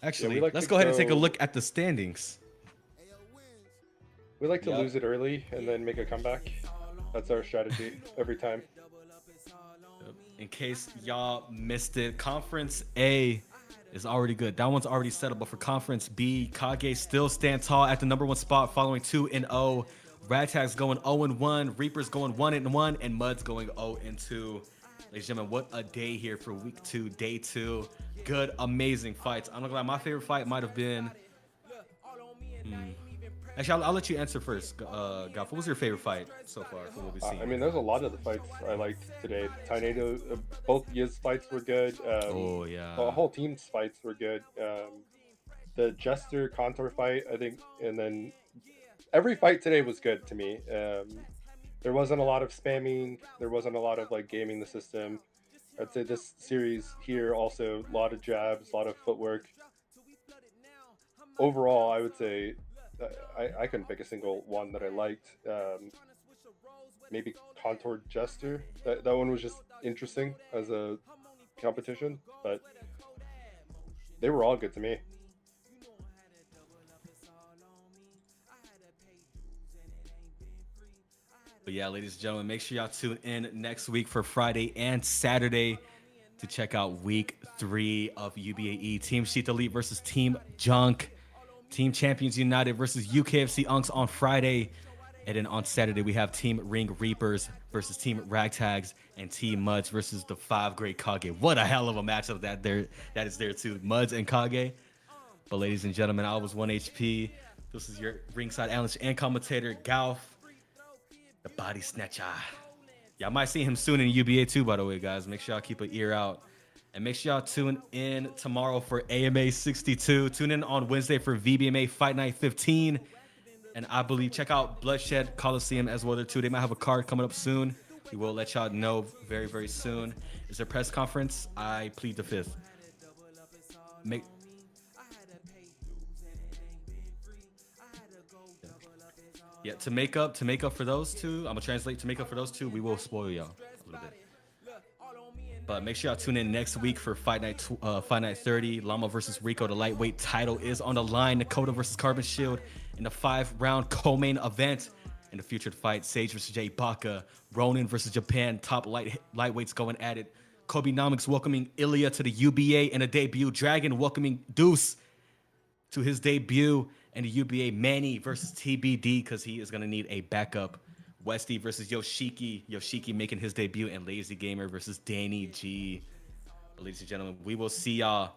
Actually, let's go ahead and take a look at the standings. We like to lose it early and then make a comeback. That's our strategy every time. In case y'all missed it, Conference A is already good. That one's already settled. But for Conference B, Kage still stand tall at the #1 spot following 2-0. Ragtag's going 0-1, Reapers going 1-1, and Mud's going 0-2. Ladies and gentlemen, what a day here for week 2, day 2. Good, amazing fights. I'm not gonna lie, my favorite fight might have been... Actually, I'll let you answer first. Goff, what was your favorite fight so far from what we've seen? I mean, there's a lot of the fights I liked today. Tornado, both Yiz fights were good. The whole team's fights were good. The Jester Contour fight, I think, and then every fight today was good to me. There wasn't a lot of spamming. There wasn't a lot of like gaming the system. I'd say this series here also a lot of jabs, a lot of footwork. Overall, I would say I couldn't pick a single one that I liked. Maybe Contour Jester. That one was just interesting as a competition, but they were all good to me. But yeah, ladies and gentlemen, make sure y'all tune in next week for Friday and Saturday to check out week 3 of UBAE. Team Sheath Elite versus Team Junk. Team Champions United versus UKFC Unks on Friday. And then on Saturday, we have Team Ring Reapers versus Team Ragtags and Team Muds versus the 5 great Kage. What a hell of a matchup that is there too. Muds and Kage. But ladies and gentlemen, I was 1HP. This is your ringside analyst and commentator, Gauf, the Body Snatcher. Y'all might see him soon in UBA too, by the way, guys. Make sure y'all keep an ear out. And make sure y'all tune in tomorrow for AMA 62. Tune in on Wednesday for VBMA Fight Night 15. And I believe, check out Bloodshed Coliseum as well there too. They might have a card coming up soon. We will let y'all know very, very soon. Is there a press conference? I plead the 5th. Yeah, to make up for those two, I'm gonna translate. To make up for those two, we will spoil y'all a little bit. But make sure y'all tune in next week for Fight Night 30. Llama versus Rico. The lightweight title is on the line. Nakota versus Carbon Shield in the 5-round co-main event. In the featured fight, Sage versus Jay Baka. Ronin versus Japan. Top lightweights going at it. Kobenomics welcoming Ilya to the UBA in a debut. Dragon welcoming Deuce to his debut. And the UBA Manny versus TBD because he is going to need a backup. Westy versus Yoshiki. Yoshiki making his debut. And Lazy Gamer versus Danny G. Ladies and gentlemen, we will see y'all